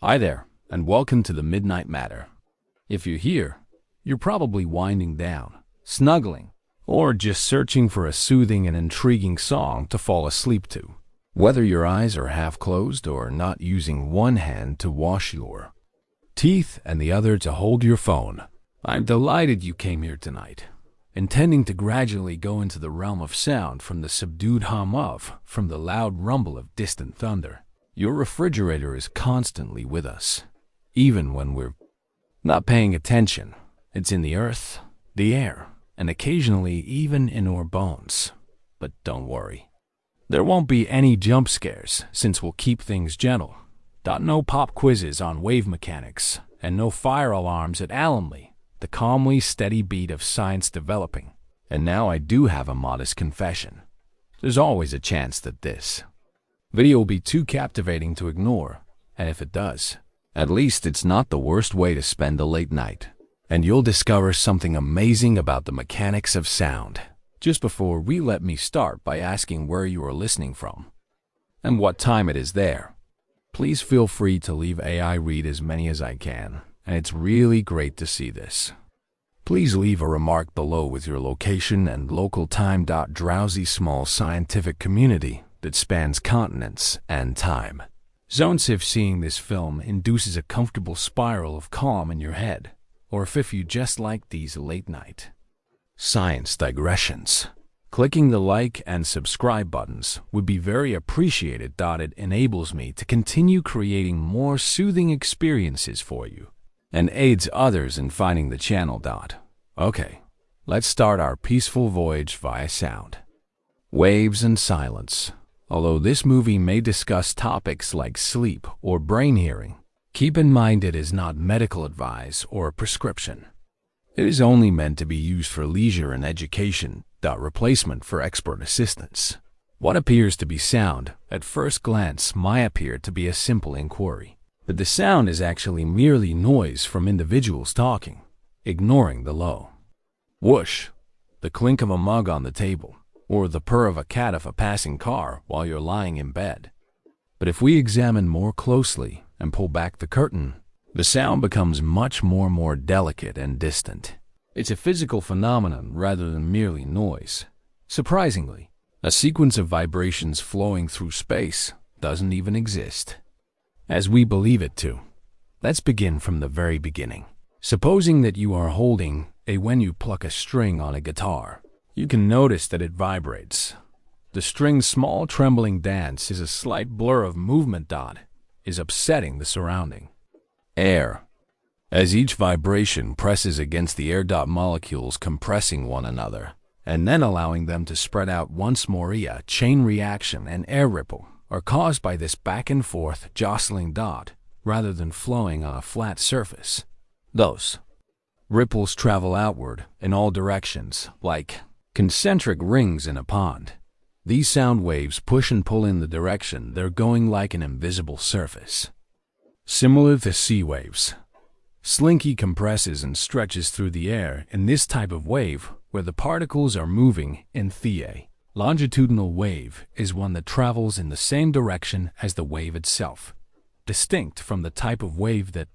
Hi there, and welcome to the Midnight Matter. If you're here, you're probably winding down, snuggling, or just searching for a soothing and intriguing song to fall asleep to. Whether your eyes are half closed or not using one hand to wash your teeth and the other to hold your phone, I'm delighted you came here tonight, intending to gradually go into the realm of sound from the subdued from the loud rumble of distant thunder. Your refrigerator is constantly with us, even when we're not paying attention. It's in the earth, the air, and occasionally even in our bones. But don't worry. There won't be any jump scares, since we'll keep things gentle. No pop quizzes on wave mechanics, and no fire alarms at Allenly, the calmly steady beat of science developing. And now I do have a modest confession. There's always a chance that this video will be too captivating to ignore, and if it does, at least it's not the worst way to spend a late night. And you'll discover something amazing about the mechanics of sound. Just before let me start by asking where you are listening from and what time it is there. Please feel free to leave AI read as many as I can, and it's really great to see this. Please leave a remark below with your location and local time. Drowsy small scientific community that spans continents and time zones. If seeing this film induces a comfortable spiral of calm in your head, or if you just like these late night science digressions, clicking the like and subscribe buttons would be very appreciated. It enables me to continue creating more soothing experiences for you and aids others in finding the channel. Okay, let's start our peaceful voyage via sound, waves, and silence. Although this movie may discuss topics like sleep or brain hearing, keep in mind it is not medical advice or a prescription. It is only meant to be used for leisure and education. Replacement for expert assistance. What appears to be sound, at first glance, might appear to be a simple inquiry, but the sound is actually merely noise from individuals talking, ignoring the low whoosh, the clink of a mug on the table, or the purr of a cat of a passing car while you're lying in bed. But if we examine more closely and pull back the curtain, the sound becomes much more delicate and distant. It's a physical phenomenon rather than merely noise. Surprisingly, a sequence of vibrations flowing through space doesn't even exist, as we believe it to. Let's begin from the very beginning. Supposing that you are holding when you pluck a string on a guitar, you can notice that it vibrates. The string's small trembling dance is a slight blur of movement. Is upsetting the surrounding air, as each vibration presses against the air. Molecules compressing one another, and then allowing them to spread out once more. A chain reaction and air ripple are caused by this back and forth jostling. Rather than flowing on a flat surface. Those ripples travel outward in all directions, like concentric rings in a pond. These sound waves push and pull in the direction they're going like an invisible surface. Similar to sea waves, slinky compresses and stretches through the air in this type of wave where the particles are moving in a longitudinal wave is one that travels in the same direction as the wave itself, distinct from the type of wave that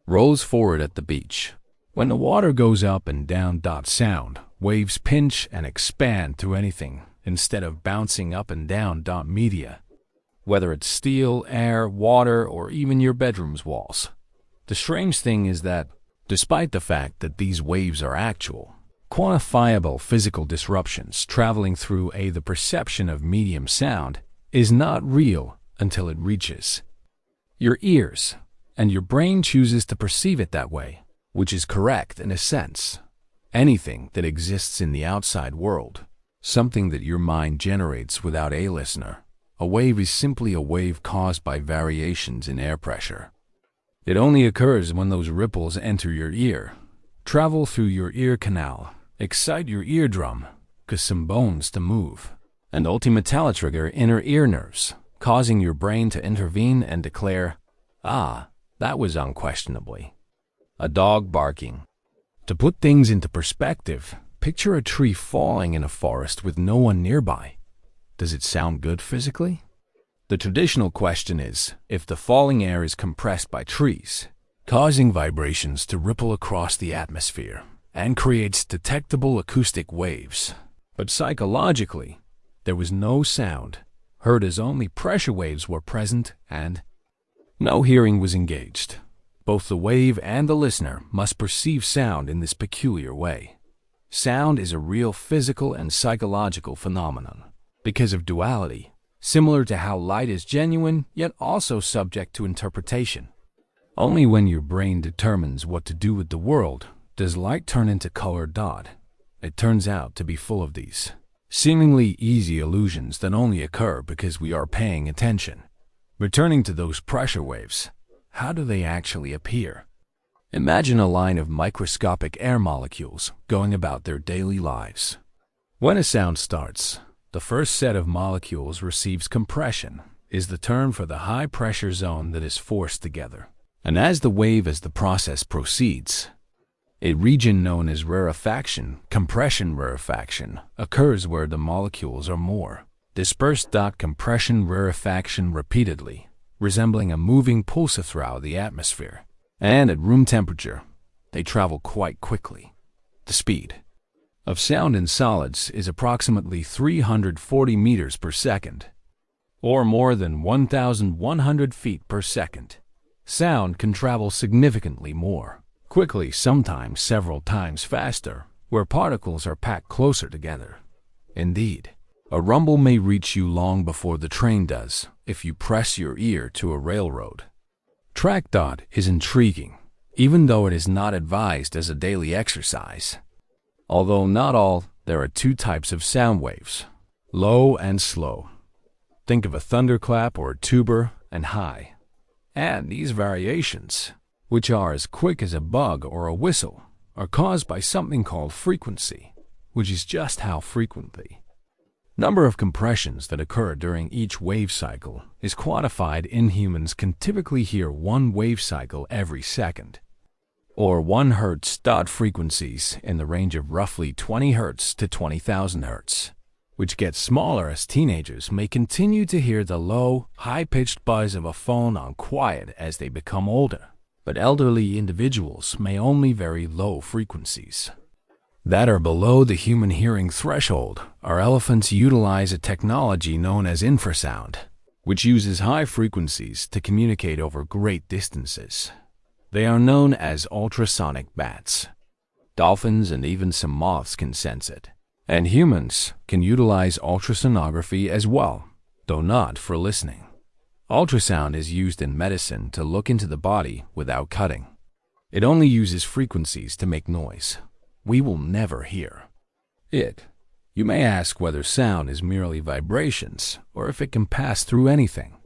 rolls forward at the beach. When the water goes up and down. Sound waves pinch and expand through anything instead of bouncing up and down. Media, whether it's steel, air, water, or even your bedroom's walls. The strange thing is that, despite the fact that these waves are actual, quantifiable physical disruptions traveling through the perception of medium sound is not real until it reaches your ears, and your brain chooses to perceive it that way, which is correct in a sense. Anything that exists in the outside world, something that your mind generates without a listener, a wave is simply a wave caused by variations in air pressure. It only occurs when those ripples enter your ear, travel through your ear canal, excite your eardrum, cause some bones to move, and ultimately trigger inner ear nerves, causing your brain to intervene and declare, that was unquestionably a dog barking. To put things into perspective, picture a tree falling in a forest with no one nearby. Does it sound good physically? The traditional question is if the falling air is compressed by trees, causing vibrations to ripple across the atmosphere and creates detectable acoustic waves. But psychologically, there was no sound heard as only pressure waves were present and no hearing was engaged. Both the wave and the listener must perceive sound in this peculiar way. Sound is a real physical and psychological phenomenon because of duality, similar to how light is genuine yet also subject to interpretation. Only when your brain determines what to do with the world does light turn into colored dot. It turns out to be full of these seemingly easy illusions that only occur because we are paying attention. Returning to those pressure waves, how do they actually appear? Imagine a line of microscopic air molecules going about their daily lives. When a sound starts, the first set of molecules receives compression, is the term for the high-pressure zone that is forced together. And as the process proceeds, a region known as rarefaction, compression rarefaction, occurs where the molecules are more dispersed. Compression rarefaction repeatedly, resembling a moving pulsar throughout the atmosphere. And at room temperature, they travel quite quickly. The speed of sound in solids is approximately 340 meters per second, or more than 1,100 feet per second. Sound can travel significantly more quickly, sometimes several times faster, where particles are packed closer together. Indeed, a rumble may reach you long before the train does if you press your ear to a railroad track. Is intriguing, even though it is not advised as a daily exercise. Although not all, there are two types of sound waves, low and slow. Think of a thunderclap or a tuba, and high. And these variations, which are as quick as a bug or a whistle, are caused by something called frequency, which is just how frequently. Number of compressions that occur during each wave cycle is quantified in humans can typically hear one wave cycle every second, or 1 Hz. Frequencies in the range of roughly 20 Hz to 20,000 Hz, which gets smaller as teenagers may continue to hear the low, high-pitched buzz of a phone on quiet as they become older. But elderly individuals may only very low frequencies that are below the human hearing threshold. Our elephants utilize a technology known as infrasound, which uses high frequencies to communicate over great distances. They are known as ultrasonic bats. Dolphins and even some moths can sense it. And humans can utilize ultrasonography as well, though not for listening. Ultrasound is used in medicine to look into the body without cutting. It only uses frequencies to make noise. We will never hear it. You may ask whether sound is merely vibrations or if it can pass through anything.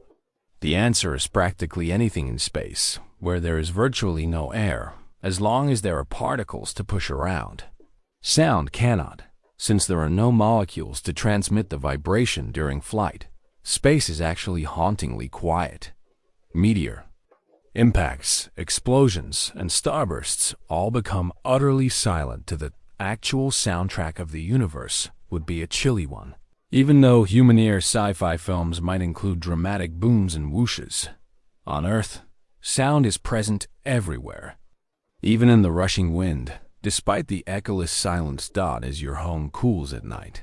The answer is practically anything in space, where there is virtually no air, as long as there are particles to push around. Sound cannot, since there are no molecules to transmit the vibration during flight. Space is actually hauntingly quiet. Meteor impacts, explosions, and starbursts all become utterly silent. To the actual soundtrack of the universe would be a chilly one. Even though human ear sci-fi films might include dramatic booms and whooshes, on Earth, sound is present everywhere, even in the rushing wind, despite the echoless silence. As your home cools at night,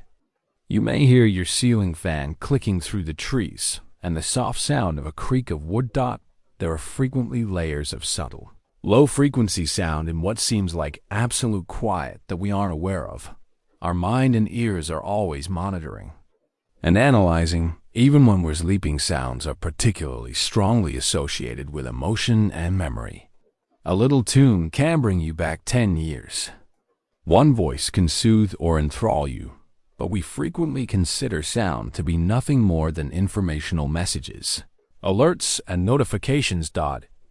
you may hear your ceiling fan clicking through the trees and the soft sound of a creak of wood. There are frequently layers of subtle, low-frequency sound in what seems like absolute quiet that we aren't aware of. Our mind and ears are always monitoring and analyzing. Even when we're sleeping, sounds are particularly strongly associated with emotion and memory. A little tune can bring you back 10 years. One voice can soothe or enthrall you, but we frequently consider sound to be nothing more than informational messages, alerts, and notifications.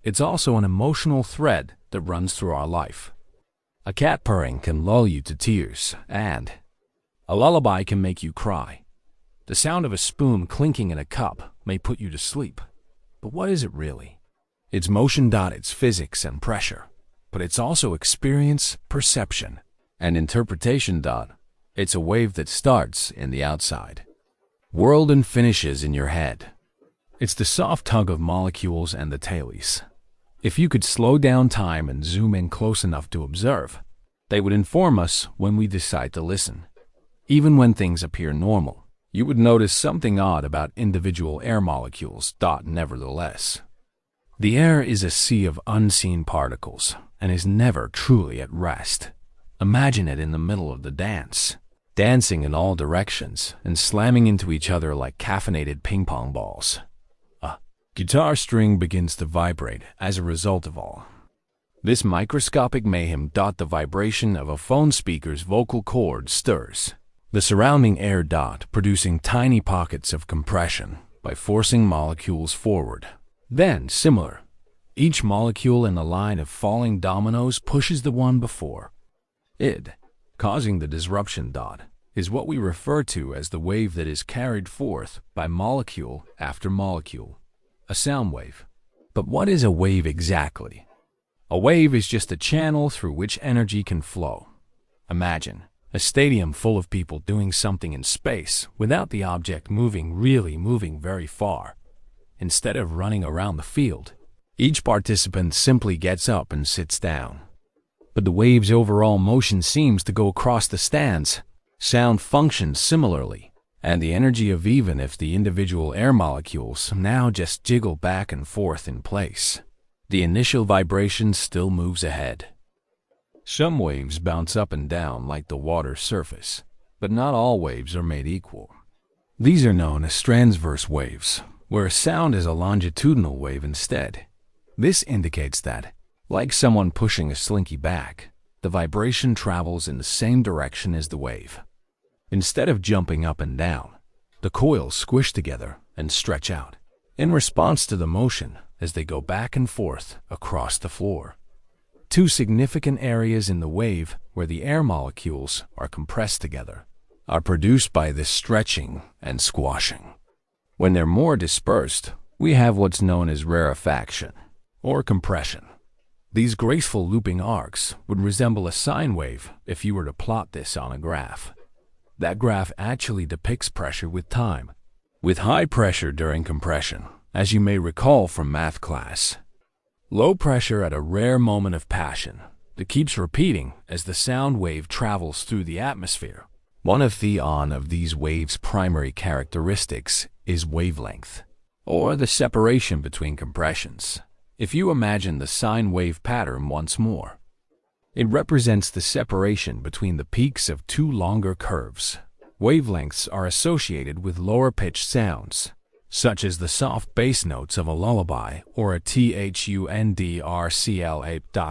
It's also an emotional thread that runs through our life. A cat purring can lull you to tears, and a lullaby can make you cry. The sound of a spoon clinking in a cup may put you to sleep. But what is it really? It's motion. It's physics and pressure. But it's also experience, perception, and interpretation. It's a wave that starts in the outside world and finishes in your head. It's the soft tug of molecules and the tailies. If you could slow down time and zoom in close enough to observe, they would inform us when we decide to listen. Even when things appear normal, you would notice something odd about individual air molecules. Nevertheless, the air is a sea of unseen particles and is never truly at rest. Imagine it in the middle of the dance, dancing in all directions and slamming into each other like caffeinated ping pong balls. A guitar string begins to vibrate as a result of all this microscopic mayhem. The vibration of a phone speaker's vocal cord stirs the surrounding air, producing tiny pockets of compression by forcing molecules forward. Then, similar, each molecule in a line of falling dominoes pushes the one before it, causing the disruption. Is what we refer to as the wave that is carried forth by molecule after molecule, a sound wave. But what is a wave exactly? A wave is just a channel through which energy can flow. Imagine a stadium full of people doing something in space without the object really moving very far. Instead of running around the field, each participant simply gets up and sits down. But the wave's overall motion seems to go across the stands. Sound functions similarly, and the energy of even if the individual air molecules now just jiggle back and forth in place, the initial vibration still moves ahead. Some waves bounce up and down like the water's surface, but not all waves are made equal. These are known as transverse waves, where a sound is a longitudinal wave instead. This indicates that, like someone pushing a slinky back, the vibration travels in the same direction as the wave. Instead of jumping up and down, the coils squish together and stretch out in response to the motion as they go back and forth across the floor. Two significant areas in the wave where the air molecules are compressed together are produced by this stretching and squashing. When they're more dispersed, we have what's known as rarefaction or compression. These graceful looping arcs would resemble a sine wave if you were to plot this on a graph. That graph actually depicts pressure with time, with high pressure during compression, as you may recall from math class. Low pressure at a rare moment of passion that keeps repeating as the sound wave travels through the atmosphere. One of these waves' primary characteristics is wavelength, or the separation between compressions. If you imagine the sine wave pattern once more, it represents the separation between the peaks of two longer curves. Wavelengths are associated with lower-pitched sounds, such as the soft bass notes of a lullaby or a tundrcla.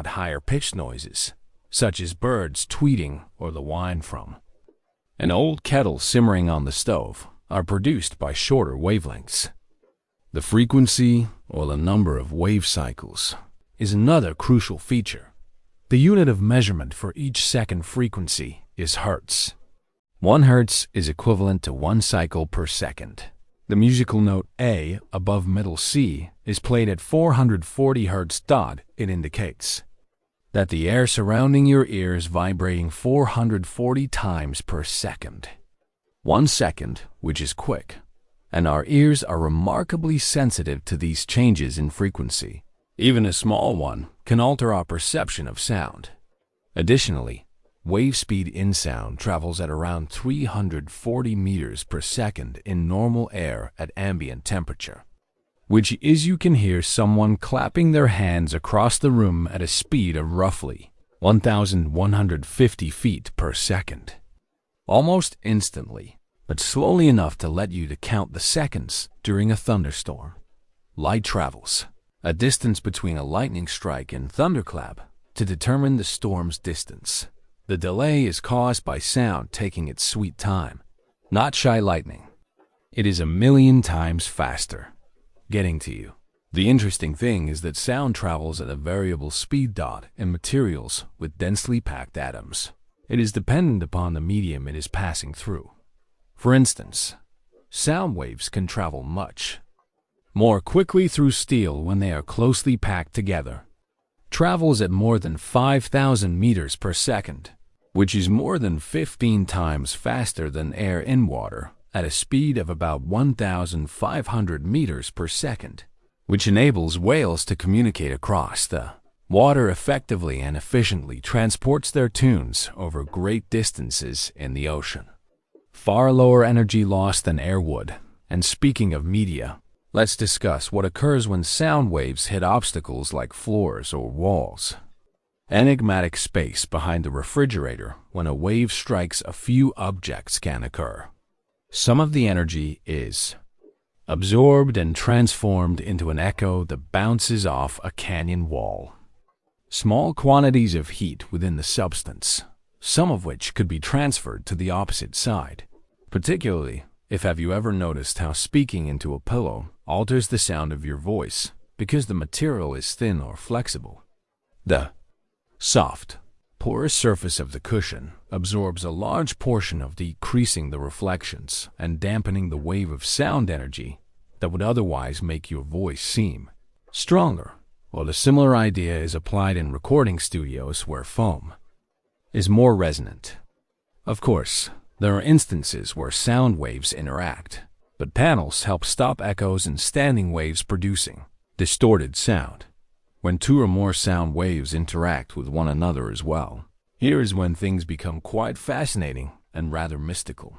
Higher-pitched noises, such as birds tweeting or the whine from an old kettle simmering on the stove, are produced by shorter wavelengths. The frequency, or the number of wave cycles, is another crucial feature. The unit of measurement for each second frequency is hertz. 1 hertz is equivalent to 1 cycle per second. The musical note A above middle C is played at 440 hertz. It indicates that the air surrounding your ear is vibrating 440 times per second. 1 second, which is quick, and our ears are remarkably sensitive to these changes in frequency. Even a small one can alter our perception of sound. Additionally, wave speed in sound travels at around 340 meters per second in normal air at ambient temperature, which is you can hear someone clapping their hands across the room at a speed of roughly 1,150 feet per second. Almost instantly, but slowly enough to let you to count the seconds during a thunderstorm. Light travels a distance between a lightning strike and thunderclap to determine the storm's distance. The delay is caused by sound taking its sweet time, not shy lightning. It is 1,000,000 times faster getting to you. The interesting thing is that sound travels at a variable speed in materials with densely packed atoms. It is dependent upon the medium it is passing through. For instance, sound waves can travel much more quickly through steel when they are closely packed together. Travels at more than 5,000 meters per second, which is more than 15 times faster than air in water at a speed of about 1,500 meters per second, which enables whales to communicate across the water effectively and efficiently transports their tunes over great distances in the ocean. Far lower energy loss than air would. And speaking of media, let's discuss what occurs when sound waves hit obstacles like floors or walls. Enigmatic space behind the refrigerator when a wave strikes a few objects can occur. Some of the energy is absorbed and transformed into an echo that bounces off a canyon wall. Small quantities of heat within the substance, some of which could be transferred to the opposite side. Particularly, have you ever noticed how speaking into a pillow alters the sound of your voice because the material is thin or flexible? The soft, porous surface of the cushion absorbs a large portion of decreasing the reflections and dampening the wave of sound energy that would otherwise make your voice seem stronger. Well, a similar idea is applied in recording studios where foam is more resonant. Of course, there are instances where sound waves interact, but panels help stop echoes and standing waves producing distorted sound. When two or more sound waves interact with one another as well, here is when things become quite fascinating and rather mystical.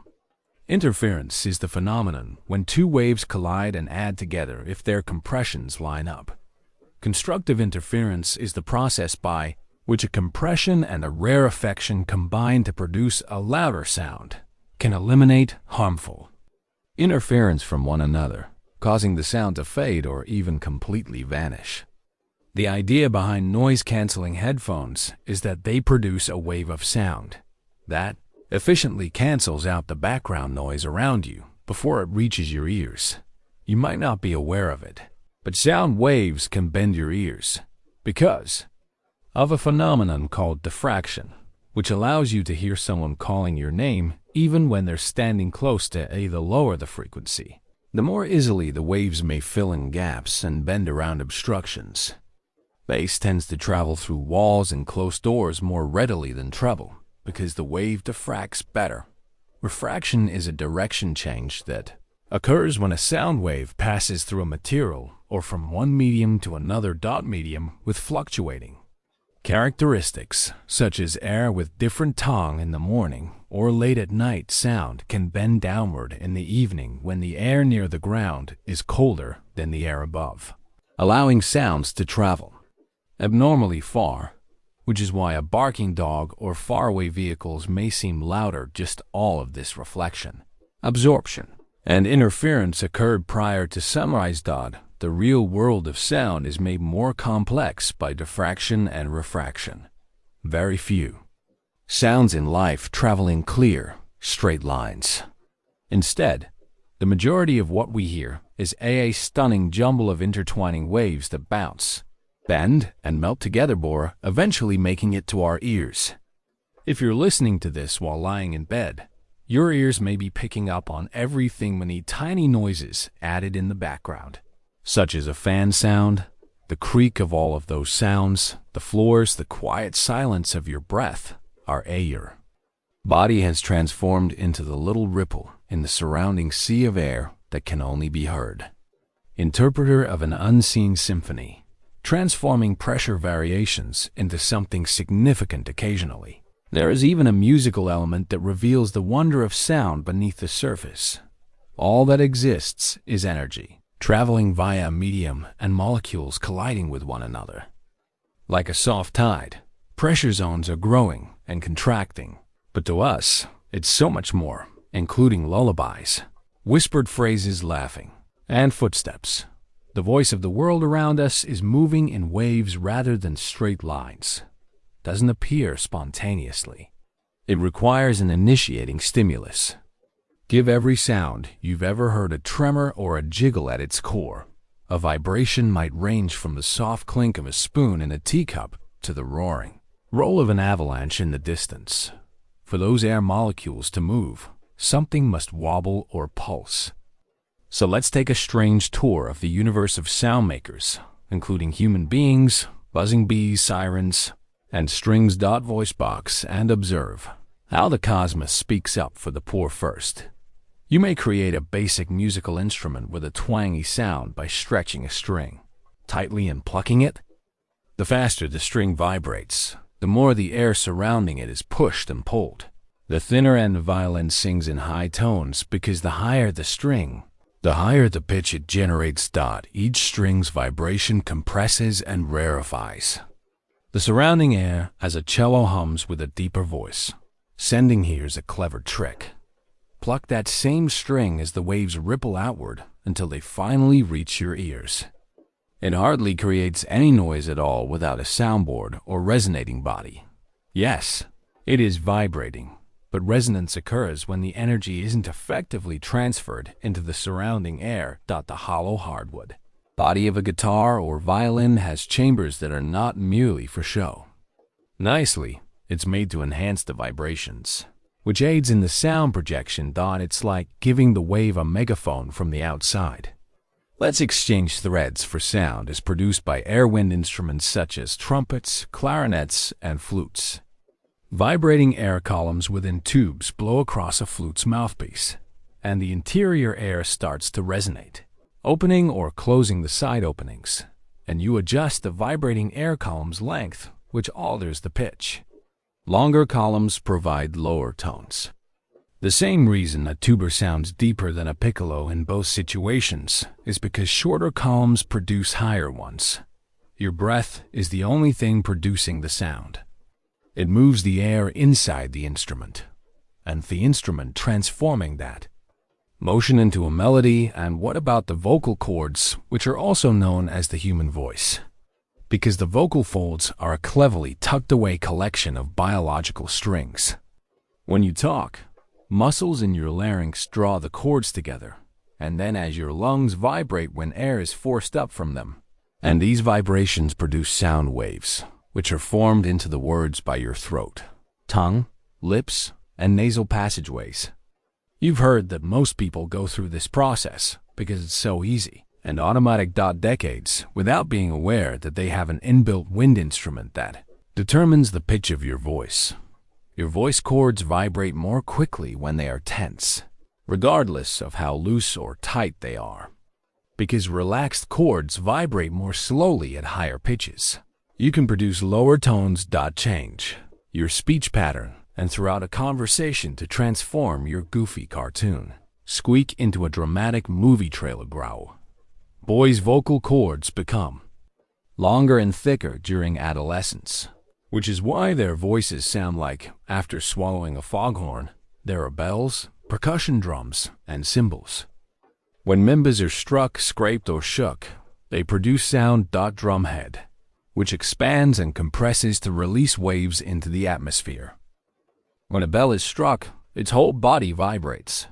Interference is the phenomenon when two waves collide and add together if their compressions line up. Constructive interference is the process by which a compression and a rarefaction combine to produce a louder sound, can eliminate harmful interference from one another, causing the sound to fade or even completely vanish. The idea behind noise-canceling headphones is that they produce a wave of sound that efficiently cancels out the background noise around you before it reaches your ears. You might not be aware of it, but sound waves can bend your ears because of a phenomenon called diffraction, which allows you to hear someone calling your name even when they're standing close to the lower the frequency. The more easily the waves may fill in gaps and bend around obstructions. Bass tends to travel through walls and closed doors more readily than treble because the wave diffracts better. Refraction is a direction change that occurs when a sound wave passes through a material or from one medium to another dot medium with fluctuating characteristics, such as air with different tone in the morning or late at night. Sound can bend downward in the evening when the air near the ground is colder than the air above, allowing sounds to travel abnormally far, which is why a barking dog or faraway vehicles may seem louder. Just all of this reflection, absorption, and interference occurred prior to sunrise. The real world of sound is made more complex by diffraction and refraction. Very few sounds in life travel in clear, straight lines. Instead, the majority of what we hear is a stunning jumble of intertwining waves that bounce, bend, and melt together, eventually making it to our ears. If you're listening to this while lying in bed, your ears may be picking up on everything beneath tiny noises added in the background, such as a fan sound, the creak of all of those sounds, the floors, the quiet silence of your breath. Your body has transformed into the little ripple in the surrounding sea of air that can only be heard. Interpreter of an unseen symphony, transforming pressure variations into something significant occasionally. There is even a musical element that reveals the wonder of sound beneath the surface. All that exists is energy, traveling via a medium and molecules colliding with one another. Like a soft tide, pressure zones are growing and contracting, but to us, it's so much more, including lullabies, whispered phrases, laughing, and footsteps. The voice of the world around us is moving in waves rather than straight lines. Doesn't appear spontaneously. It requires an initiating stimulus. Give every sound you've ever heard a tremor or a jiggle at its core. A vibration might range from the soft clink of a spoon in a teacup to the roaring roll of an avalanche in the distance. For those air molecules to move, something must wobble or pulse. So let's take a strange tour of the universe of sound makers, including human beings, buzzing bees, sirens, and strings. Voice box, and observe how the cosmos speaks up for the poor first. You may create a basic musical instrument with a twangy sound by stretching a string tightly and plucking it. The faster the string vibrates, the more the air surrounding it is pushed and pulled. The thinner end violin sings in high tones because the higher the string, the higher the pitch it generates. Each string's vibration compresses and rarefies. The surrounding air, as a cello hums with a deeper voice. Sending here's a clever trick. Pluck that same string as the waves ripple outward until they finally reach your ears. It hardly creates any noise at all without a soundboard or resonating body. Yes, it is vibrating, but resonance occurs when the energy isn't effectively transferred into the surrounding air. The hollow hardwood body of a guitar or violin has chambers that are not merely for show. Nicely, it's made to enhance the vibrations, which aids in the sound projection. It's like giving the wave a megaphone from the outside. Let's exchange threads for sound is produced by air-wind instruments such as trumpets, clarinets, and flutes. Vibrating air columns within tubes blow across a flute's mouthpiece, and the interior air starts to resonate, opening or closing the side openings, and you adjust the vibrating air column's length, which alters the pitch. Longer columns provide lower tones. The same reason a tuba sounds deeper than a piccolo in both situations is because shorter columns produce higher ones. Your breath is the only thing producing the sound. It moves the air inside the instrument, and the instrument transforming that motion into a melody. And what about the vocal cords, which are also known as the human voice? Because the vocal folds are a cleverly tucked away collection of biological strings. When you talk, muscles in your larynx draw the cords together, and then as your lungs vibrate when air is forced up from them, and these vibrations produce sound waves, which are formed into the words by your throat, tongue, lips, and nasal passageways. You've heard that most people go through this process because it's so easy and automatic. Decades without being aware that they have an inbuilt wind instrument that determines the pitch of your voice. Your voice cords vibrate more quickly when they are tense, regardless of how loose or tight they are. Because relaxed cords vibrate more slowly at higher pitches, you can produce lower tones. Change your speech pattern and throughout a conversation to transform your goofy cartoon squeak into a dramatic movie trailer growl. Boys' vocal cords become longer and thicker during adolescence, which is why their voices sound like after swallowing a foghorn. There are bells, percussion drums, and cymbals. When members are struck, scraped, or shook, they produce sound. Drumhead, which expands and compresses to release waves into the atmosphere. When a bell is struck, its whole body vibrates.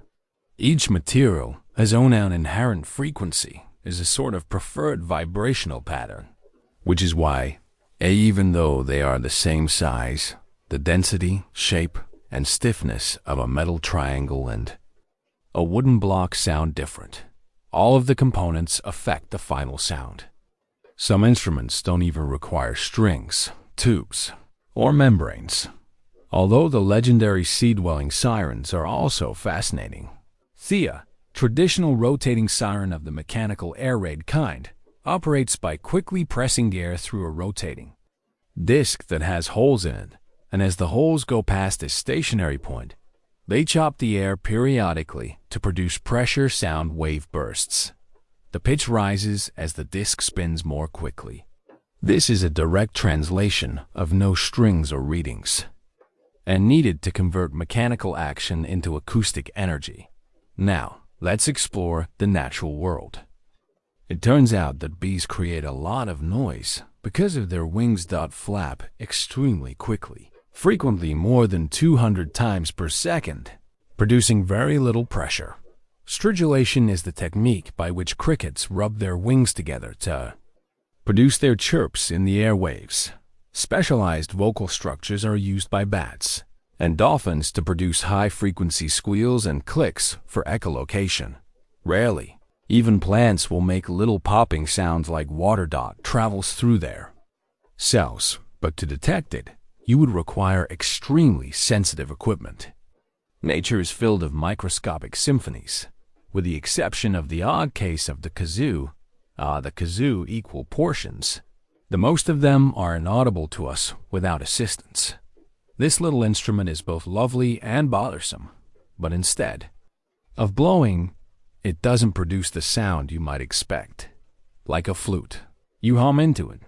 Each material has own inherent frequency, is a sort of preferred vibrational pattern, which is why, even though they are the same size, the density, shape, and stiffness of a metal triangle and a wooden block sound different. All of the components affect the final sound. Some instruments don't even require strings, tubes, or membranes, although the legendary sea-dwelling sirens are also fascinating. Thea, traditional rotating siren of the mechanical air raid kind, operates by quickly pressing air through a rotating disc that has holes in it, and as the holes go past a stationary point, they chop the air periodically to produce pressure sound wave bursts. The pitch rises as the disc spins more quickly. This is a direct translation of no strings or readings, and needed to convert mechanical action into acoustic energy. Now, let's explore the natural world. It turns out that bees create a lot of noise because of their wings. Flap extremely quickly, frequently more than 200 times per second, producing very little pressure. Stridulation is the technique by which crickets rub their wings together to produce their chirps in the airwaves. Specialized vocal structures are used by bats and dolphins to produce high-frequency squeals and clicks for echolocation. Rarely, even plants will make little popping sounds like water travels through their cells, but to detect it, you would require extremely sensitive equipment. Nature is filled of microscopic symphonies, with the exception of the odd case of the kazoo equal portions. The most of them are inaudible to us without assistance. This little instrument is both lovely and bothersome, but instead of blowing, it doesn't produce the sound you might expect. Like a flute, you hum into it,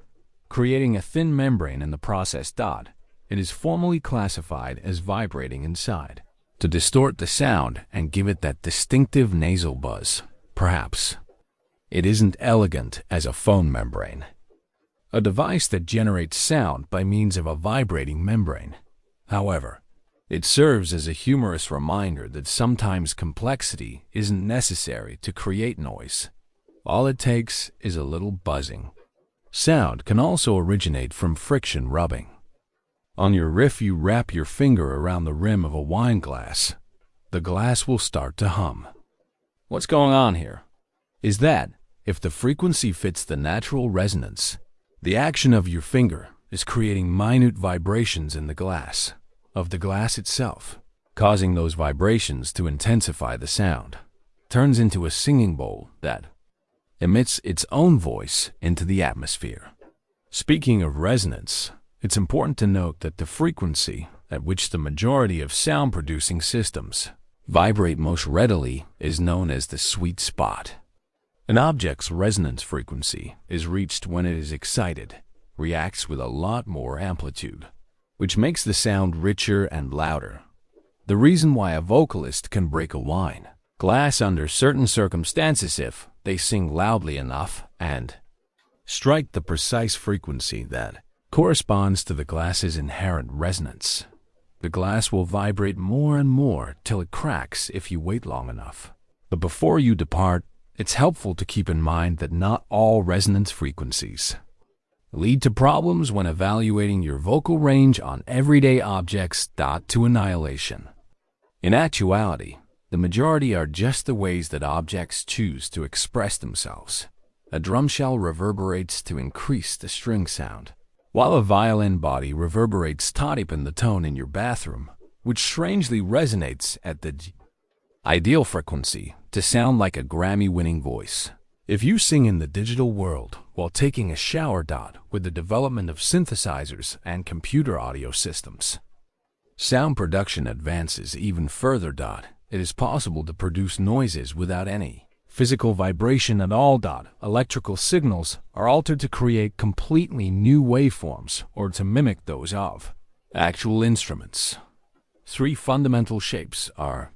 creating a thin membrane in the process. It is formally classified as vibrating inside, to distort the sound and give it that distinctive nasal buzz. Perhaps it isn't elegant as a phone membrane, a device that generates sound by means of a vibrating membrane. However, it serves as a humorous reminder that sometimes complexity isn't necessary to create noise. All it takes is a little buzzing. Sound can also originate from friction rubbing. On your riff, you wrap your finger around the rim of a wine glass. The glass will start to hum. What's going on here is that, if the frequency fits the natural resonance, the action of your finger is creating minute vibrations in the glass itself, causing those vibrations to intensify the sound. Turns into a singing bowl that emits its own voice into the atmosphere. Speaking of resonance, it's important to note that the frequency at which the majority of sound-producing systems vibrate most readily is known as the sweet spot. An object's resonance frequency is reached when it is excited, reacts with a lot more amplitude, which makes the sound richer and louder. The reason why a vocalist can break a wine glass under certain circumstances if they sing loudly enough and strike the precise frequency that corresponds to the glass's inherent resonance. The glass will vibrate more and more till it cracks if you wait long enough. But before you depart, it's helpful to keep in mind that not all resonance frequencies lead to problems when evaluating your vocal range on everyday objects. To annihilation. In actuality, the majority are just the ways that objects choose to express themselves. A drum shell reverberates to increase the string sound, while a violin body reverberates to deepen the tone in your bathroom, which strangely resonates at the ideal frequency to sound like a Grammy-winning voice. If you sing in the digital world while taking a shower, with the development of synthesizers and computer audio systems, sound production advances even further. It is possible to produce noises without any physical vibration at all. Electrical signals are altered to create completely new waveforms or to mimic those of actual instruments. Three fundamental shapes are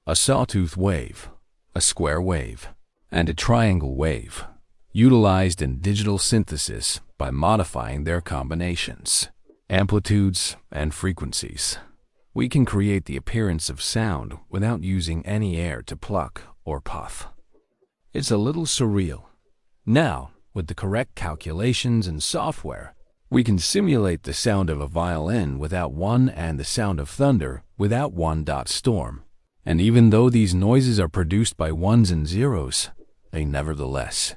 a sawtooth wave, a square wave, and a triangle wave, utilized in digital synthesis by modifying their combinations, amplitudes, and frequencies. We can create the appearance of sound without using any air to pluck or puff. It's a little surreal. Now, with the correct calculations and software, we can simulate the sound of a violin without one and the sound of thunder without one. Storm. And even though these noises are produced by ones and zeros, they nevertheless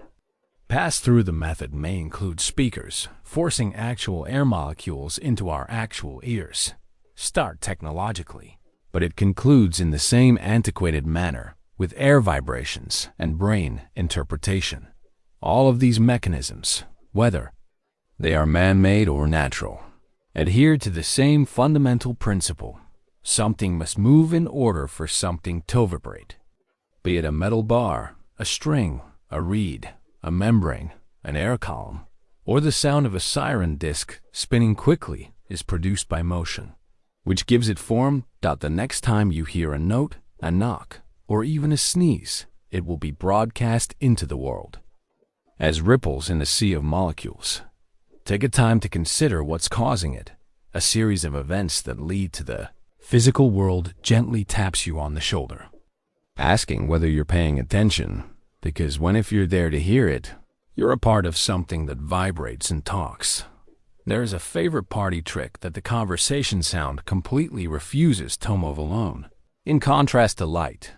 pass through. The method may include speakers, forcing actual air molecules into our actual ears. Start technologically, but it concludes in the same antiquated manner, with air vibrations and brain interpretation. All of these mechanisms, whether they are man-made or natural, adhere to the same fundamental principle. Something must move in order for something to vibrate. Be it a metal bar, a string, a reed, a membrane, an air column, or the sound of a siren disc spinning quickly is produced by motion, which gives it form. The next time you hear a note, a knock, or even a sneeze, it will be broadcast into the world as ripples in a sea of molecules. Take a time to consider what's causing it. A series of events that lead to the physical world gently taps you on the shoulder, asking whether you're paying attention, because if you're there to hear it, you're a part of something that vibrates and talks. There is a favorite party trick that the conversation sound completely refuses to move alone, in contrast to light,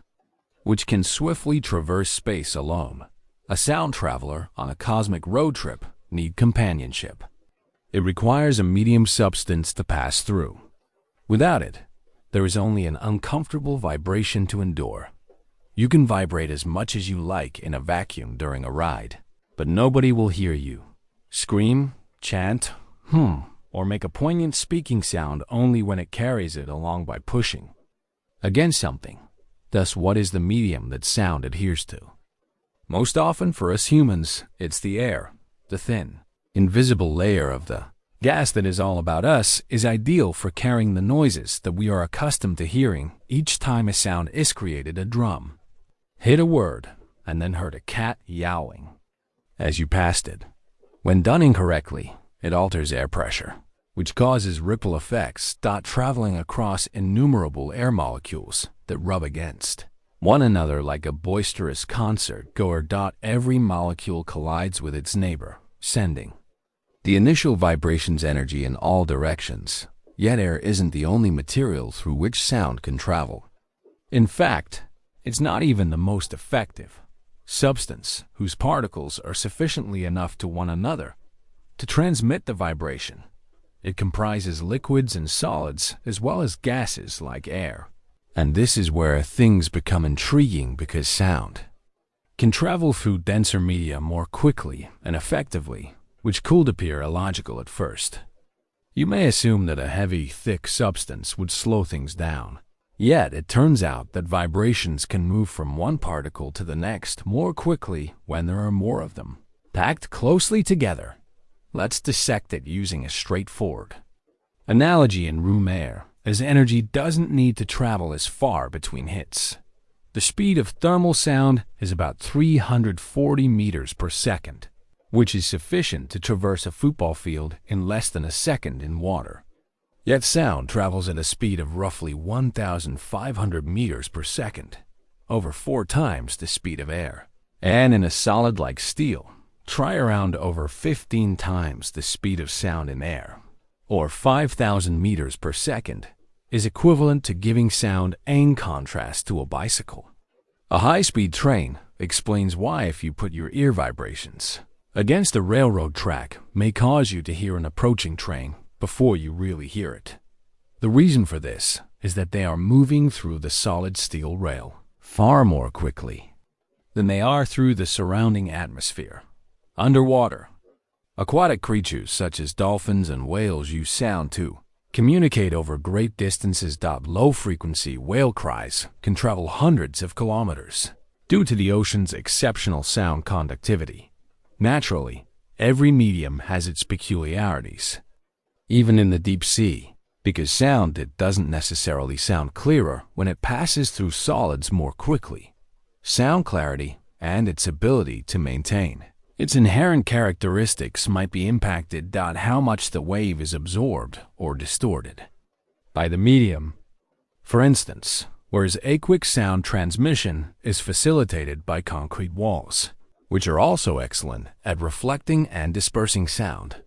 which can swiftly traverse space alone. A sound traveler on a cosmic road trip needs companionship. It requires a medium substance to pass through. Without it, there is only an uncomfortable vibration to endure. You can vibrate as much as you like in a vacuum during a ride, but nobody will hear you. Scream, chant, or make a poignant speaking sound only when it carries it along by pushing against something. Thus, what is the medium that sound adheres to? Most often for us humans, it's the air. The thin, invisible layer of the gas that is all about us is ideal for carrying the noises that we are accustomed to hearing each time a sound is created. A drum hit a word and then heard a cat yowling as you passed it. When done incorrectly, it alters air pressure, which causes ripple effects traveling across innumerable air molecules that rub against one another like a boisterous concert goer. Every molecule collides with its neighbor, sending the initial vibration's energy in all directions. Yet air isn't the only material through which sound can travel. In fact, it's not even the most effective substance whose particles are sufficiently enough to one another to transmit the vibration. It comprises liquids and solids as well as gases like air. And this is where things become intriguing, because sound can travel through denser media more quickly and effectively, which could appear illogical at first. You may assume that a heavy, thick substance would slow things down. Yet it turns out that vibrations can move from one particle to the next more quickly when there are more of them, packed closely together. Let's dissect it using a straightforward analogy in room air, as energy doesn't need to travel as far between hits. The speed of thermal sound is about 340 meters per second, which is sufficient to traverse a football field in less than a second in water. Yet sound travels at a speed of roughly 1,500 meters per second, over 4 times the speed of air. And in a solid like steel, try around over 15 times the speed of sound in air, or 5,000 meters per second, is equivalent to giving sound in contrast to a bicycle. A high-speed train explains why if you put your ear vibrations against a railroad track may cause you to hear an approaching train before you really hear it. The reason for this is that they are moving through the solid steel rail far more quickly than they are through the surrounding atmosphere. Underwater, aquatic creatures such as dolphins and whales use sound to communicate over great distances. Low-frequency whale cries can travel hundreds of kilometers due to the ocean's exceptional sound conductivity. Naturally, every medium has its peculiarities, even in the deep sea, because sound doesn't necessarily sound clearer when it passes through solids more quickly. Sound clarity and its ability to maintain its inherent characteristics might be impacted. How much the wave is absorbed or distorted by the medium. For instance, whereas aqueous sound transmission is facilitated by concrete walls, which are also excellent at reflecting and dispersing sound,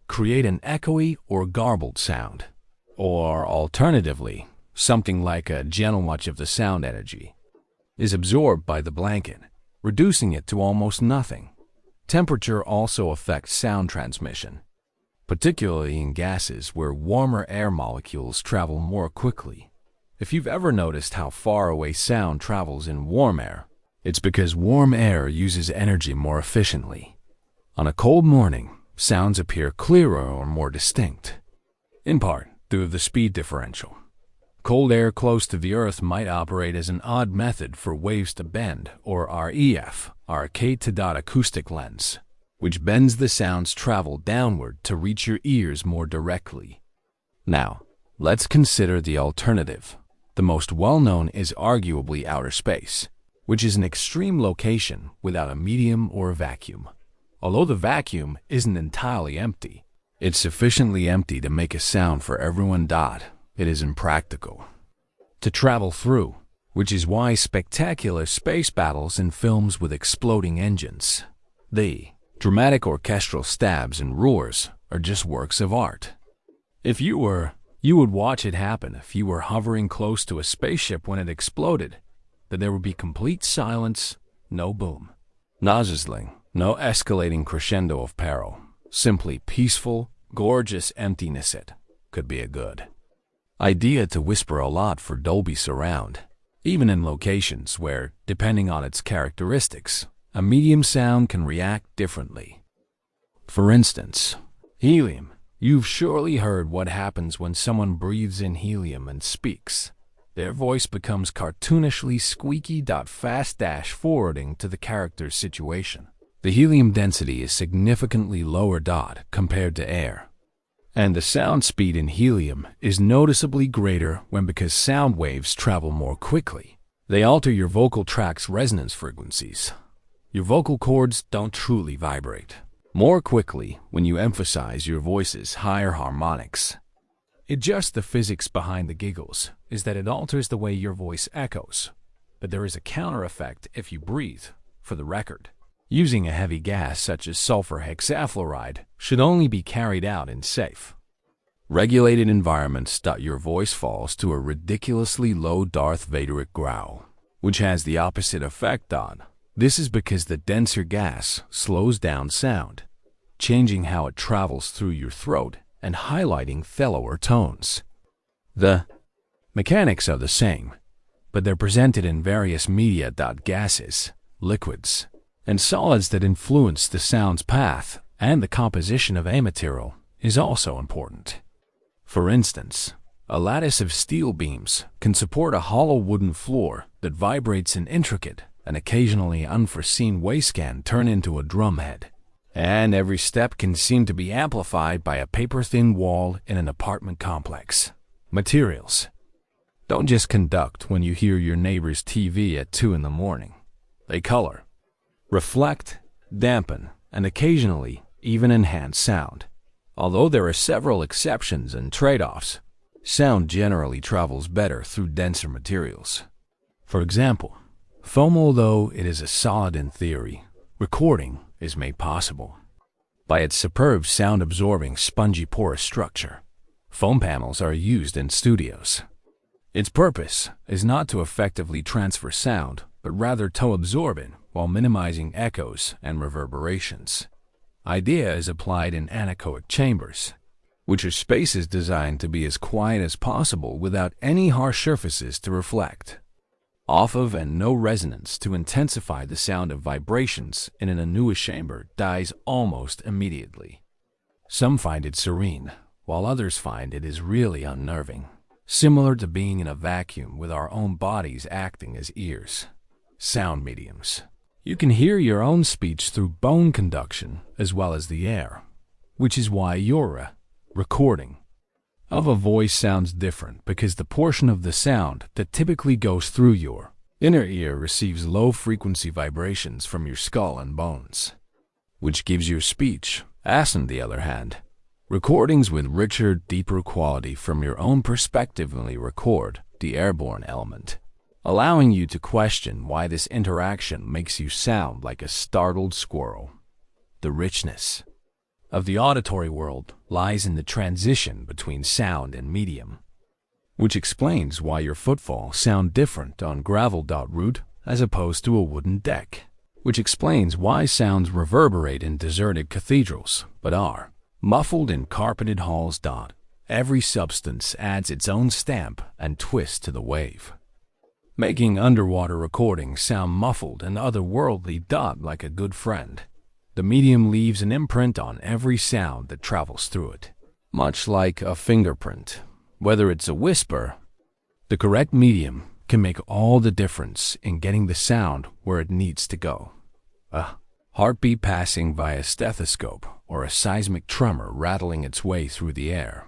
create an echoey or garbled sound. Or alternatively, something like a gentle much of the sound energy is absorbed by the blanket, reducing it to almost nothing. Temperature also affects sound transmission, particularly in gases where warmer air molecules travel more quickly. If you've ever noticed how far away sound travels in warm air, it's because warm air uses energy more efficiently. On a cold morning, sounds appear clearer or more distinct, in part due to the speed differential. Cold air close to the Earth might operate as an odd method for waves to bend, or REF, arcade to acoustic lens, which bends the sound's travel downward to reach your ears more directly. Now, let's consider the alternative. The most well-known is arguably outer space, which is an extreme location without a medium or a vacuum. Although the vacuum isn't entirely empty, it's sufficiently empty to make a sound for everyone. It is impractical to travel through, which is why spectacular space battles in films with exploding engines, the dramatic orchestral stabs and roars, are just works of art. You would watch it happen if you were hovering close to a spaceship when it exploded, that there would be complete silence, no boom, no sizzling, no escalating crescendo of peril, simply peaceful, gorgeous emptiness. It could be a good Idea to whisper a lot for Dolby Surround, even in locations where, depending on its characteristics, a medium sound can react differently. For instance, helium. You've surely heard what happens when someone breathes in helium and speaks. Their voice becomes cartoonishly squeaky. Fast forwarding to the character's situation. The helium density is significantly lower compared to air. And the sound speed in helium is noticeably greater because sound waves travel more quickly. They alter your vocal tract's resonance frequencies. Your vocal cords don't truly vibrate more quickly when you emphasize your voice's higher harmonics. It's just the physics behind the giggles is that it alters the way your voice echoes. But there is a counter effect if you breathe. For the record, using a heavy gas such as sulfur hexafluoride should only be carried out in safe, regulated environments. Your voice falls to a ridiculously low Darth Vaderic growl, which has the opposite effect. This is because the denser gas slows down sound, changing how it travels through your throat and highlighting thellower tones. The mechanics are the same, but they're presented in various media. Gases, liquids, and solids that influence the sound's path and the composition of a material is also important. For instance, a lattice of steel beams can support a hollow wooden floor that vibrates in intricate and occasionally unforeseen ways can turn into a drumhead. And every step can seem to be amplified by a paper-thin wall in an apartment complex. Materials don't just conduct when you hear your neighbor's TV at 2 in the morning. They color, reflect, dampen, and occasionally even enhance sound. Although there are several exceptions and trade-offs, sound generally travels better through denser materials. For example, foam. Although it is a solid in theory, recording is made possible by its superb sound-absorbing, spongy, porous structure. Foam panels are used in studios. Its purpose is not to effectively transfer sound, but rather to absorb it while minimizing echoes and reverberations. Idea is applied in anechoic chambers, which are spaces designed to be as quiet as possible without any harsh surfaces to reflect off of and no resonance to intensify the sound of vibrations in an anechoic chamber dies almost immediately. Some find it serene, while others find it is really unnerving, similar to being in a vacuum with our own bodies acting as ears. Sound mediums. You can hear your own speech through bone conduction as well as the air, which is why your recording of a voice sounds different, because the portion of the sound that typically goes through your inner ear receives low-frequency vibrations from your skull and bones, which gives your speech, as on the other hand, recordings with richer, deeper quality from your own perspective only record the airborne element, allowing you to question why this interaction makes you sound like a startled squirrel. The richness of the auditory world lies in the transition between sound and medium, which explains why your footfalls sound different on gravel. Route as opposed to a wooden deck, which explains why sounds reverberate in deserted cathedrals but are muffled in carpeted halls. Every substance adds its own stamp and twist to the wave, making underwater recordings sound muffled and otherworldly. Like a good friend, the medium leaves an imprint on every sound that travels through it, much like a fingerprint. Whether it's a whisper, the correct medium can make all the difference in getting the sound where it needs to go. A heartbeat passing via stethoscope or a seismic tremor rattling its way through the air,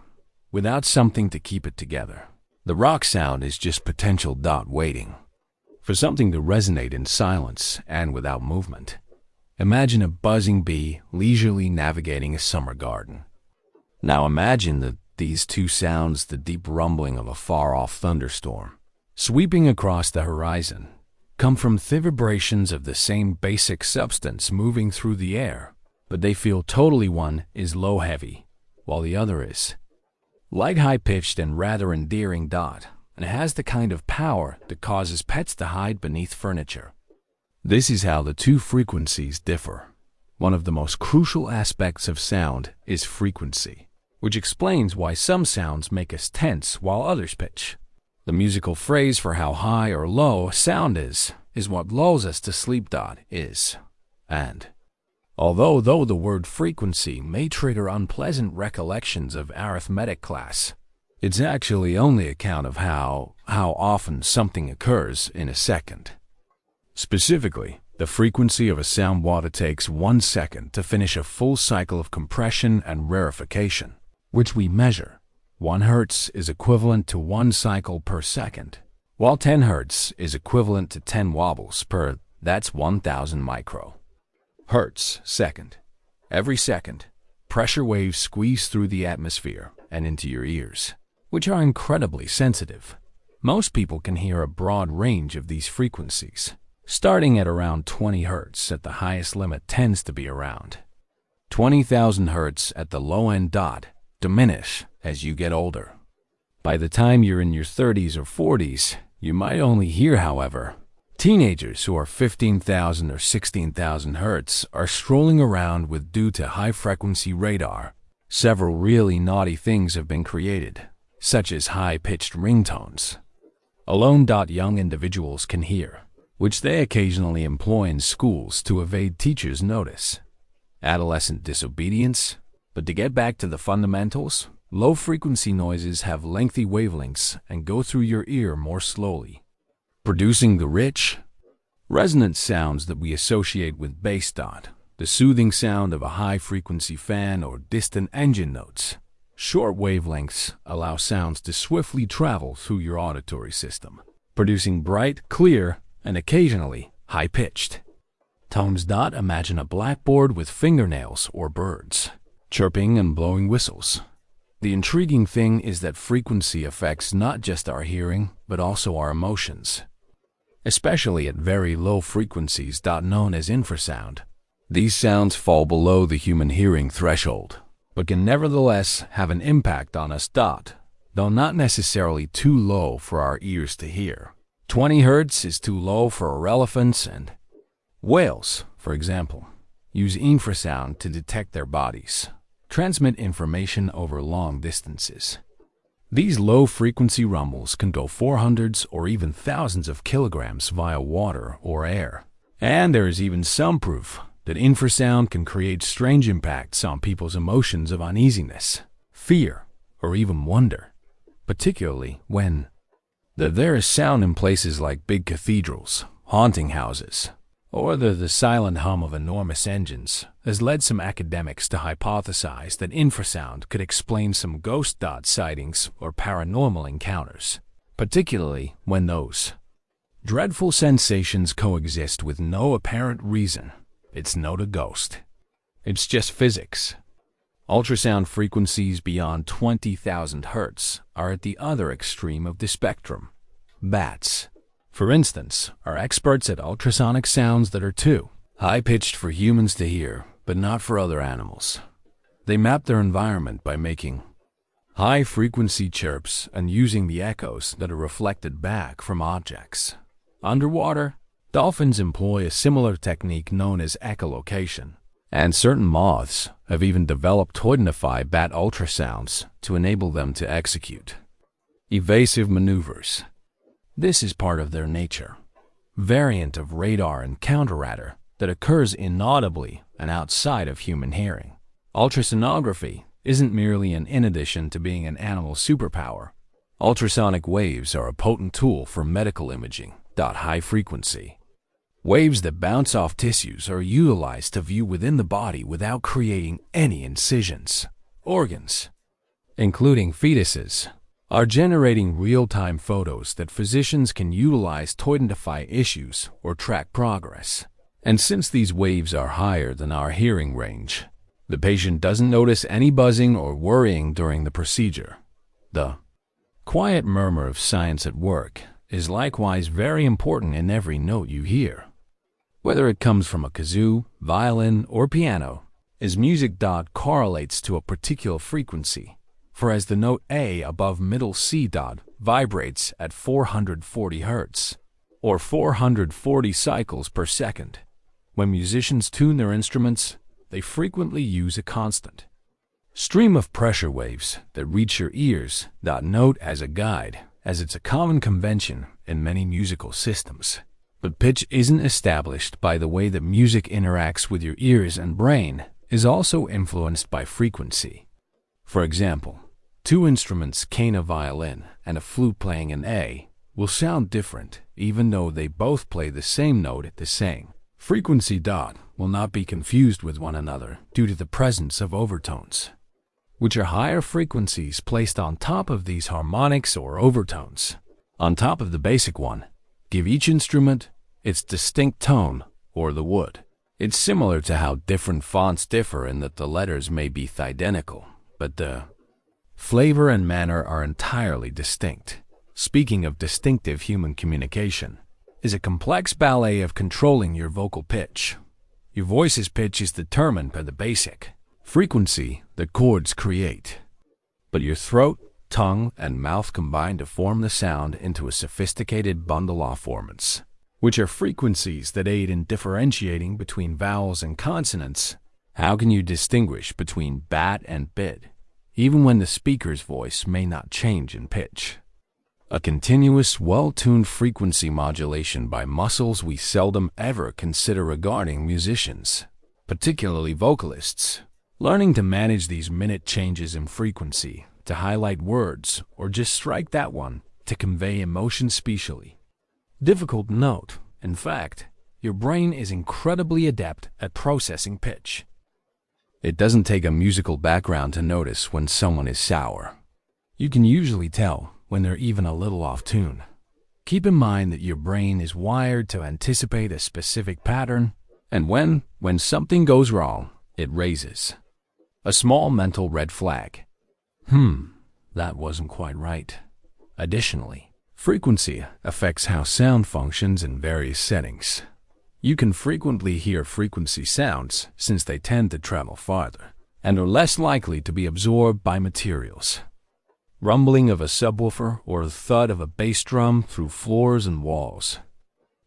without something to keep it together. The rock sound is just potential. Waiting for something to resonate in silence and without movement. Imagine a buzzing bee leisurely navigating a summer garden. Now imagine these two sounds, the deep rumbling of a far-off thunderstorm sweeping across the horizon, come from the vibrations of the same basic substance moving through the air, but they feel totally. One is low-heavy, while the other is light, high-pitched, and rather endearing. And it has the kind of power that causes pets to hide beneath furniture. This is how the two frequencies differ. One of the most crucial aspects of sound is frequency, which explains why some sounds make us tense while others pitch. The musical phrase for how high or low a sound is what lulls us to sleep. Is. And. Although the word frequency may trigger unpleasant recollections of arithmetic class, it's actually only a count of how often something occurs in a second. Specifically, the frequency of a sound water takes 1 second to finish a full cycle of compression and rarefaction, which we measure. 1 Hz is equivalent to 1 cycle per second, while 10 Hz is equivalent to 10 wobbles per, that's 1000 micro. Hertz second. Every second, pressure waves squeeze through the atmosphere and into your ears, which are incredibly sensitive. Most people can hear a broad range of these frequencies, starting at around 20 Hz at the highest limit tends to be around 20,000 Hz at the low end. Diminish as you get older. By the time you're in your 30s or 40s, you might only hear, however, teenagers who are 15,000 or 16,000 Hz are strolling around with due to high-frequency radar. Several really naughty things have been created, such as high-pitched ringtones. Alone. Young individuals can hear, which they occasionally employ in schools to evade teachers' notice. Adolescent disobedience. But to get back to the fundamentals, low-frequency noises have lengthy wavelengths and go through your ear more slowly, producing the rich, resonant sounds that we associate with bass. The soothing sound of a high-frequency fan or distant engine notes. Short wavelengths allow sounds to swiftly travel through your auditory system, producing bright, clear, and occasionally high-pitched tones. Imagine a blackboard with fingernails or birds chirping and blowing whistles. The intriguing thing is that frequency affects not just our hearing, but also our emotions, especially at very low frequencies. Known as infrasound. These sounds fall below the human hearing threshold, but can nevertheless have an impact on us. Though not necessarily too low for our ears to hear. 20 Hz is too low for elephants and whales, for example, use infrasound to detect their bodies, transmit information over long distances. These low-frequency rumbles can go 400s or even thousands of kilograms via water or air. And there is even some proof that infrasound can create strange impacts on people's emotions of uneasiness, fear, or even wonder, particularly when there is sound in places like big cathedrals, haunting houses, or the silent hum of enormous engines has led some academics to hypothesize that infrasound could explain some ghost sightings or paranormal encounters, particularly when those dreadful sensations coexist with no apparent reason. It's not a ghost. It's just physics. Ultrasound frequencies beyond 20,000 Hz are at the other extreme of the spectrum. Bats, for instance, are experts at ultrasonic sounds that are too high-pitched for humans to hear, but not for other animals. They map their environment by making high-frequency chirps and using the echoes that are reflected back from objects. Underwater, dolphins employ a similar technique known as echolocation, and certain moths have even developed to identify bat ultrasounds to enable them to execute evasive maneuvers. This is part of their nature, variant of radar and counter-radar that occurs inaudibly and outside of human hearing. Ultrasonography isn't merely an in addition to being an animal superpower. Ultrasonic waves are a potent tool for medical imaging. High frequency waves that bounce off tissues are utilized to view within the body without creating any incisions. Organs, including fetuses, are generating real-time photos that physicians can utilize to identify issues or track progress. And since these waves are higher than our hearing range, the patient doesn't notice any buzzing or worrying during the procedure. The quiet murmur of science at work is likewise very important in every note you hear. Whether it comes from a kazoo, violin, or piano, as music correlates to a particular frequency, for as the note A above middle C vibrates at 440 Hz, or 440 cycles per second. When musicians tune their instruments, they frequently use a constant stream of pressure waves that reach your ears. Note as a guide, as it's a common convention in many musical systems. But pitch isn't established by the way that music interacts with your ears and brain, is also influenced by frequency. For example, two instruments, a violin and a flute playing an A, will sound different even though they both play the same note at the same frequency. Will not be confused with one another due to the presence of overtones, which are higher frequencies placed on top of these harmonics or overtones. On top of the basic one, give each instrument its distinct tone, or the wood. It's similar to how different fonts differ in that the letters may be identical, but the flavor and manner are entirely distinct. Speaking of distinctive, human communication is a complex ballet of controlling your vocal pitch. Your voice's pitch is determined by the basic frequency that chords create, but your throat, tongue, and mouth combine to form the sound into a sophisticated bundle of formants, which are frequencies that aid in differentiating between vowels and consonants. How can you distinguish between bat and bid, even when the speaker's voice may not change in pitch? A continuous, well-tuned frequency modulation by muscles we seldom ever consider regarding musicians, particularly vocalists. Learning to manage these minute changes in frequency to highlight words or just strike that one to convey emotion spatially. Difficult note. In fact, your brain is incredibly adept at processing pitch. It doesn't take a musical background to notice when someone is sour. You can usually tell when they're even a little off tune. Keep in mind that your brain is wired to anticipate a specific pattern, and when something goes wrong, it raises a small mental red flag. That wasn't quite right. Additionally, frequency affects how sound functions in various settings. You can frequently hear frequency sounds since they tend to travel farther and are less likely to be absorbed by materials. Rumbling of a subwoofer or the thud of a bass drum through floors and walls.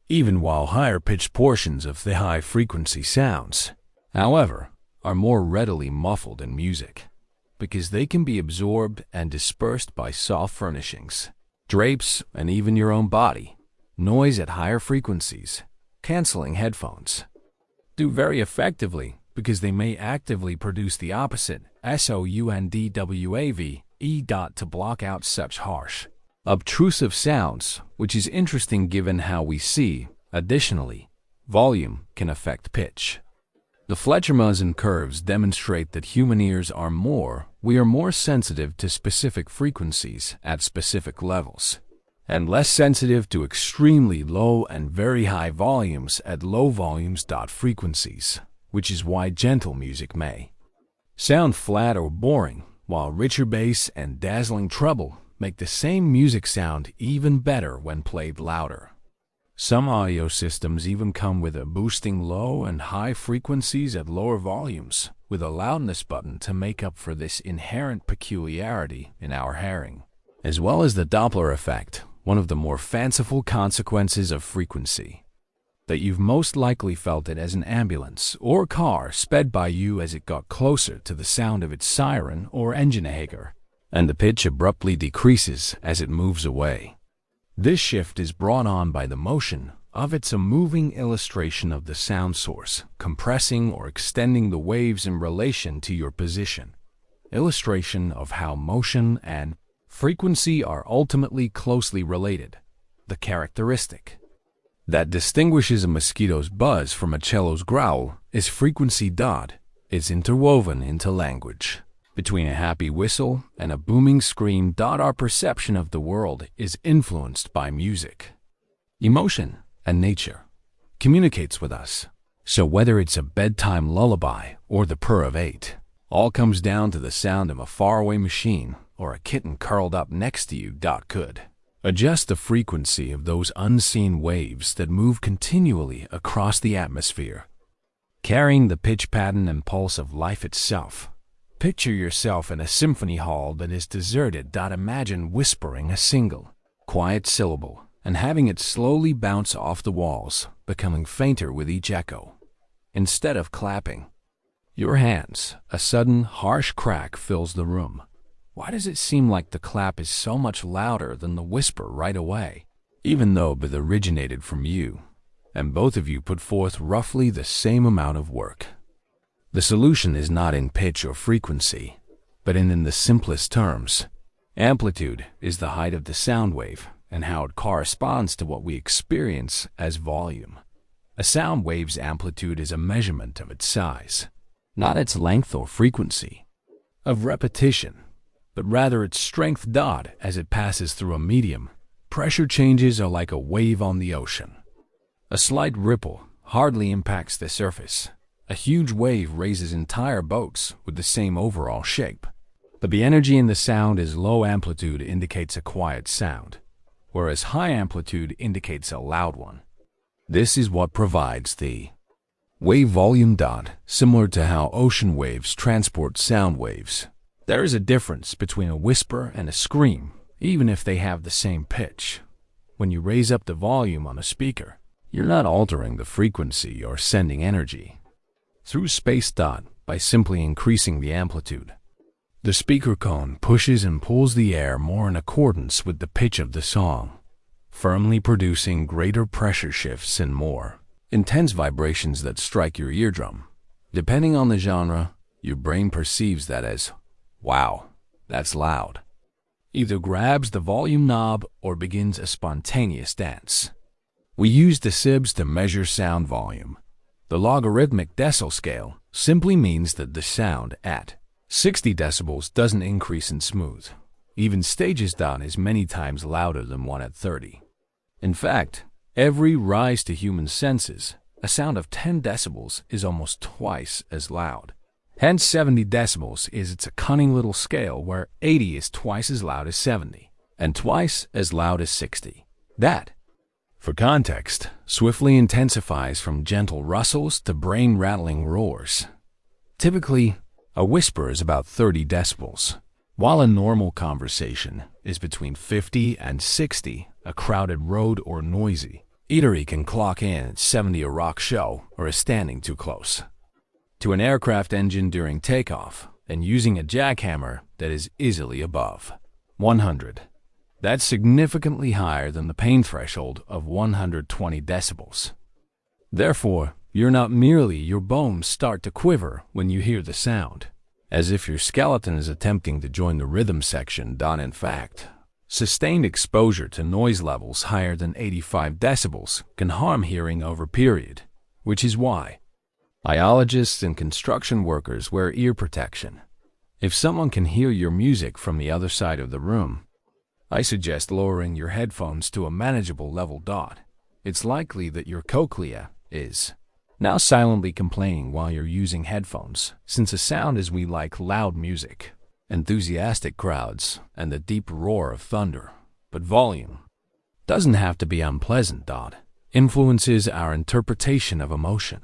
Even while higher-pitched portions of the high-frequency sounds, however, are more readily muffled in music, because they can be absorbed and dispersed by soft furnishings, drapes, and even your own body. Noise at higher frequencies, canceling headphones, do very effectively because they may actively produce the opposite soundwave to block out such harsh, obtrusive sounds, which is interesting given how we see. Additionally, volume can affect pitch. The Fletcher-Musin curves demonstrate that human ears are more sensitive to specific frequencies at specific levels, and less sensitive to extremely low and very high volumes at low volumes. Frequencies, which is why gentle music may sound flat or boring, while richer bass and dazzling treble make the same music sound even better when played louder. Some audio systems even come with a boosting low and high frequencies at lower volumes, with a loudness button to make up for this inherent peculiarity in our hearing, as well as the Doppler effect, one of the more fanciful consequences of frequency. That you've most likely felt it as an ambulance or car sped by you as it got closer to the sound of its siren or engine hager, and the pitch abruptly decreases as it moves away. This shift is brought on by the motion of it's a moving illustration of the sound source, compressing or extending the waves in relation to your position. Illustration of how motion and frequency are ultimately closely related. The characteristic that distinguishes a mosquito's buzz from a cello's growl is frequency. It's interwoven into language. Between a happy whistle and a booming scream. Our perception of the world is influenced by music. Emotion and nature communicates with us. So whether it's a bedtime lullaby or the purr of 8, all comes down to the sound of a faraway machine or a kitten curled up next to you. Could adjust the frequency of those unseen waves that move continually across the atmosphere, carrying the pitch pattern and pulse of life itself. Picture yourself in a symphony hall that is deserted. Imagine whispering a single, quiet syllable and having it slowly bounce off the walls, becoming fainter with each echo. Instead of clapping, Your hands. A sudden, harsh crack fills the room. Why does it seem like the clap is so much louder than the whisper right away, even though it originated from you, and both of you put forth roughly the same amount of work? The solution is not in pitch or frequency, but in the simplest terms. Amplitude is the height of the sound wave and how it corresponds to what we experience as volume. A sound wave's amplitude is a measurement of its size, not its length or frequency, of repetition, but rather its strength. As it passes through a medium, pressure changes are like a wave on the ocean. A slight ripple hardly impacts the surface. A huge wave raises entire boats with the same overall shape. But the energy in the sound is low amplitude indicates a quiet sound, whereas high amplitude indicates a loud one. This is what provides the wave volume. Similar to how ocean waves transport sound waves, there is a difference between a whisper and a scream, even if they have the same pitch. When you raise up the volume on a speaker, you're not altering the frequency or sending energy through space. By simply increasing the amplitude, the speaker cone pushes and pulls the air more in accordance with the pitch of the song, firmly producing greater pressure shifts and more intense vibrations that strike your eardrum. Depending on the genre, your brain perceives that as, wow, that's loud. Either grabs the volume knob or begins a spontaneous dance. We use decibels to measure sound volume. The logarithmic decibel scale simply means that the sound at 60 decibels doesn't increase in smooth. Even stages is many times louder than one at 30. In fact, every rise to human senses, a sound of 10 decibels is almost twice as loud. Hence 70 decibels it's a cunning little scale where 80 is twice as loud as 70, and twice as loud as 60. That, for context, swiftly intensifies from gentle rustles to brain-rattling roars. Typically, a whisper is about 30 decibels, while a normal conversation is between 50 and 60. A crowded road or noisy eatery can clock in at 70. A rock show or is standing too close to an aircraft engine during takeoff and using a jackhammer that is easily above 100. That's significantly higher than the pain threshold of 120 decibels. Therefore, you're not merely your bones start to quiver when you hear the sound, as if your skeleton is attempting to join the rhythm section. In fact, sustained exposure to noise levels higher than 85 decibels can harm hearing over a period, which is why biologists and construction workers wear ear protection. If someone can hear your music from the other side of the room, I suggest lowering your headphones to a manageable level. It's likely that your cochlea is now silently complaining while you're using headphones, since a sound is we like loud music, enthusiastic crowds, and the deep roar of thunder. But volume doesn't have to be unpleasant. Influences our interpretation of emotion.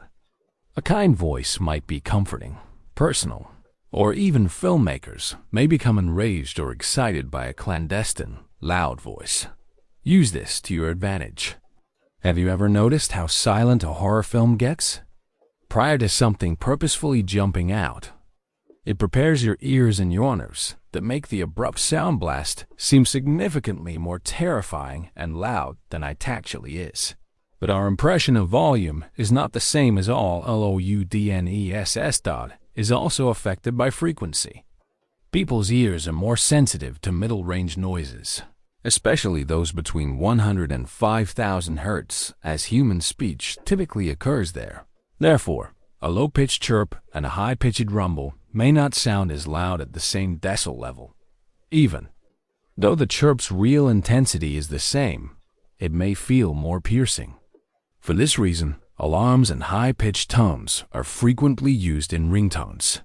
A kind voice might be comforting, personal, or even filmmakers may become enraged or excited by a clandestine, loud voice. Use this to your advantage. Have you ever noticed how silent a horror film gets? Prior to something purposefully jumping out, it prepares your ears and your nerves that make the abrupt sound blast seem significantly more terrifying and loud than it actually is. But our impression of volume is not the same as all. Loudness. Is also affected by frequency. People's ears are more sensitive to middle-range noises, especially those between 100 and 5,000 hertz, as human speech typically occurs there. Therefore, a low-pitched chirp and a high-pitched rumble may not sound as loud at the same decibel level. Even though the chirp's real intensity is the same, it may feel more piercing. For this reason, alarms and high-pitched tones are frequently used in ringtones.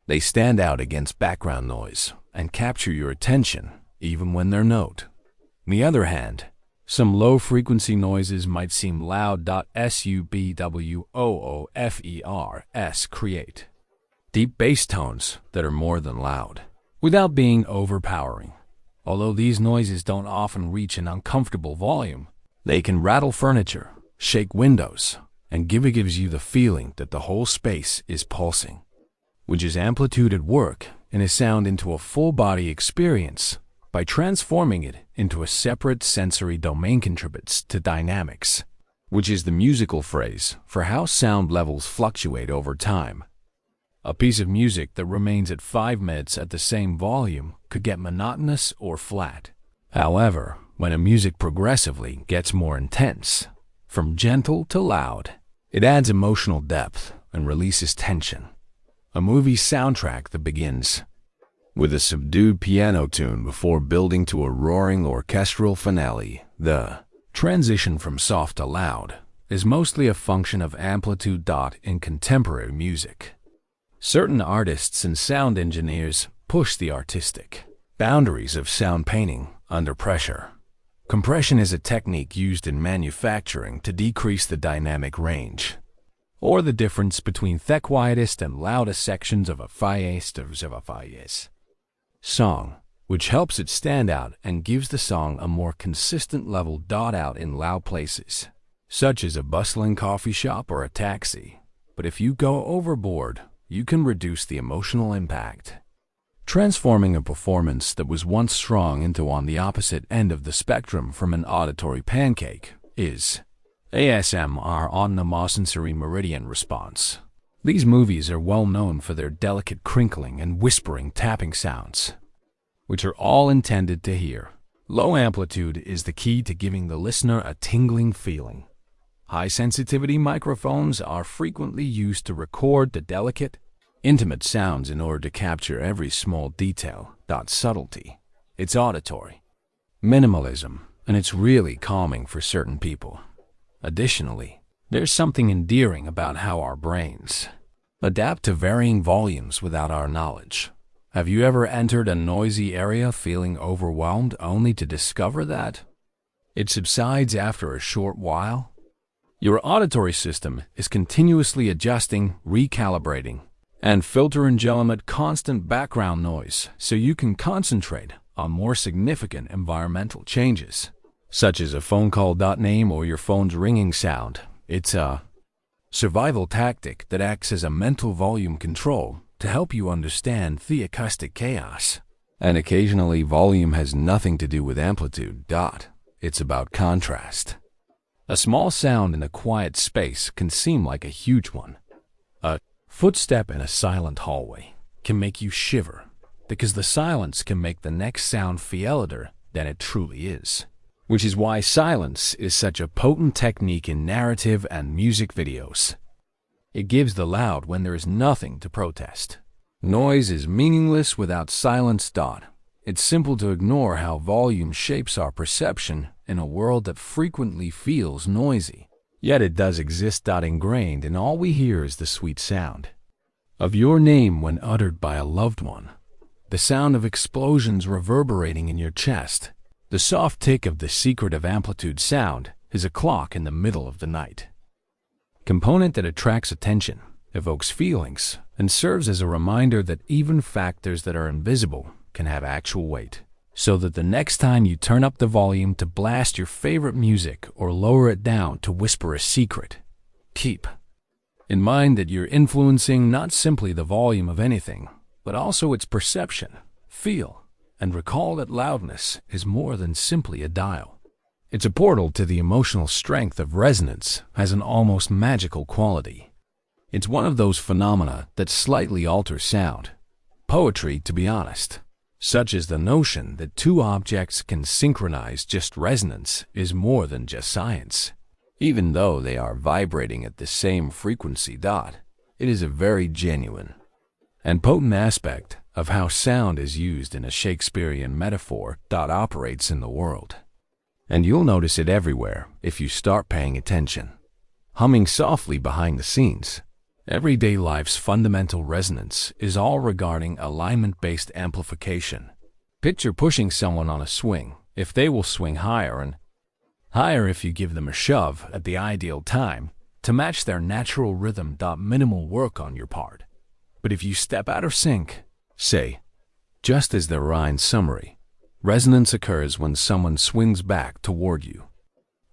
They stand out against background noise and capture your attention even when they're not. On the other hand, some low-frequency noises might seem loud. Subwoofers create deep bass tones that are more than loud, without being overpowering. Although these noises don't often reach an uncomfortable volume, they can rattle furniture, shake windows, and gives you the feeling that the whole space is pulsing. which is amplitude at work in a sound into a full-body experience by transforming it into a separate sensory domain contributes to dynamics, which is the musical phrase for how sound levels fluctuate over time. A piece of music that remains at 5 minutes at the same volume could get monotonous or flat. However, when a music progressively gets more intense, from gentle to loud, it adds emotional depth and releases tension. A movie soundtrack that begins with a subdued piano tune before building to a roaring orchestral finale. The transition from soft to loud is mostly a function of amplitude. In contemporary music, certain artists and sound engineers push the artistic boundaries of sound painting under pressure. Compression is a technique used in manufacturing to decrease the dynamic range, or the difference between the quietest and loudest sections of a song, which helps it stand out and gives the song a more consistent level. Out in loud places, such as a bustling coffee shop or a taxi. But if you go overboard, you can reduce the emotional impact, transforming a performance that was once strong into on the opposite end of the spectrum from an auditory pancake. Is ASMR onomatosensory meridian response. These movies are well known for their delicate crinkling and whispering tapping sounds, which are all intended to hear. Low amplitude is the key to giving the listener a tingling feeling. High-sensitivity microphones are frequently used to record the delicate, intimate sounds in order to capture every small detail. Subtlety. It's auditory. Minimalism, and it's really calming for certain people. Additionally, there's something endearing about how our brains adapt to varying volumes without our knowledge. Have you ever entered a noisy area feeling overwhelmed only to discover that it subsides after a short while? Your auditory system is continuously adjusting, recalibrating, and filtering out constant background noise so you can concentrate on more significant environmental changes, such as a phone call name or your phone's ringing sound. It's a survival tactic that acts as a mental volume control to help you understand the acoustic chaos. And occasionally, volume has nothing to do with amplitude. It's about contrast. A small sound in a quiet space can seem like a huge one. A footstep in a silent hallway can make you shiver because the silence can make the next sound feel louder than it truly is, which is why silence is such a potent technique in narrative and music videos. It gives the loud when there is nothing to protest. Noise is meaningless without silence. It's simple to ignore how volume shapes our perception in a world that frequently feels noisy. Yet it does exist. Ingrained in all we hear is the sweet sound of your name when uttered by a loved one, the sound of explosions reverberating in your chest. The soft tick of the secret of amplitude sound is a clock in the middle of the night. Component that attracts attention, evokes feelings, and serves as a reminder that even factors that are invisible can have actual weight. So that the next time you turn up the volume to blast your favorite music or lower it down to whisper a secret, keep in mind that you're influencing not simply the volume of anything, but also its perception, feel, and recall that loudness is more than simply a dial. It's a portal to the emotional strength of resonance, has an almost magical quality. It's one of those phenomena that slightly alter sound. Poetry, to be honest, such as the notion that two objects can synchronize just resonance, is more than just science. Even though they are vibrating at the same frequency. It is a very genuine and potent aspect of how sound is used in a Shakespearean metaphor. Operates in the world. And you'll notice it everywhere if you start paying attention. Humming softly behind the scenes. Everyday life's fundamental resonance is all regarding alignment-based amplification. Picture pushing someone on a swing. If they will swing higher and higher if you give them a shove at the ideal time to match their natural rhythm. Minimal work on your part. But if you step out of sync, say, just as the Rhine summary, resonance occurs when someone swings back toward you.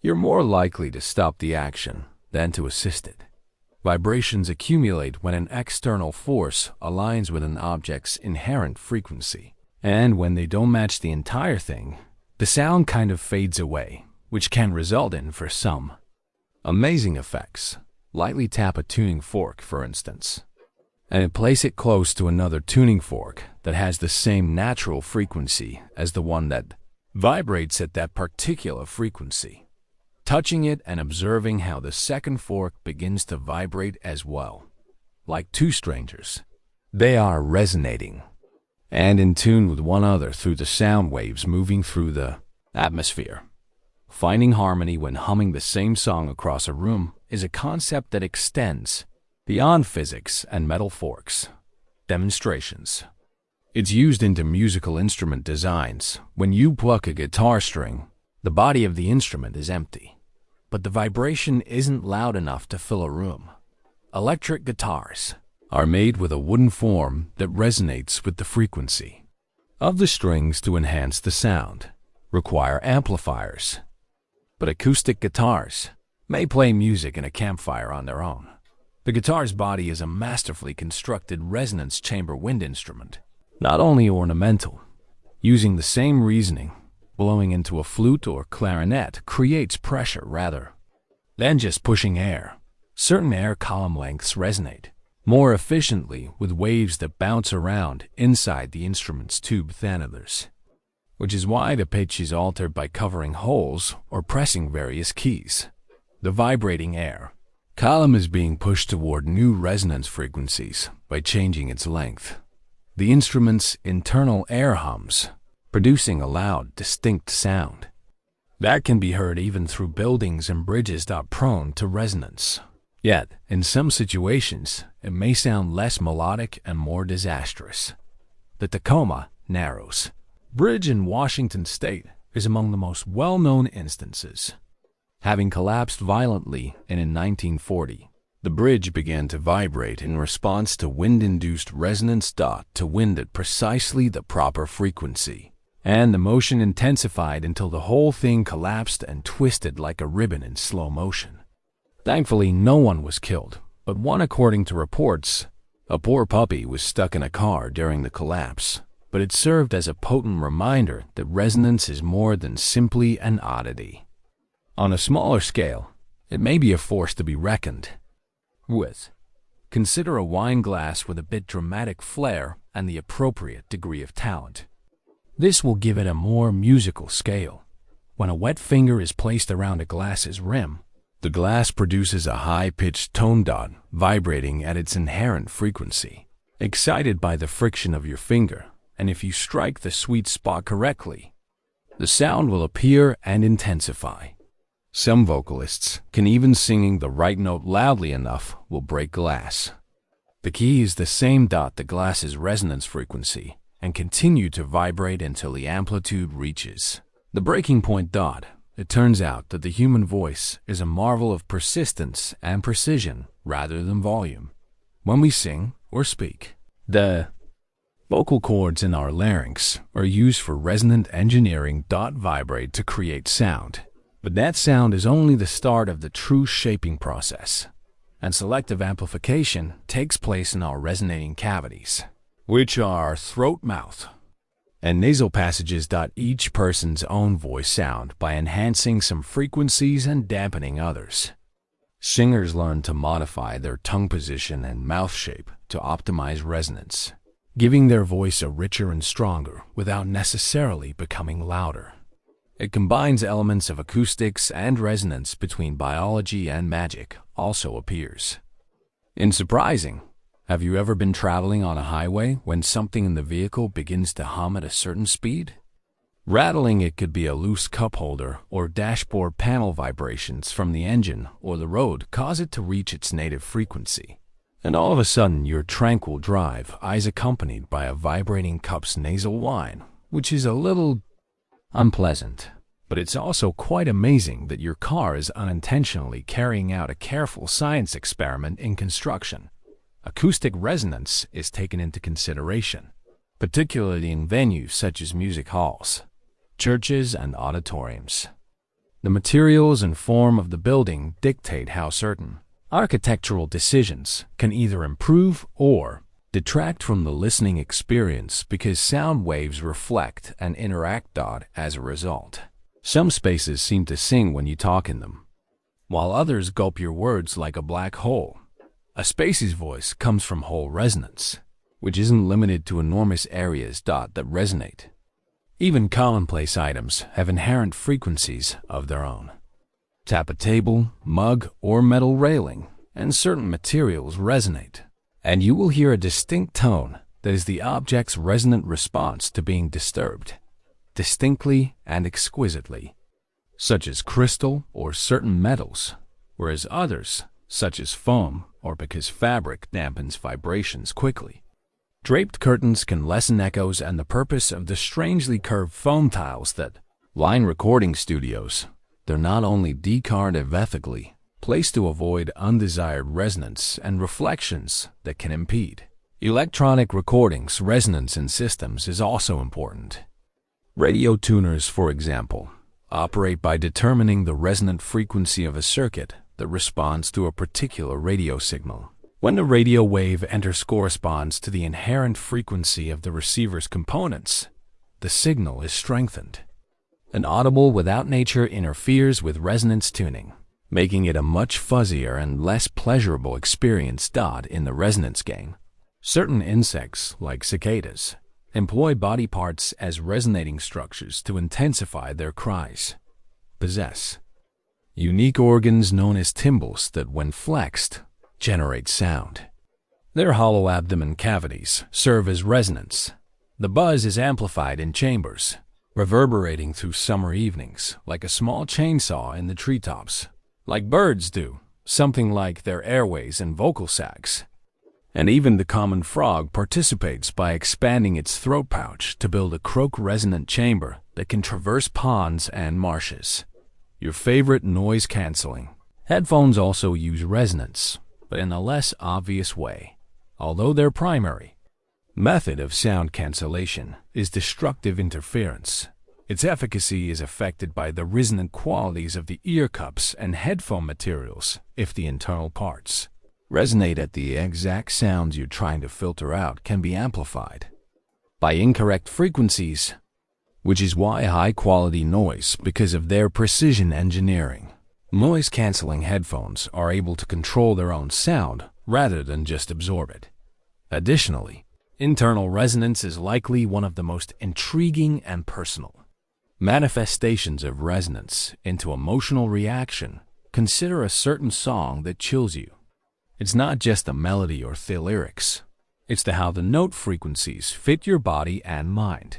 You're more likely to stop the action than to assist it. Vibrations accumulate when an external force aligns with an object's inherent frequency. And when they don't match the entire thing, the sound kind of fades away, which can result in, for some, amazing effects. Lightly tap a tuning fork, for instance, and place it close to another tuning fork that has the same natural frequency as the one that vibrates at that particular frequency. Touching it and observing how the second fork begins to vibrate as well. Like two strangers, they are resonating and in tune with one another through the sound waves moving through the atmosphere. Finding harmony when humming the same song across a room is a concept that extends beyond physics and metal forks. Demonstrations. It's used into musical instrument designs. When you pluck a guitar string, the body of the instrument is empty, but the vibration isn't loud enough to fill a room. Electric guitars are made with a wooden form that resonates with the frequency of the strings to enhance the sound, require amplifiers. But acoustic guitars may play music in a campfire on their own. The guitar's body is a masterfully constructed resonance chamber wind instrument, not only ornamental. Using the same reasoning, blowing into a flute or clarinet creates pressure rather than just pushing air. Certain air column lengths resonate more efficiently with waves that bounce around inside the instrument's tube than others, which is why the pitch is altered by covering holes or pressing various keys. The vibrating air column is being pushed toward new resonance frequencies by changing its length. The instrument's internal air hums, producing a loud, distinct sound that can be heard even through buildings and bridges prone to resonance. Yet, in some situations, it may sound less melodic and more disastrous. The Tacoma Narrows Bridge in Washington State is among the most well-known instances. Having collapsed violently in 1940, the bridge began to vibrate in response to wind-induced resonance to wind at precisely the proper frequency, and the motion intensified until the whole thing collapsed and twisted like a ribbon in slow motion. Thankfully, no one was killed, but one, according to reports, a poor puppy was stuck in a car during the collapse. But it served as a potent reminder that resonance is more than simply an oddity. On a smaller scale, it may be a force to be reckoned with. Consider a wine glass with a bit dramatic flair and the appropriate degree of talent. This will give it a more musical scale. When a wet finger is placed around a glass's rim, the glass produces a high-pitched tone vibrating at its inherent frequency, excited by the friction of your finger. And if you strike the sweet spot correctly, the sound will appear and intensify. Some vocalists can even singing the right note loudly enough will break glass. The key is the same the glass's resonance frequency and continue to vibrate until the amplitude reaches the breaking point. It turns out that the human voice is a marvel of persistence and precision rather than volume. When we sing or speak, the vocal cords in our larynx are used for resonant engineering. Vibrate to create sound. But that sound is only the start of the true shaping process, and selective amplification takes place in our resonating cavities, which are throat, mouth, and nasal passages. Each person's own voice sound by enhancing some frequencies and dampening others. Singers learn to modify their tongue position and mouth shape to optimize resonance, giving their voice a richer and stronger without necessarily becoming louder. It combines elements of acoustics and resonance between biology and magic also appears. In surprising, have you ever been traveling on a highway when something in the vehicle begins to hum at a certain speed? Rattling it could be a loose cup holder or dashboard panel. Vibrations from the engine or the road cause it to reach its native frequency. And all of a sudden, your tranquil drive is accompanied by a vibrating cup's nasal whine, which is a little unpleasant. But it's also quite amazing that your car is unintentionally carrying out a careful science experiment in construction. Acoustic resonance is taken into consideration, particularly in venues such as music halls, churches, and auditoriums. The materials and form of the building dictate how certain Architectural decisions can either improve or detract from the listening experience because sound waves reflect and interact as a result. Some spaces seem to sing when you talk in them, while others gulp your words like a black hole. A space's voice comes from whole resonance, which isn't limited to enormous areas that resonate. Even commonplace items have inherent frequencies of their own. Tap a table, mug, or metal railing, and certain materials resonate, and you will hear a distinct tone that is the object's resonant response to being disturbed, distinctly and exquisitely, such as crystal or certain metals, whereas others, such as foam or because fabric dampens vibrations quickly. Draped curtains can lessen echoes, and the purpose of the strangely curved foam tiles that line recording studios, they're not only decorative ethically, placed to avoid undesired resonance and reflections that can impede. Electronic recordings resonance in systems is also important. Radio tuners, for example, operate by determining the resonant frequency of a circuit that responds to a particular radio signal. When the radio wave corresponds to the inherent frequency of the receiver's components, the signal is strengthened. An audible without nature interferes with resonance tuning, making it a much fuzzier and less pleasurable experience in the resonance game. Certain insects, like cicadas, employ body parts as resonating structures to intensify their cries. Possess unique organs known as tymbals that, when flexed, generate sound. Their hollow abdomen cavities serve as resonance. The buzz is amplified in chambers, reverberating through summer evenings like a small chainsaw in the treetops. Like birds do, something like their airways and vocal sacs. And even the common frog participates by expanding its throat pouch to build a croak-resonant chamber that can traverse ponds and marshes. Your favorite noise-canceling headphones also use resonance, but in a less obvious way. Although their primary method of sound cancellation is destructive interference, its efficacy is affected by the resonant qualities of the ear cups and headphone materials if the internal parts resonate at the exact sounds you're trying to filter out can be amplified by incorrect frequencies, which is why high-quality noise, because of their precision engineering. Noise-canceling headphones are able to control their own sound rather than just absorb it. Additionally, internal resonance is likely one of the most intriguing and personal manifestations of resonance into emotional reaction. Consider a certain song that chills you. It's not just the melody or the lyrics. It's how the note frequencies fit your body and mind.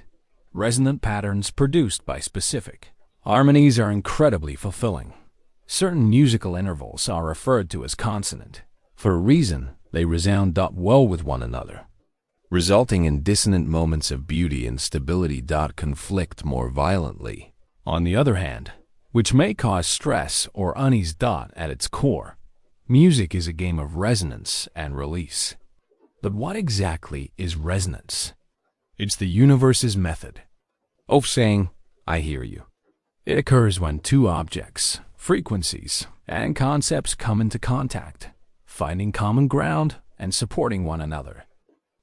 Resonant patterns produced by specific harmonies are incredibly fulfilling. Certain musical intervals are referred to as consonant. For a reason, they resound well with one another, resulting in dissonant moments of beauty and stability conflict more violently. On the other hand, which may cause stress or unease at its core, music is a game of resonance and release. But what exactly is resonance? It's the universe's method of saying, I hear you. It occurs when two objects, frequencies, and concepts come into contact, finding common ground and supporting one another.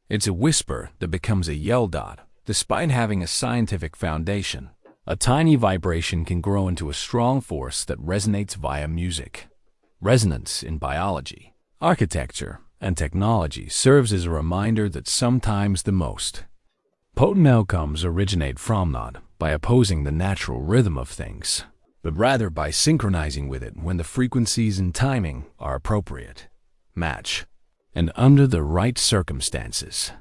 It's a whisper that becomes a yell. Despite having a scientific foundation, a tiny vibration can grow into a strong force that resonates via music. Resonance in biology, architecture, and technology serves as a reminder that sometimes the most potent outcomes originate from not by opposing the natural rhythm of things, but rather by synchronizing with it when the frequencies and timing are appropriate, match, and under the right circumstances.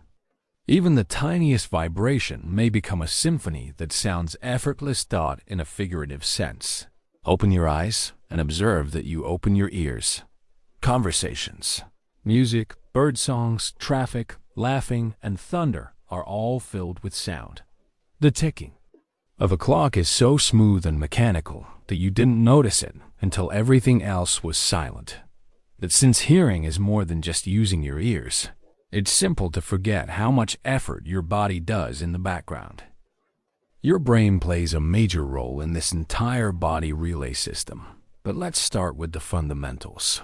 Even the tiniest vibration may become a symphony that sounds effortless in a figurative sense. Open your eyes and observe that you open your ears. Conversations, music, bird songs, traffic, laughing, and thunder are all filled with sound. The ticking of a clock is so smooth and mechanical that you didn't notice it until everything else was silent. That since hearing is more than just using your ears, it's simple to forget how much effort your body does in the background. Your brain plays a major role in this entire body relay system, but let's start with the fundamentals.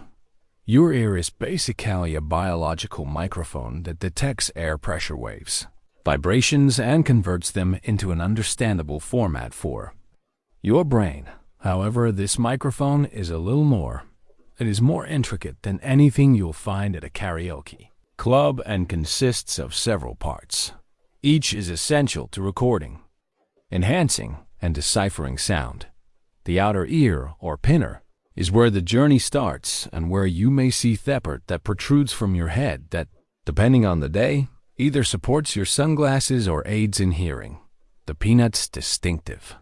Your ear is basically a biological microphone that detects air pressure waves, vibrations, and converts them into an understandable format for your brain. However, this microphone is a little more. It is more intricate than anything you'll find at a karaoke club and consists of several parts. Each is essential to recording, enhancing, and deciphering sound. The outer ear, or pinner, is where the journey starts and where you may see thepert that protrudes from your head that, depending on the day, either supports your sunglasses or aids in hearing. The peanut's distinctive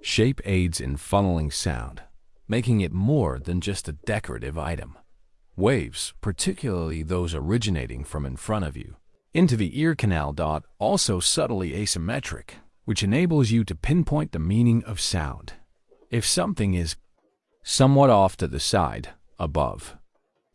shape aids in funneling sound, making it more than just a decorative item. Waves, particularly those originating from in front of you, into the ear canal. Also subtly asymmetric, which enables you to pinpoint the meaning of sound. If something is somewhat off to the side, above,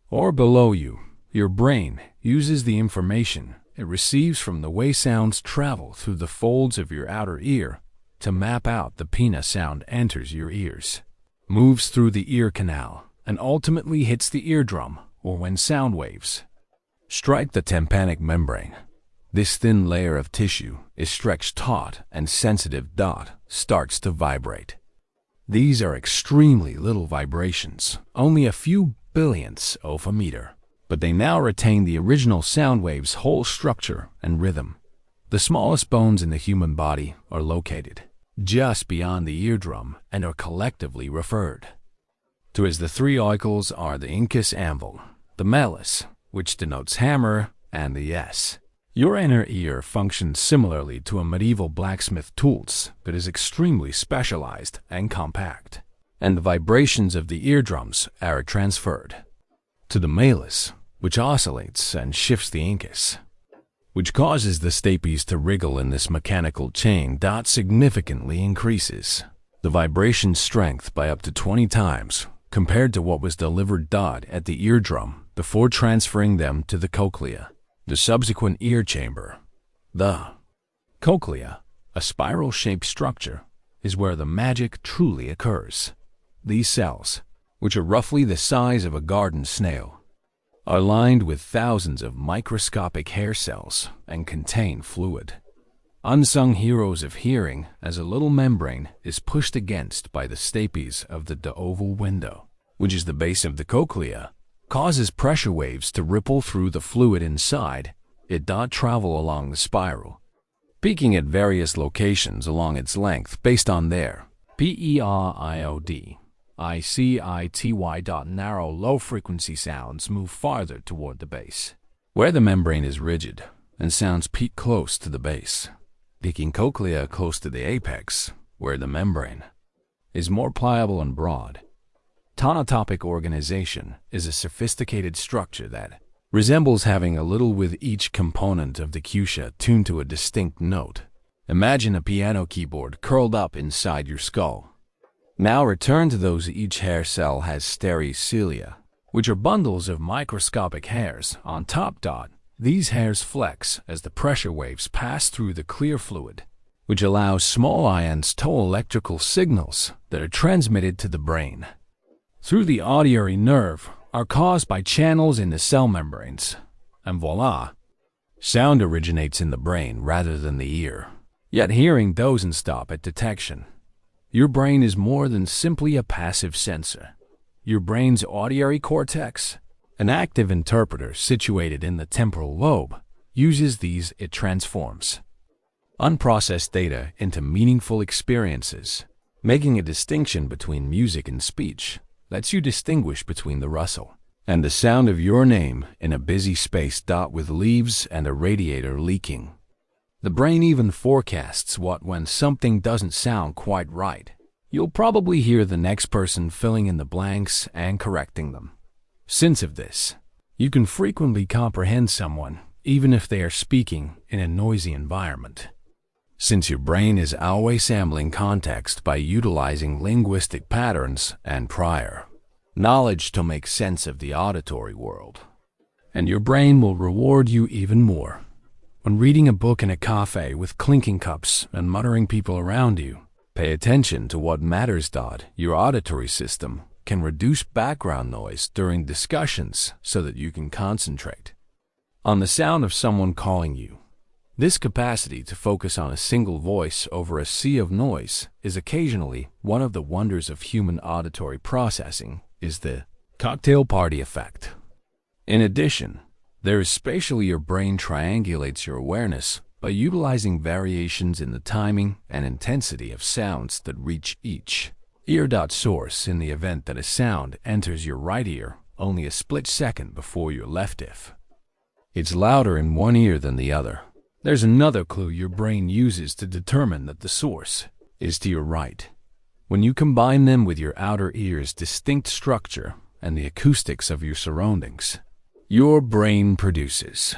or below you, your brain uses the information it receives from the way sounds travel through the folds of your outer ear to map out the pinna sound enters your ears, moves through the ear canal, and ultimately hits the eardrum, or when sound waves strike the tympanic membrane. This thin layer of tissue is stretched taut and sensitive. Starts to vibrate. These are extremely little vibrations, only a few billionths of a meter, but they now retain the original sound wave's whole structure and rhythm. The smallest bones in the human body are located just beyond the eardrum and are collectively referred to as the three oicals are the incus anvil, the malleus, which denotes hammer, and the s. Your inner ear functions similarly to a medieval blacksmith tools, but is extremely specialized and compact, and the vibrations of the eardrums are transferred to the malleus, which oscillates and shifts the incus, which causes the stapes to wriggle in this mechanical chain. Significantly increases the vibration strength by up to 20 times compared to what was delivered at the eardrum before transferring them to the cochlea, the subsequent ear chamber. The cochlea, a spiral-shaped structure, is where the magic truly occurs. These cells, which are roughly the size of a garden snail, are lined with thousands of microscopic hair cells and contain fluid. Unsung heroes of hearing, as a little membrane is pushed against by the stapes of the oval window, which is the base of the cochlea, causes pressure waves to ripple through the fluid inside it. Travel along the spiral, peaking at various locations along its length based on their period. Narrow low-frequency sounds move farther toward the base, where the membrane is rigid, and sounds peak close to the base, peaking cochlea close to the apex, where the membrane is more pliable and broad. Tonotopic organization is a sophisticated structure that resembles having a little with each component of the cusha tuned to a distinct note. Imagine a piano keyboard curled up inside your skull. Now return to those. Each hair cell has stereocilia, which are bundles of microscopic hairs on top. These hairs flex as the pressure waves pass through the clear fluid, which allows small ions to electrical signals that are transmitted to the brain through the auditory nerve are caused by channels in the cell membranes, and voila, sound originates in the brain rather than the ear. Yet hearing doesn't stop at detection. Your brain is more than simply a passive sensor. Your brain's auditory cortex, an active interpreter situated in the temporal lobe, uses these. It transforms unprocessed data into meaningful experiences, making a distinction between music and speech. Lets you distinguish between the rustle and the sound of your name in a busy space. With leaves and a radiator leaking, the brain even forecasts when something doesn't sound quite right. You'll probably hear the next person filling in the blanks and correcting them. Since of this, you can frequently comprehend someone even if they are speaking in a noisy environment, since your brain is always sampling context by utilizing linguistic patterns and prior knowledge to make sense of the auditory world. And your brain will reward you even more. When reading a book in a cafe with clinking cups and muttering people around you, pay attention to what matters. Your auditory system can reduce background noise during discussions so that you can concentrate on the sound of someone calling you. This capacity to focus on a single voice over a sea of noise is occasionally one of the wonders of human auditory processing, is the cocktail party effect. In addition, there is spatially your brain triangulates your awareness by utilizing variations in the timing and intensity of sounds that reach each ear source in the event that a sound enters your right ear only a split second before your left. If it's louder in one ear than the other, there's another clue your brain uses to determine that the source is to your right. When you combine them with your outer ear's distinct structure and the acoustics of your surroundings, your brain produces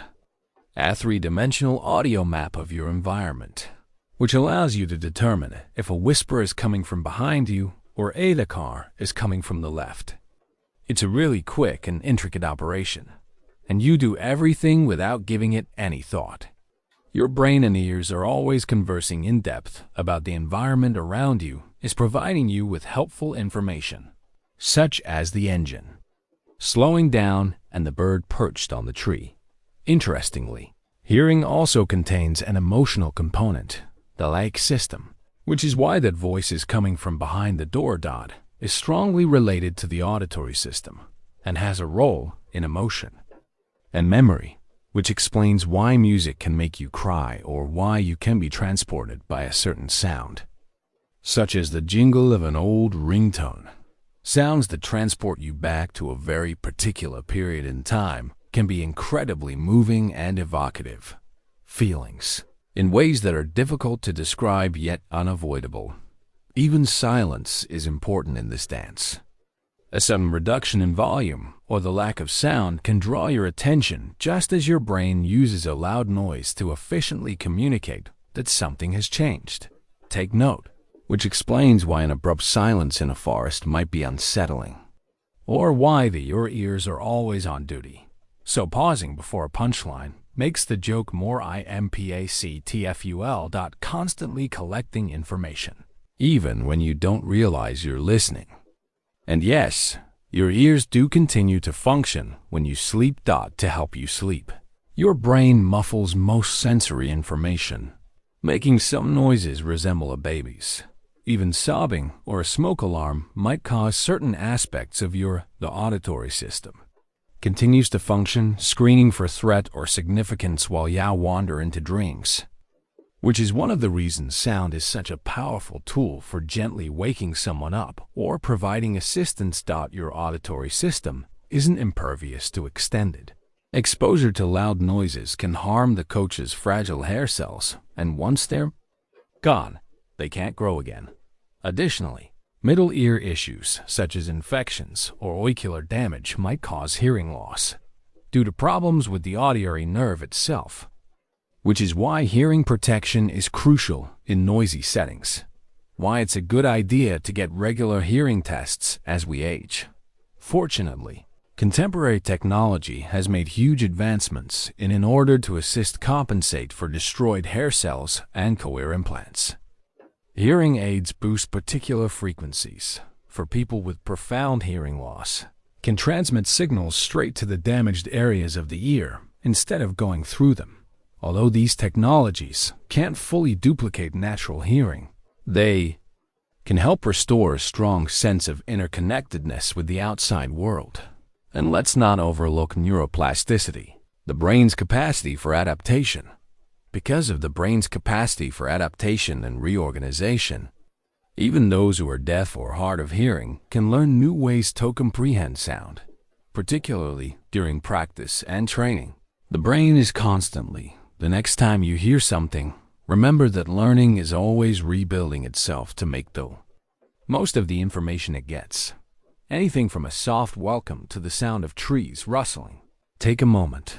a three-dimensional audio map of your environment, which allows you to determine if a whisper is coming from behind you or the car is coming from the left. It's a really quick and intricate operation, and you do everything without giving it any thought. Your brain and ears are always conversing in depth about the environment around you, is providing you with helpful information, such as the engine slowing down and the bird perched on the tree. Interestingly, hearing also contains an emotional component, the like system, which is why that voices coming from behind the door is strongly related to the auditory system and has a role in emotion and memory, which explains why music can make you cry or why you can be transported by a certain sound, such as the jingle of an old ringtone. Sounds that transport you back to a very particular period in time can be incredibly moving and evocative feelings in ways that are difficult to describe yet unavoidable. Even silence is important in this dance. A sudden reduction in volume or the lack of sound can draw your attention just as your brain uses a loud noise to efficiently communicate that something has changed. Take note, which explains why an abrupt silence in a forest might be unsettling, or why your ears are always on duty. So pausing before a punchline makes the joke more impactful. Constantly collecting information, even when you don't realize you're listening. And yes, your ears do continue to function when you sleep. To help you sleep, your brain muffles most sensory information, making some noises resemble a baby's. Even sobbing or a smoke alarm might cause certain aspects of the auditory system continues to function, screening for threat or significance while you wander into dreams, which is one of the reasons sound is such a powerful tool for gently waking someone up or providing assistance. Your auditory system isn't impervious to extended exposure to loud noises can harm the coach's fragile hair cells, and once they're gone, they can't grow again. Additionally, middle ear issues such as infections or ocular damage might cause hearing loss due to problems with the auditory nerve itself, which is why hearing protection is crucial in noisy settings. Why it's a good idea to get regular hearing tests as we age. Fortunately, contemporary technology has made huge advancements in order to compensate for destroyed hair cells and cochlear implants. Hearing aids boost particular frequencies for people with profound hearing loss, can transmit signals straight to the damaged areas of the ear instead of going through them. Although these technologies can't fully duplicate natural hearing, they can help restore a strong sense of interconnectedness with the outside world. And let's not overlook neuroplasticity, the brain's capacity for adaptation. Because of the brain's capacity for adaptation and reorganization, even those who are deaf or hard of hearing can learn new ways to comprehend sound, particularly during practice and training. The brain is constantly, the next time you hear something, remember that learning is always rebuilding itself to make the most of the information it gets. Anything from a soft welcome to the sound of trees rustling. Take a moment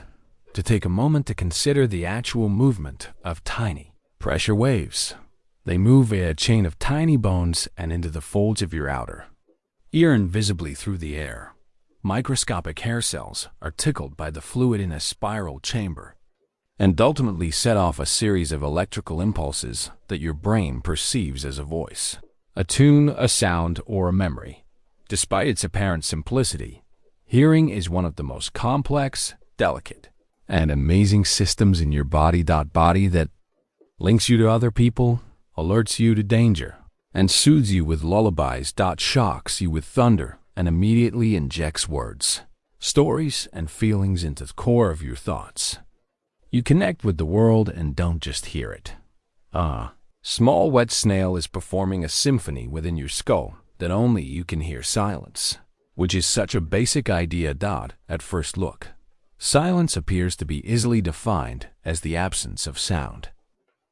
to consider the actual movement of tiny pressure waves. They move via a chain of tiny bones and into the folds of your outer ear invisibly through the air. Microscopic hair cells are tickled by the fluid in a spiral chamber and ultimately set off a series of electrical impulses that your brain perceives as a voice, a tune, a sound, or a memory. Despite its apparent simplicity, hearing is one of the most complex, delicate, and amazing systems in your body that links you to other people, alerts you to danger, and soothes you with lullabies, shocks you with thunder, and immediately injects words, stories, and feelings into the core of your thoughts. You connect with the world and don't just hear it. Small wet snail is performing a symphony within your skull that only you can hear silence, which is such a basic idea. At first look, silence appears to be easily defined as the absence of sound.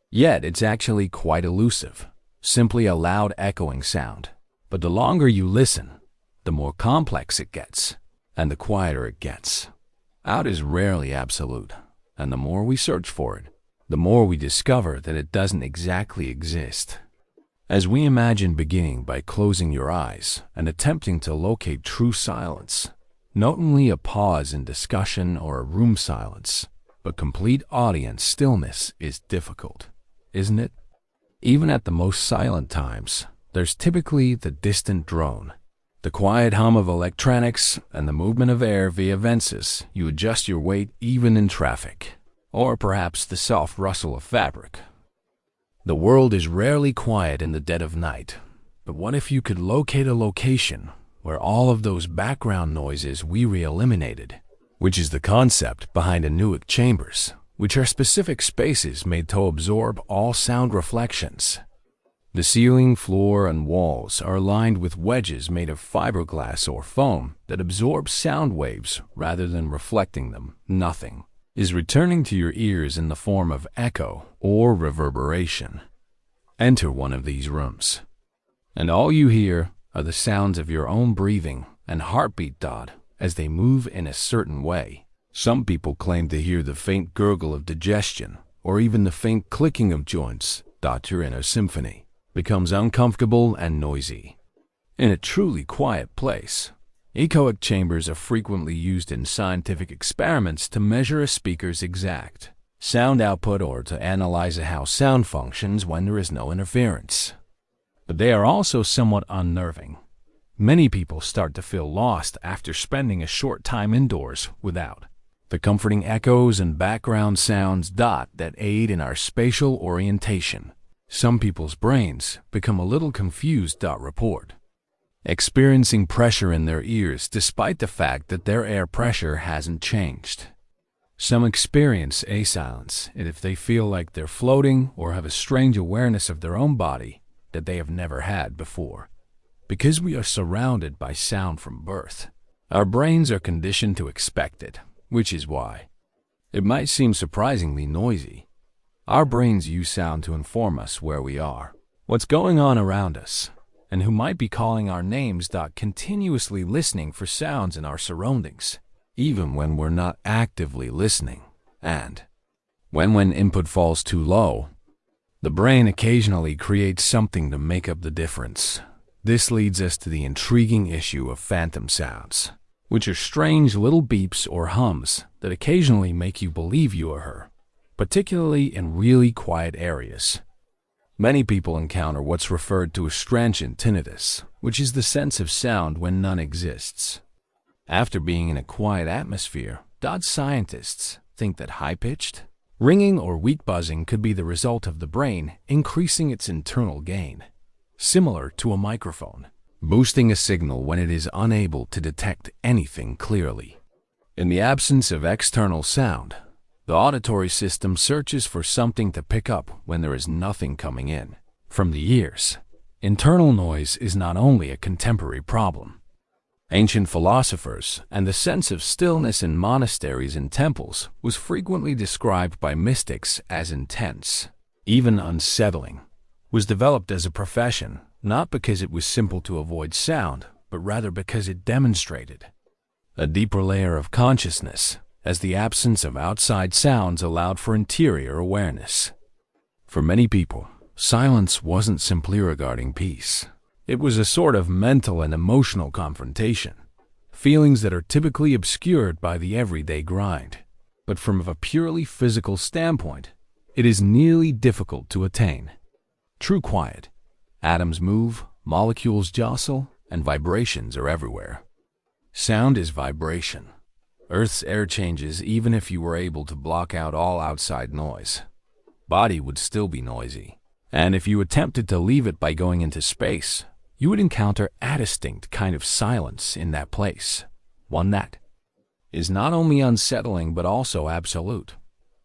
Yet it's actually quite elusive, simply a loud echoing sound. But the longer you listen, the more complex it gets, and the quieter it gets. Out is rarely absolute, and the more we search for it, the more we discover that it doesn't exactly exist. As we imagine beginning by closing your eyes and attempting to locate true silence, not only a pause in discussion or a room silence, but complete audience stillness is difficult, isn't it? Even at the most silent times, there's typically the distant drone, the quiet hum of electronics, and the movement of air via vents. You adjust your weight even in traffic, or perhaps the soft rustle of fabric. The world is rarely quiet in the dead of night, but what if you could locate a location where all of those background noises were eliminated, which is the concept behind anechoic chambers, which are specific spaces made to absorb all sound reflections. The ceiling, floor, and walls are lined with wedges made of fiberglass or foam that absorb sound waves rather than reflecting them. Nothing is returning to your ears in the form of echo or reverberation. Enter one of these rooms, and all you hear are the sounds of your own breathing and heartbeat as they move in a certain way. Some people claim to hear the faint gurgle of digestion or even the faint clicking of joints. Your inner symphony becomes uncomfortable and noisy. In a truly quiet place, echoic chambers are frequently used in scientific experiments to measure a speaker's exact sound output or to analyze how sound functions when there is no interference. But they are also somewhat unnerving. Many people start to feel lost after spending a short time indoors without the comforting echoes and background sounds that aid in our spatial orientation. Some people's brains become a little confused. Report experiencing pressure in their ears despite the fact that their air pressure hasn't changed. Some experience silence if they feel like they're floating or have a strange awareness of their own body that they have never had before. Because we are surrounded by sound from birth, our brains are conditioned to expect it, which is why it might seem surprisingly noisy. Our brains use sound to inform us where we are, what's going on around us, and who might be calling our names. Continuously listening for sounds in our surroundings, even when we're not actively listening. And when input falls too low, the brain occasionally creates something to make up the difference. This leads us to the intriguing issue of phantom sounds, which are strange little beeps or hums that occasionally make you believe you are her, particularly in really quiet areas. Many people encounter what's referred to as transient tinnitus, which is the sense of sound when none exists. After being in a quiet atmosphere, scientists think that high-pitched, ringing, or weak buzzing could be the result of the brain increasing its internal gain, similar to a microphone boosting a signal when it is unable to detect anything clearly. In the absence of external sound, the auditory system searches for something to pick up when there is nothing coming in from the ears. Internal noise is not only a contemporary problem. Ancient philosophers and the sense of stillness in monasteries and temples was frequently described by mystics as intense, even unsettling. Was developed as a profession, not because it was simple to avoid sound, but rather because it demonstrated a deeper layer of consciousness, as the absence of outside sounds allowed for interior awareness. For many people, silence wasn't simply regarding peace. It was a sort of mental and emotional confrontation, feelings that are typically obscured by the everyday grind. But from a purely physical standpoint, it is nearly difficult to attain. True quiet. Atoms move, molecules jostle, and vibrations are everywhere. Sound is vibration. Earth's air changes even if you were able to block out all outside noise. Body would still be noisy. And if you attempted to leave it by going into space, you would encounter a distinct kind of silence in that place. One that is not only unsettling but also absolute.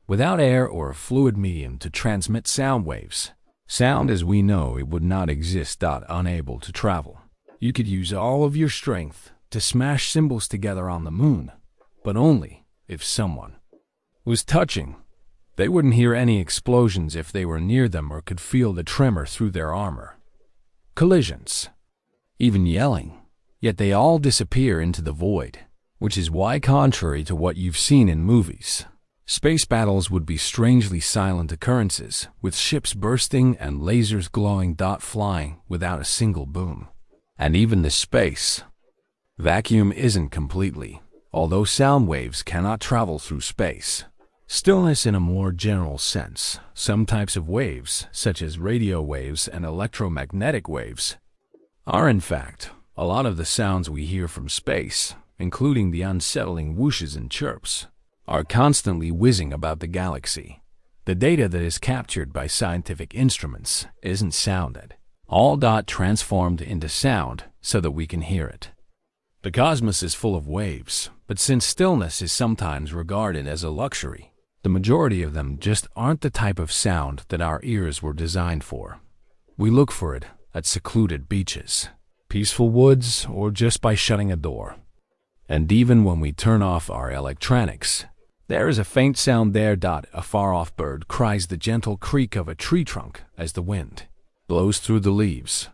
Without air or a fluid medium to transmit sound waves, sound as we know it would not exist. Unable to travel. You could use all of your strength to smash cymbals together on the moon, but only if someone was touching. They wouldn't hear any explosions if they were near them or could feel the tremor through their armor. Collisions, even yelling, yet they all disappear into the void, which is why, contrary to what you've seen in movies, space battles would be strangely silent occurrences, with ships bursting and lasers glowing. Flying without a single boom. And even the space vacuum isn't completely, although sound waves cannot travel through space. Stillness in a more general sense. Some types of waves, such as radio waves and electromagnetic waves, are in fact a lot of the sounds we hear from space, including the unsettling whooshes and chirps, are constantly whizzing about the galaxy. The data that is captured by scientific instruments isn't sound at all transformed into sound so that we can hear it. The cosmos is full of waves, but since stillness is sometimes regarded as a luxury, the majority of them just aren't the type of sound that our ears were designed for. We look for it at secluded beaches, peaceful woods, or just by shutting a door. And even when we turn off our electronics, there is a faint sound there. A far-off bird cries, the gentle creak of a tree trunk as the wind blows through the leaves.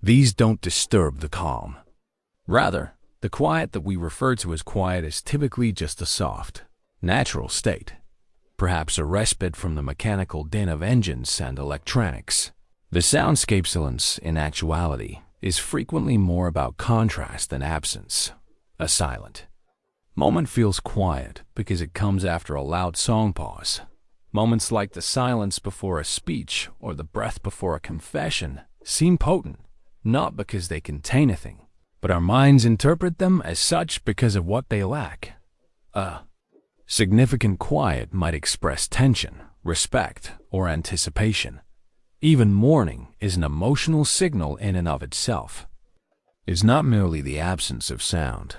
These don't disturb the calm. Rather, the quiet that we refer to as quiet is typically just a soft, natural state, perhaps a respite from the mechanical din of engines and electronics. The soundscape silence, in actuality, is frequently more about contrast than absence. A silent moment feels quiet because it comes after a loud song pause. Moments like the silence before a speech or the breath before a confession seem potent, not because they contain a thing, but our minds interpret them as such because of what they lack. Significant quiet might express tension, respect, or anticipation. Even mourning is an emotional signal in and of itself. It's not merely the absence of sound.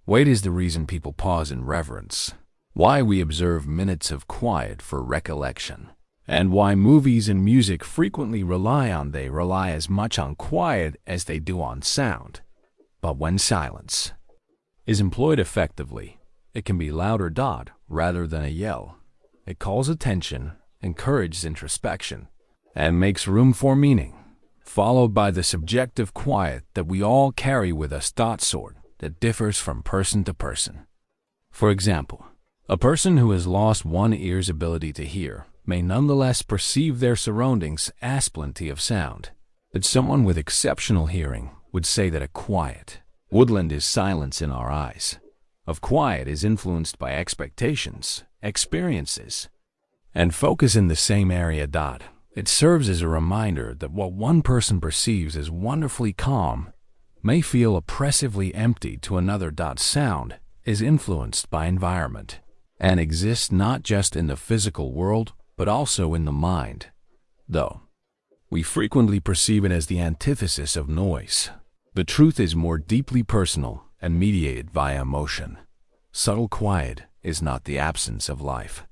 Wait is the reason people pause in reverence, why we observe minutes of quiet for recollection, and why movies and music frequently rely as much on quiet as they do on sound. But when silence is employed effectively, it can be louder rather than a yell. It calls attention, encourages introspection, and makes room for meaning, followed by the subjective quiet that we all carry with us. Sort that differs from person to person. For example, a person who has lost one ear's ability to hear may nonetheless perceive their surroundings as plenty of sound. But someone with exceptional hearing would say that a quiet woodland is silence in our eyes. Of quiet is influenced by expectations, experiences, and focus in the same area. It serves as a reminder that what one person perceives as wonderfully calm may feel oppressively empty to another. Sound is influenced by environment and exists not just in the physical world, but also in the mind. Though we frequently perceive it as the antithesis of noise, the truth is more deeply personal and mediated via emotion. Subtle quiet is not the absence of life.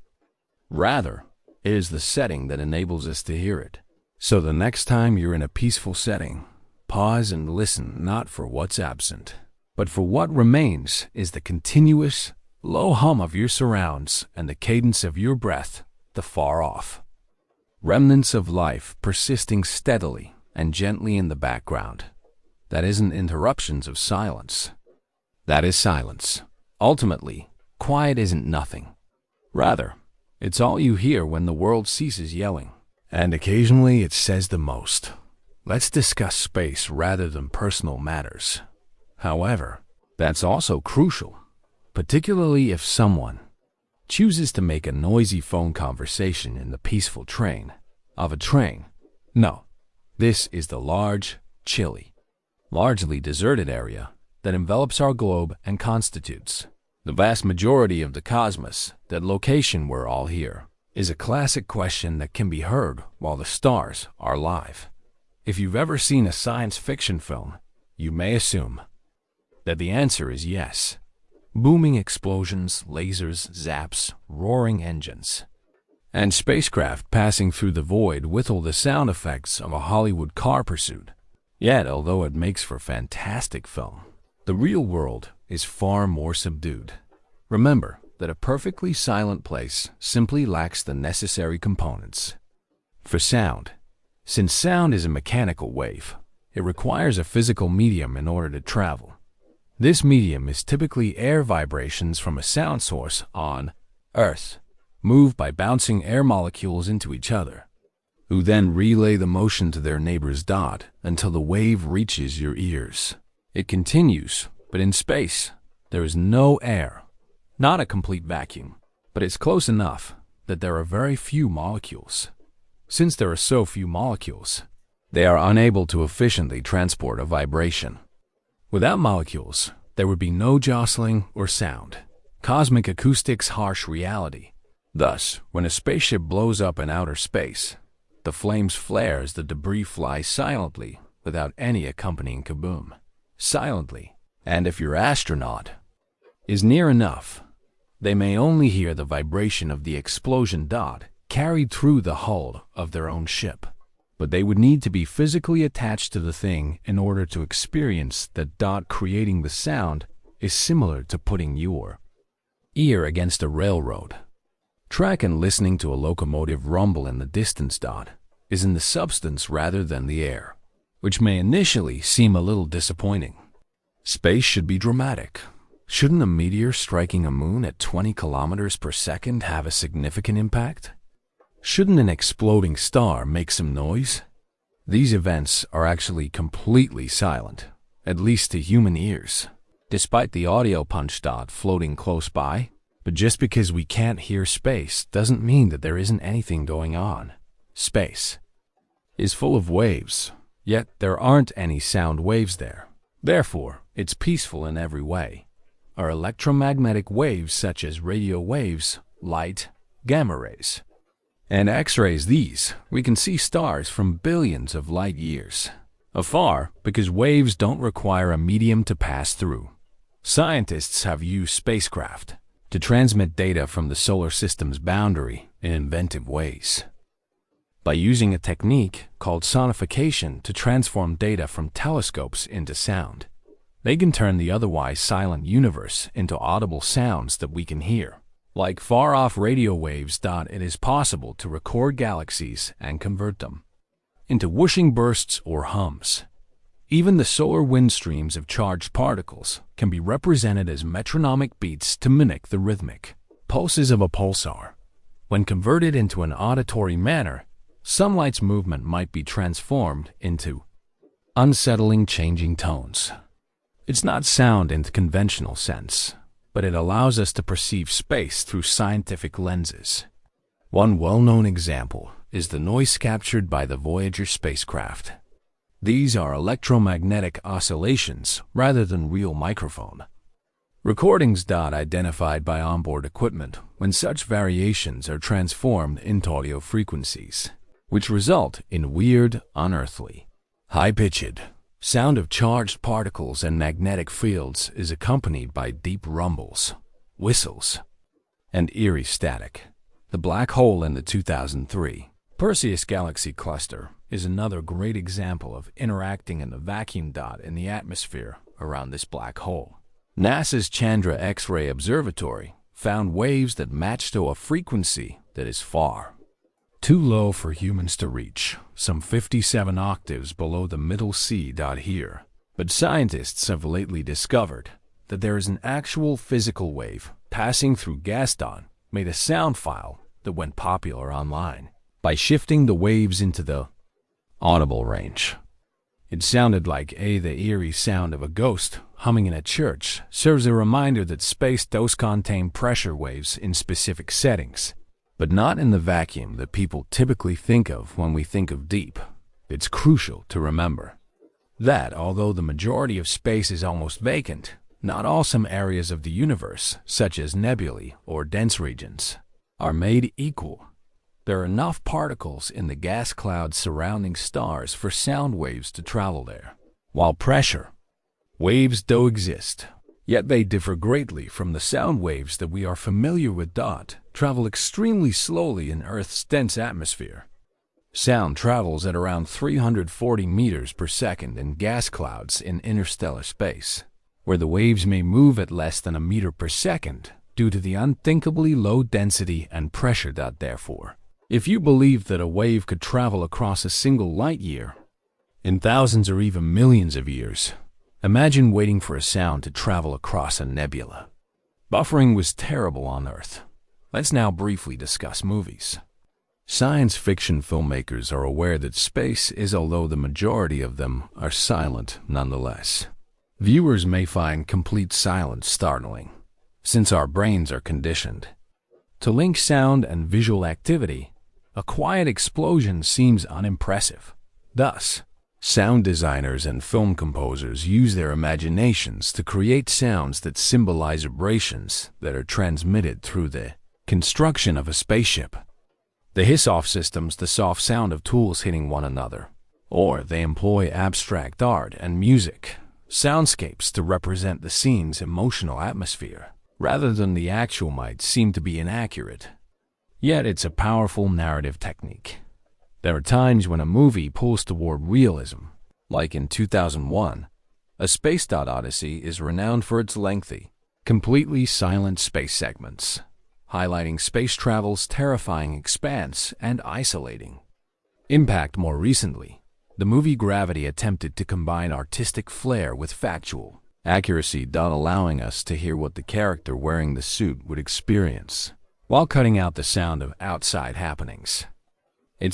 Rather, it is the setting that enables us to hear it. So the next time you're in a peaceful setting, pause and listen not for what's absent, but for what remains is the continuous, low hum of your surrounds and the cadence of your breath, the far off remnants of life persisting steadily and gently in the background. That isn't interruptions of silence. That is silence. Ultimately, quiet isn't nothing. Rather, it's all you hear when the world ceases yelling. And occasionally it says the most. Let's discuss space rather than personal matters. However, that's also crucial, particularly if someone chooses to make a noisy phone conversation in the peaceful train of a train. No, this is the large, chilly largely deserted area that envelops our globe and constitutes the vast majority of the cosmos. That location we're all here is a classic question that can be heard while the stars are live. If you've ever seen a science fiction film, you may assume that the answer is yes. Booming explosions, lasers, zaps, roaring engines, and spacecraft passing through the void with all the sound effects of a Hollywood car pursuit. Yet, although it makes for fantastic film, the real world is far more subdued. Remember that a perfectly silent place simply lacks the necessary components for sound. Since sound is a mechanical wave, it requires a physical medium in order to travel. This medium is typically air vibrations from a sound source on Earth, moved by bouncing air molecules into each other, who then relay the motion to their neighbor's dot until the wave reaches your ears. It continues, but in space, there is no air. Not a complete vacuum, but it's close enough that there are very few molecules. Since there are so few molecules, they are unable to efficiently transport a vibration. Without molecules, there would be no jostling or sound. Cosmic acoustics' harsh reality. Thus, when a spaceship blows up in outer space, the flames flare as the debris flies silently without any accompanying kaboom. Silently. And if your astronaut is near enough, they may only hear the vibration of the explosion dot carried through the hull of their own ship. But they would need to be physically attached to the thing in order to experience that dot creating the sound is similar to putting your ear against a railroad track and listening to a locomotive rumble in the distance. Dot is in the substance rather than the air, which may initially seem a little disappointing. Space should be dramatic. Shouldn't a meteor striking a moon at 20 kilometers per second have a significant impact? Shouldn't an exploding star make some noise? These events are actually completely silent, at least to human ears, despite the audio punch dot floating close by. But just because we can't hear space doesn't mean that there isn't anything going on. Space is full of waves, yet there aren't any sound waves there. Therefore, it's peaceful in every way. Are electromagnetic waves such as radio waves, light, gamma rays, and X-rays. These, we can see stars from billions of light years afar because waves don't require a medium to pass through. Scientists have used spacecraft to transmit data from the solar system's boundary in inventive ways. By using a technique called sonification to transform data from telescopes into sound, they can turn the otherwise silent universe into audible sounds that we can hear. Like far-off radio waves. It is possible to record galaxies and convert them into whooshing bursts or hums. Even the solar wind streams of charged particles can be represented as metronomic beats to mimic the rhythmic pulses of a pulsar. When converted into an auditory manner, sunlight's movement might be transformed into unsettling changing tones. It's not sound in the conventional sense, but it allows us to perceive space through scientific lenses. One well-known example is the noise captured by the Voyager spacecraft. These are electromagnetic oscillations rather than real microphone recordings. Identified by onboard equipment when such variations are transformed into audio frequencies, which result in weird, unearthly, high-pitched sound of charged particles and magnetic fields is accompanied by deep rumbles, whistles, and eerie static. The black hole in the 2003 Perseus galaxy cluster is another great example of interacting in the vacuum. In the atmosphere around this black hole, NASA's Chandra X-ray Observatory found waves that match to a frequency that is far too low for humans to reach, some 57 octaves below the middle C. Here. But scientists have lately discovered that there is an actual physical wave passing through gas. Made a sound file that went popular online. By shifting the waves into the audible range, it sounded like the eerie sound of a ghost humming in a church. Serves a reminder that space does contain pressure waves in specific settings, but not in the vacuum that people typically think of when we think of deep. It's crucial to remember That although the majority of space is almost vacant, not all some areas of the universe, such as nebulae or dense regions, are made equal. There are enough particles in the gas clouds surrounding stars for sound waves to travel there. While pressure waves do exist, yet they differ greatly from the sound waves that we are familiar with. Travel extremely slowly in Earth's dense atmosphere. Sound travels at around 340 meters per second in gas clouds in interstellar space, where the waves may move at less than a meter per second due to the unthinkably low density and pressure. Therefore, if you believe that a wave could travel across a single light year in thousands or even millions of years, imagine waiting for a sound to travel across a nebula. Buffering was terrible on Earth. Let's now briefly discuss movies. Science fiction filmmakers are aware that space is, although the majority of them are silent nonetheless. Viewers may find complete silence startling, since our brains are conditioned to link sound and visual activity. A quiet explosion seems unimpressive. Thus, sound designers and film composers use their imaginations to create sounds that symbolize vibrations that are transmitted through the construction of a spaceship. They hiss off systems the soft sound of tools hitting one another, or they employ abstract art and music, soundscapes to represent the scene's emotional atmosphere, rather than the actual might seem to be inaccurate. Yet it's a powerful narrative technique. There are times when a movie pulls toward realism, like in 2001, A Space Odyssey is renowned for its lengthy, completely silent space segments, highlighting space travel's terrifying expanse and isolating impact. More recently, the movie Gravity attempted to combine artistic flair with factual accuracy, allowing us to hear what the character wearing the suit would experience, while cutting out the sound of outside happenings.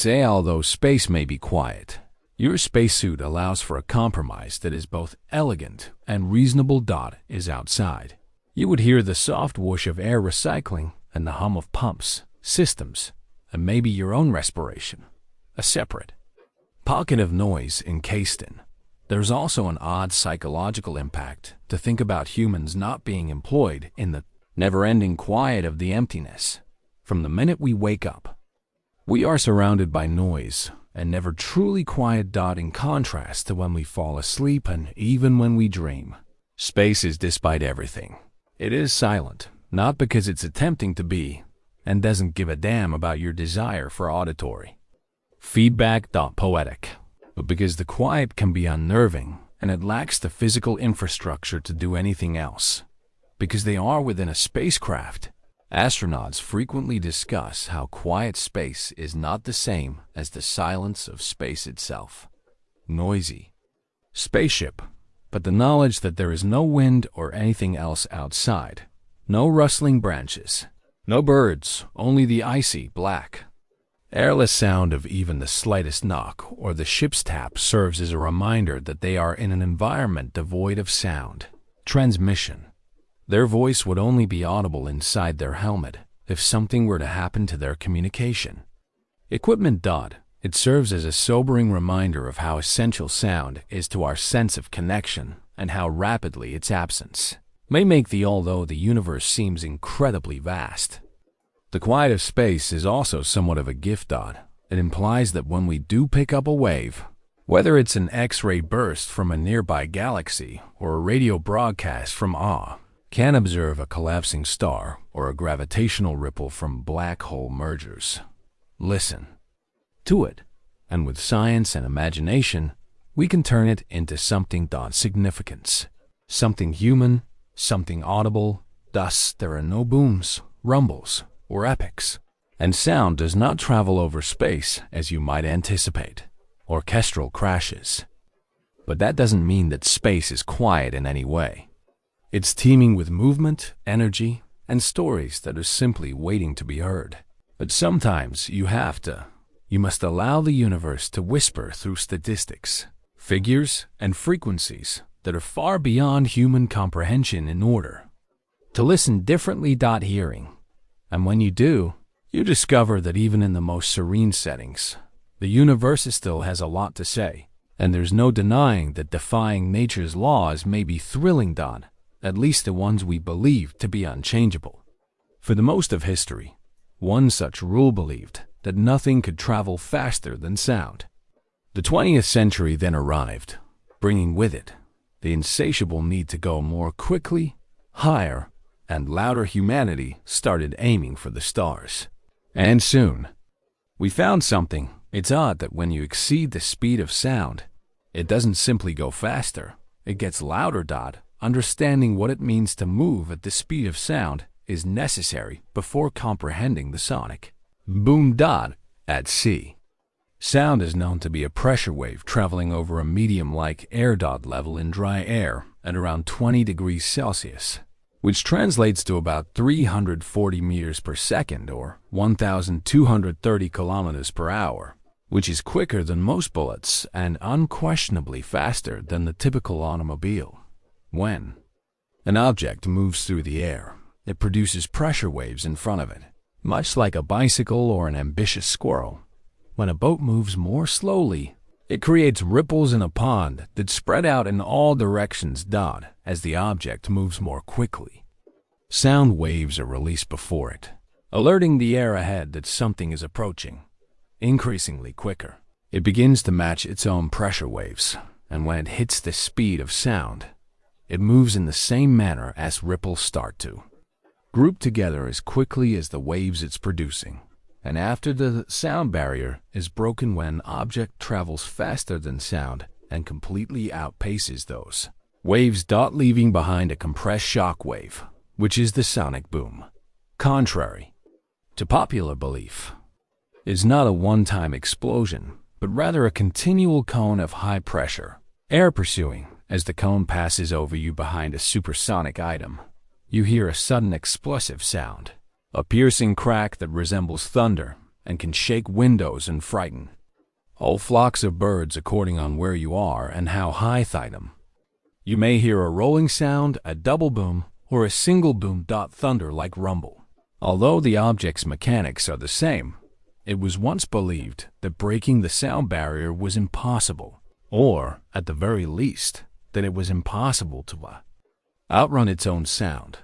Although space may be quiet, your spacesuit allows for a compromise that is both elegant and reasonable. Is outside, you would hear the soft whoosh of air recycling and the hum of pumps, systems, and maybe your own respiration, a separate pocket of noise encased in. There's also an odd psychological impact to think about humans not being employed in the never-ending quiet of the emptiness. From the minute we wake up, we are surrounded by noise and never truly quiet. In contrast to when we fall asleep and even when we dream, space is, despite everything, it is silent, not because it's attempting to be and doesn't give a damn about your desire for auditory feedback. Poetic, but because the quiet can be unnerving and it lacks the physical infrastructure to do anything else. Because they are within a spacecraft, astronauts frequently discuss how quiet space is not the same as the silence of space itself. Noisy spaceship, but the knowledge that there is no wind or anything else outside, no rustling branches, no birds, only the icy black, airless sound of even the slightest knock or the ship's tap serves as a reminder that they are in an environment devoid of sound transmission. Their voice would only be audible inside their helmet if something were to happen to their communication equipment. It serves as a sobering reminder of how essential sound is to our sense of connection and how rapidly its absence may make although the universe seems incredibly vast. The quiet of space is also somewhat of a gift. It implies that when we do pick up a wave, whether it's an X-ray burst from a nearby galaxy or a radio broadcast from can observe a collapsing star or a gravitational ripple from black hole mergers. Listen to it, and with science and imagination, we can turn it into something significance, something human, something audible. Thus, there are no booms, rumbles, or epics, and sound does not travel over space as you might anticipate, orchestral crashes. But that doesn't mean that space is quiet in any way. It's teeming with movement, energy, and stories that are simply waiting to be heard. But sometimes you must allow the universe to whisper through statistics, figures, and frequencies that are far beyond human comprehension in order to listen differently. Hearing. And when you do, you discover that even in the most serene settings, the universe still has a lot to say, And there's no denying that defying nature's laws may be thrilling, at least the ones we believe to be unchangeable. For the most of history, one such rule believed that nothing could travel faster than sound. The 20th century then arrived, bringing with it the insatiable need to go more quickly, higher, and louder. Humanity started aiming for the stars. And soon, we found something. It's odd that when you exceed the speed of sound, it doesn't simply go faster, it gets louder. Understanding what it means to move at the speed of sound is necessary before comprehending the sonic boom. At sea, sound is known to be a pressure wave traveling over a medium-like air. Level in dry air at around 20 degrees Celsius, which translates to about 340 meters per second or 1,230 kilometers per hour, which is quicker than most bullets and unquestionably faster than the typical automobile. When an object moves through the air, it produces pressure waves in front of it, much like a bicycle or an ambitious squirrel. When a boat moves more slowly, it creates ripples in a pond that spread out in all directions. As the object moves more quickly, sound waves are released before it, alerting the air ahead that something is approaching. Increasingly quicker, it begins to match its own pressure waves, and when it hits the speed of sound, it moves in the same manner as ripples start to group together as quickly as the waves it's producing. And after the sound barrier is broken, when an object travels faster than sound and completely outpaces those waves, leaving behind a compressed shock wave, which is the sonic boom. Contrary to popular belief, is not a one-time explosion, but rather a continual cone of high pressure air pursuing. As the cone passes over you behind a supersonic item, you hear a sudden explosive sound, a piercing crack that resembles thunder and can shake windows and frighten whole flocks of birds according on where you are and how high item. You may hear a rolling sound, a double boom, or a single boom. Thunder-like rumble. Although the object's mechanics are the same, it was once believed that breaking the sound barrier was impossible, or, at the very least, that it was impossible to outrun its own sound.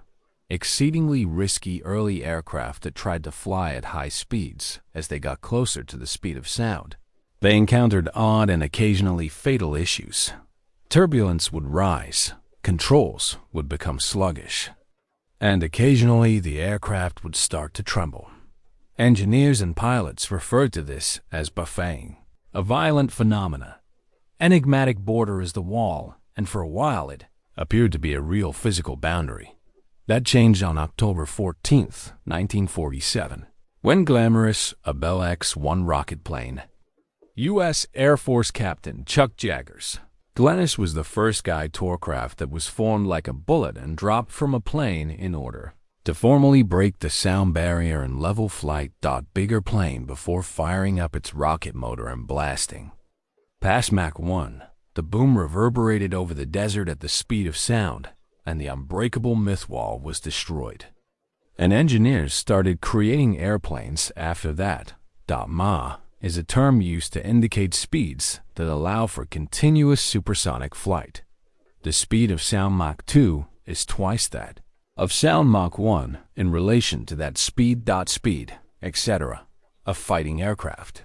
Exceedingly risky early aircraft that tried to fly at high speeds as they got closer to the speed of sound. They encountered odd and occasionally fatal issues. Turbulence would rise, controls would become sluggish, and occasionally the aircraft would start to tremble. Engineers and pilots referred to this as buffeting, a violent phenomena. Enigmatic border is the wall, and for a while it appeared to be a real physical boundary. That changed on October 14, 1947, when glamorous a Bell X-1 rocket plane, U.S. Air Force Captain Chuck Jaggers, Glennis was the first guide tourcraft that was formed like a bullet and dropped from a plane in order to formally break the sound barrier and level flight. Bigger plane before firing up its rocket motor and blasting past Mach 1. The boom reverberated over the desert at the speed of sound, and the unbreakable myth wall was destroyed. And engineers started creating airplanes after that. Mach is a term used to indicate speeds that allow for continuous supersonic flight. The speed of sound Mach 2 is twice that of sound Mach 1 in relation to that speed, etc., of fighting aircraft,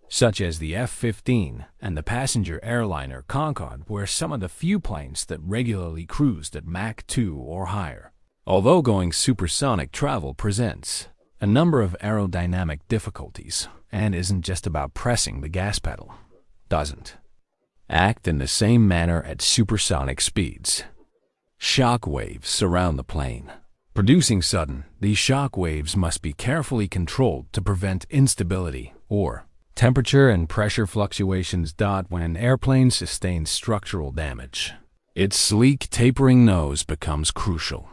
such as the F-15 and the passenger airliner Concorde were some of the few planes that regularly cruised at Mach 2 or higher. Although going supersonic travel presents a number of aerodynamic difficulties and isn't just about pressing the gas pedal, doesn't act in the same manner at supersonic speeds. Shock waves surround the plane. Producing sudden, these shock waves must be carefully controlled to prevent instability or temperature and pressure fluctuations. When an airplane sustains structural damage, its sleek, tapering nose becomes crucial.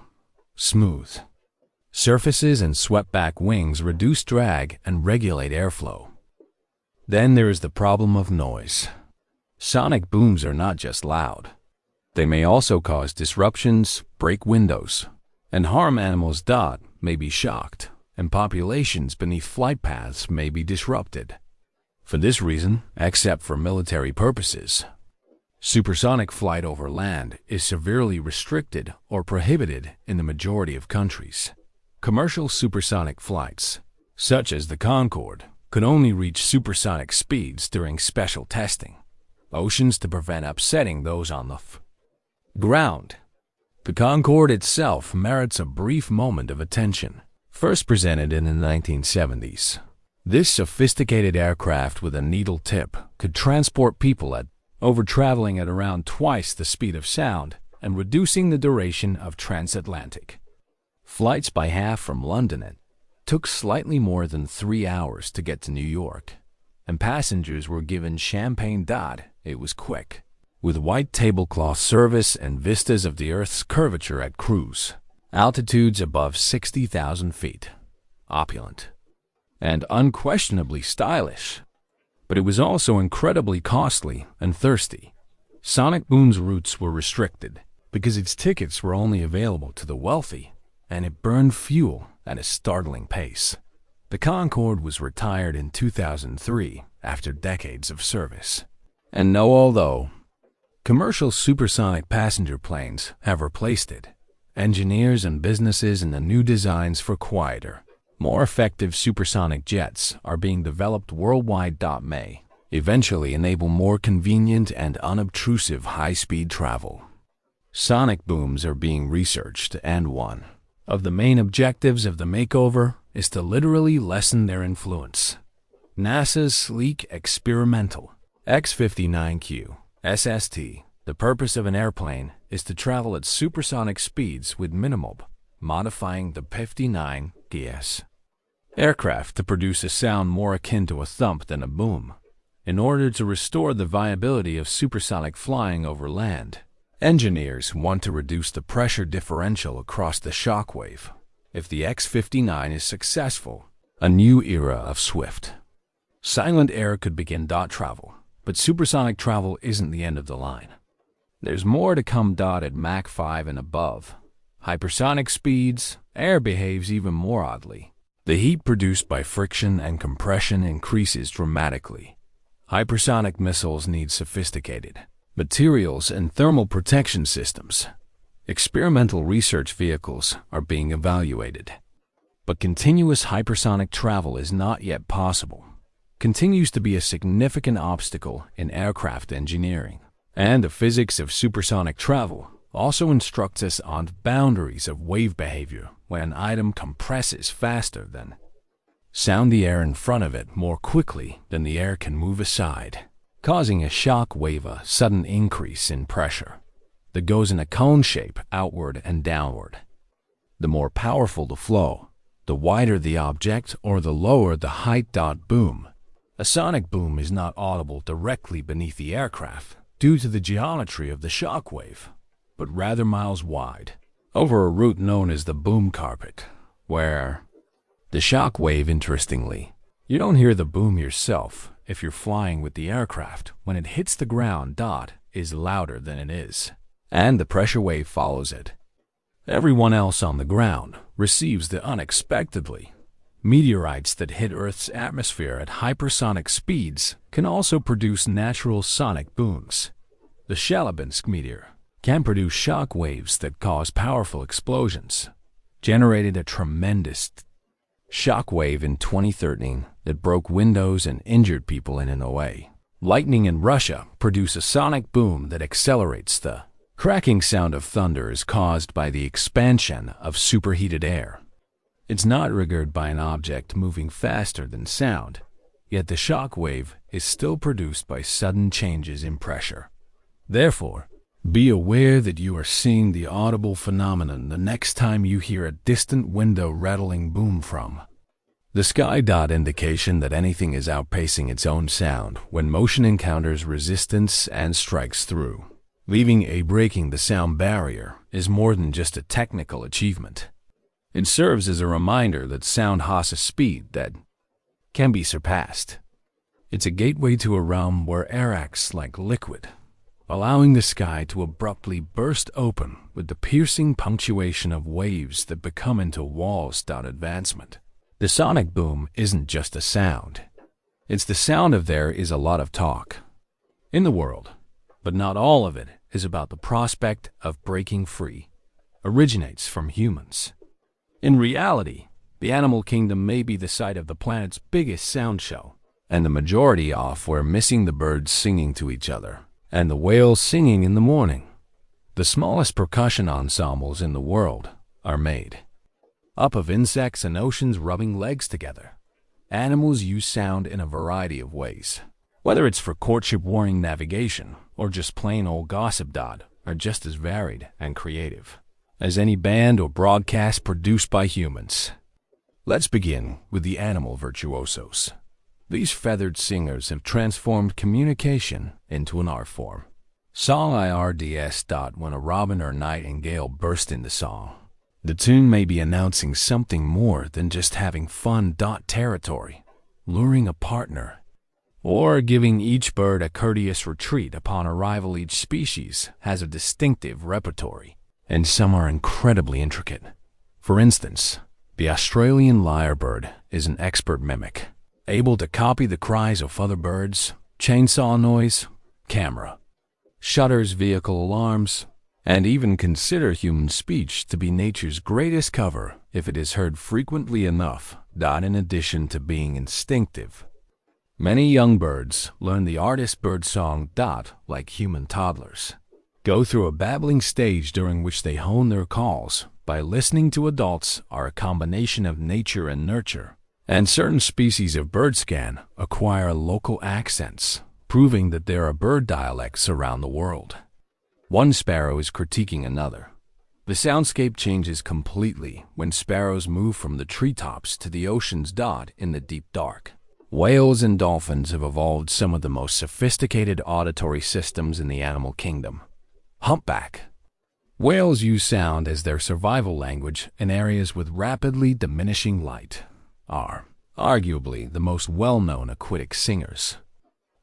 Smooth surfaces and swept-back wings reduce drag and regulate airflow. Then there is the problem of noise. Sonic booms are not just loud. They may also cause disruptions, break windows, and harm animals. May be shocked, and populations beneath flight paths may be disrupted. For this reason, except for military purposes, supersonic flight over land is severely restricted or prohibited in the majority of countries. Commercial supersonic flights, such as the Concorde, could only reach supersonic speeds during special testing oceans to prevent upsetting those on the ground. The Concorde itself merits a brief moment of attention. First presented in the 1970s, this sophisticated aircraft with a needle tip could transport people traveling at around twice the speed of sound and reducing the duration of transatlantic flights by half. From London, it took slightly more than 3 hours to get to New York, and passengers were given champagne. It was quick, with white tablecloth service and vistas of the Earth's curvature at cruise altitudes above 60,000 feet. Opulent and unquestionably stylish, but it was also incredibly costly and thirsty. Sonic Boom's routes were restricted because its tickets were only available to the wealthy, and it burned fuel at a startling pace. The Concorde was retired in 2003 after decades of service. And no, although commercial supersonic passenger planes have replaced it, engineers and businesses in the new designs for quieter, more effective supersonic jets are being developed worldwide. May eventually enable more convenient and unobtrusive high-speed travel. Sonic booms are being researched, and one of the main objectives of the makeover is to literally lessen their influence. NASA's sleek experimental X-59Q SST. The purpose of an airplane is to travel at supersonic speeds with minimal modifying the 59 GS aircraft to produce a sound more akin to a thump than a boom. In order to restore the viability of supersonic flying over land, engineers want to reduce the pressure differential across the shockwave. If the X-59 is successful, a new era of swift, silent air could begin. Travel. But supersonic travel isn't the end of the line. There's more to come. At Mach 5 and above hypersonic speeds, air behaves even more oddly. The heat produced by friction and compression increases dramatically. Hypersonic missiles need sophisticated materials and thermal protection systems. Experimental research vehicles are being evaluated. But continuous hypersonic travel is not yet possible. Continues to be a significant obstacle in aircraft engineering. And the physics of supersonic travel also instructs us on the boundaries of wave behavior when an item compresses faster than sound, the air in front of it more quickly than the air can move aside, causing a shock wave, a sudden increase in pressure that goes in a cone shape outward and downward. The more powerful the flow, the wider the object or the lower the height. Boom. A sonic boom is not audible directly beneath the aircraft due to the geometry of the shock wave, but rather miles wide, over a route known as the boom carpet, where the shock wave, interestingly, you don't hear the boom yourself if you're flying with the aircraft. When it hits the ground, is louder than it is, and the pressure wave follows it. Everyone else on the ground receives the unexpectedly. Meteorites that hit Earth's atmosphere at hypersonic speeds can also produce natural sonic booms. The Chelyabinsk meteor can produce shock waves that cause powerful explosions, generated a tremendous shock wave in 2013 that broke windows and injured people in a way. Lightning in Russia produce a sonic boom that accelerates. The cracking sound of thunder is caused by the expansion of superheated air. It's not triggered by an object moving faster than sound, yet the shock wave is still produced by sudden changes in pressure. Therefore, be aware that you are seeing the audible phenomenon the next time you hear a distant window rattling boom from the sky. Indication that anything is outpacing its own sound when motion encounters resistance and strikes through. Breaking the sound barrier is more than just a technical achievement. It serves as a reminder that sound has a speed that can be surpassed. It's a gateway to a realm where air acts like liquid, allowing the sky to abruptly burst open with the piercing punctuation of waves that become into walls. Advancement. The sonic boom isn't just a sound. It's the sound of there is a lot of talk in the world, but not all of it is about the prospect of breaking free, originates from humans. In reality, the animal kingdom may be the site of the planet's biggest sound show, and the majority of we're missing the birds singing to each other and the whales singing in the morning. The smallest percussion ensembles in the world are made up of insects and oceans rubbing legs together. Animals use sound in a variety of ways, whether it's for courtship warning navigation or just plain old gossip. Are just as varied and creative as any band or broadcast produced by humans. Let's begin with the animal virtuosos. These feathered singers have transformed communication into an art form. Song IRDS. When a robin or nightingale burst into song, the tune may be announcing something more than just having fun. Territory, luring a partner, or giving each bird a courteous retreat upon arrival. Each species has a distinctive repertory, and some are incredibly intricate. For instance, the Australian lyrebird is an expert mimic, able to copy the cries of other birds, chainsaw noise, camera shutters, vehicle alarms, and even consider human speech to be nature's greatest cover if it is heard frequently enough. In addition to being instinctive, many young birds learn the artist bird song. Like human toddlers, go through a babbling stage during which they hone their calls by listening to adults. Are a combination of nature and nurture, and certain species of birds can acquire local accents, proving that there are bird dialects around the world. One sparrow is critiquing another. The soundscape changes completely when sparrows move from the treetops to the oceans. In the deep dark, whales and dolphins have evolved some of the most sophisticated auditory systems in the animal kingdom. Humpback whales use sound as their survival language in areas with rapidly diminishing light. Are arguably the most well-known aquatic singers.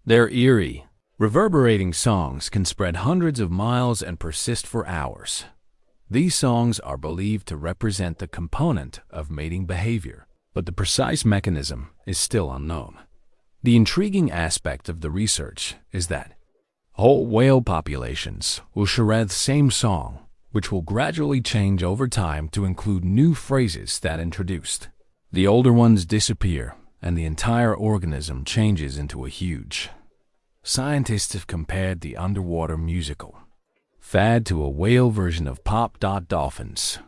Their eerie, reverberating songs can spread hundreds of miles and persist for hours. These songs are believed to represent the component of mating behavior, but the precise mechanism is still unknown. The intriguing aspect of the research is that whole whale populations will share the same song, which will gradually change over time to include new phrases that introduced. The older ones disappear, and the entire organism changes into a huge. Scientists have compared the underwater musical fad to a whale version of pop. Dolphins,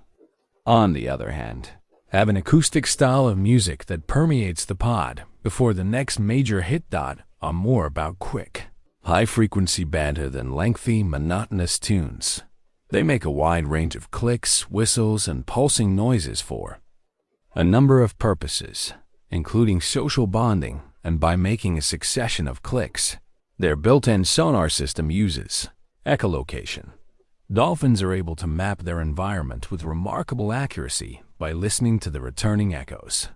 on the other hand, have an acoustic style of music that permeates the pod before the next major hit. Are more about quick, high-frequency banter than lengthy, monotonous tunes. They make a wide range of clicks, whistles, and pulsing noises for a number of purposes, including social bonding, and by making a succession of clicks. Their built-in sonar system uses echolocation. Dolphins are able to map their environment with remarkable accuracy by listening to the returning echoes.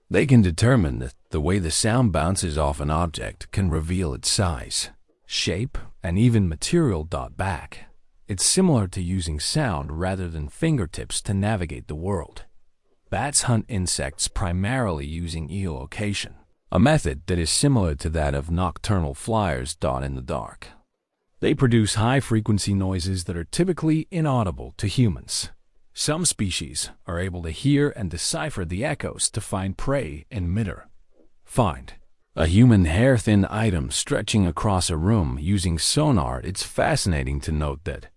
They can determine that the way the sound bounces off an object can reveal its size, shape, and even material. Back. It's similar to using sound rather than fingertips to navigate the world. Bats hunt insects primarily using echolocation, a method that is similar to that of nocturnal flyers. In the dark, they produce high-frequency noises that are typically inaudible to humans. Some species are able to hear and decipher the echoes to find prey in midair. Find a human hair-thin item stretching across a room using sonar. It's fascinating to note that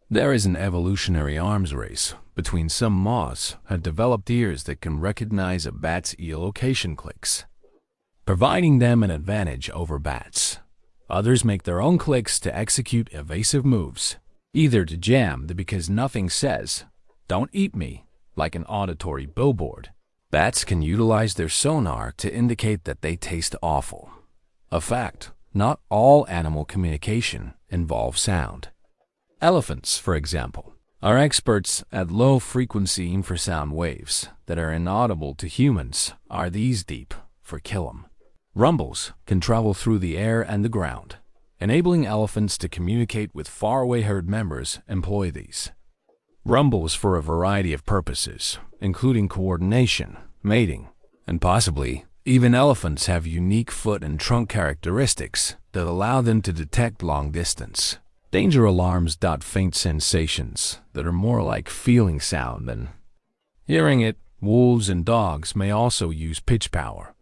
there is an evolutionary arms race between some moths have developed ears that can recognize a bat's echolocation clicks, providing them an advantage over bats. Others make their own clicks to execute evasive moves, either to jam the "because nothing says, 'don't eat me,' like an auditory billboard. Bats can utilize their sonar to indicate that they taste awful. A fact, not all animal communication involves sound. Elephants, for example, are experts at low-frequency infrasound waves that are inaudible to humans. Are these deep for kill 'em? Rumbles can travel through the air and the ground, enabling elephants to communicate with faraway herd members. Employ these rumbles for a variety of purposes, including coordination, mating, and possibly Even elephants have unique foot and trunk characteristics that allow them to detect long distance danger alarms. Faint sensations that are more like feeling sound than hearing it. Wolves and dogs may also use pitch power.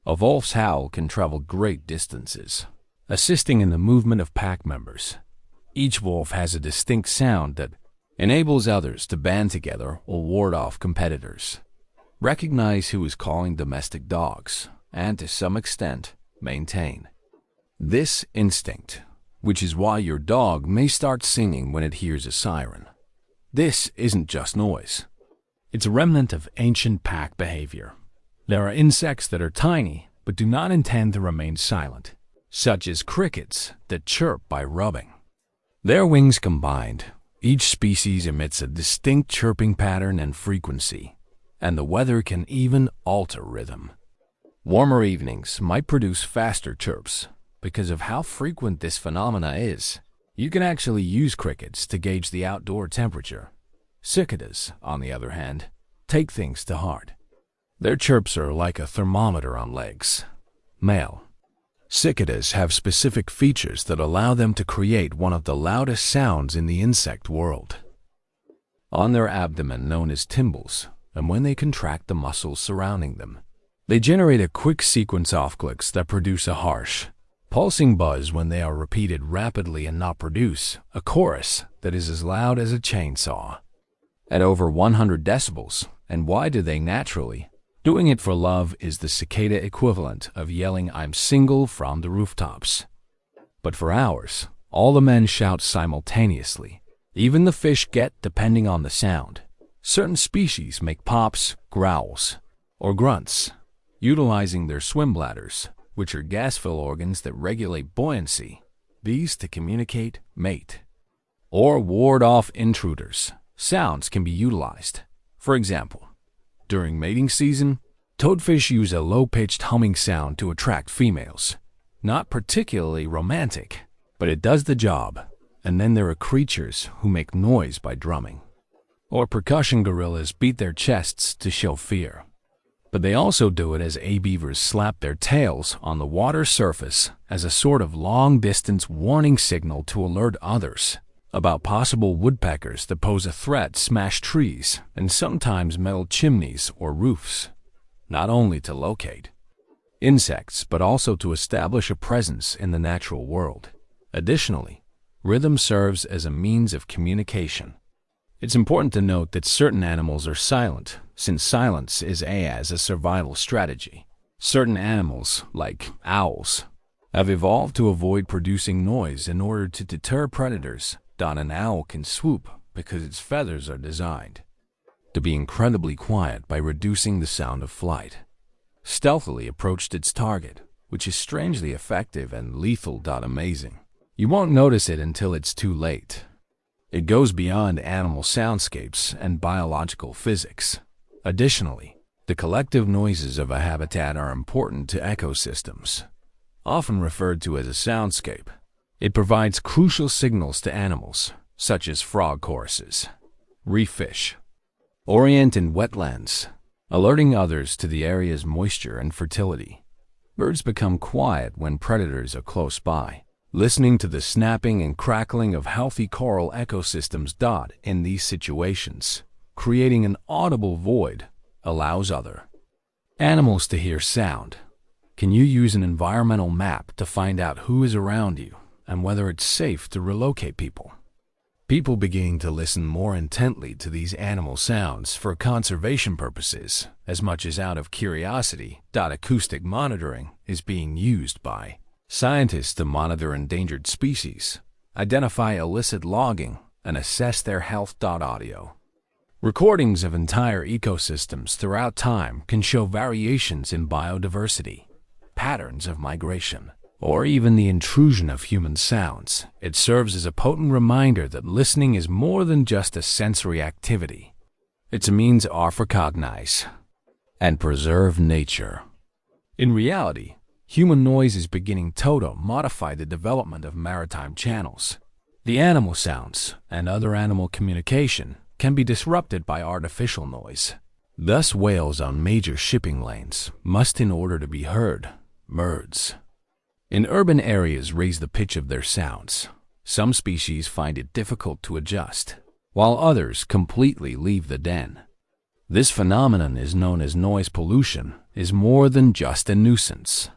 A wolf's howl can travel great distances, assisting in the movement of pack members. Each wolf has a distinct sound that enables others to band together or ward off competitors. Recognize who is calling domestic dogs, and to some extent, maintain this instinct, which is why your dog may start singing when it hears a siren. This isn't just noise. It's a remnant of ancient pack behavior. There are insects that are tiny but do not intend to remain silent, such as crickets that chirp by rubbing their wings combined. Each species emits a distinct chirping pattern and frequency, and the weather can even alter rhythm. Warmer evenings might produce faster chirps. Because of how frequent this phenomena is, you can actually use crickets to gauge the outdoor temperature. Cicadas, on the other hand, take things to heart. Their chirps are like a thermometer on legs. Male cicadas have specific features that allow them to create one of the loudest sounds in the insect world. On their abdomen, known as tymbals, and when they contract the muscles surrounding them, they generate a quick sequence of clicks that produce a harsh, pulsing buzz when they are repeated rapidly and not produce a chorus that is as loud as a chainsaw. At over 100 decibels, and why do they naturally? Doing it for love is the cicada equivalent of yelling "I'm single" from the rooftops. But for hours, all the men shout simultaneously. Even the fish get depending on the sound. Certain species make pops, growls, or grunts, utilizing their swim bladders, which are gas-fill organs that regulate buoyancy, these to communicate, mate, or ward off intruders. Sounds can be utilized. For example, during mating season, toadfish use a low-pitched humming sound to attract females. Not particularly romantic, but it does the job. And then there are creatures who make noise by drumming. Or percussion gorillas beat their chests to show fear. But they also do it as beavers slap their tails on the water surface as a sort of long-distance warning signal to alert others about possible woodpeckers that pose a threat. Smash trees and sometimes metal chimneys or roofs, not only to locate insects but also to establish a presence in the natural world. Additionally, rhythm serves as a means of communication. It's important to note that certain animals are silent, since silence is as a survival strategy. Certain animals, like owls, have evolved to avoid producing noise in order to deter predators. An owl can swoop because its feathers are designed to be incredibly quiet by reducing the sound of flight. Stealthily approached its target, which is strangely effective and lethal. Amazing. You won't notice it until it's too late. It goes beyond animal soundscapes and biological physics. Additionally, the collective noises of a habitat are important to ecosystems. Often referred to as a soundscape, it provides crucial signals to animals, such as frog choruses, reef fish, orient in wetlands, alerting others to the area's moisture and fertility. Birds become quiet when predators are close by, listening to the snapping and crackling of healthy coral ecosystems. In these situations, creating an audible void allows other animals to hear sound. Can you use an environmental map to find out who is around you and whether it's safe to relocate people? People beginning to listen more intently to these animal sounds for conservation purposes, as much as out of curiosity. Acoustic monitoring is being used by scientists to monitor endangered species, identify illicit logging, and assess their health. Audio recordings of entire ecosystems throughout time can show variations in biodiversity, patterns of migration, or even the intrusion of human sounds. It serves as a potent reminder that listening is more than just a sensory activity. It's a means to recognize and preserve nature. In reality, human noise is beginning to modify the development of maritime channels. The animal sounds and other animal communication can be disrupted by artificial noise. Thus, whales on major shipping lanes must, in order to be heard, merge. In urban areas, raise the pitch of their sounds. Some species find it difficult to adjust, while others completely leave the den. This phenomenon is known as noise pollution, is more than just a nuisance.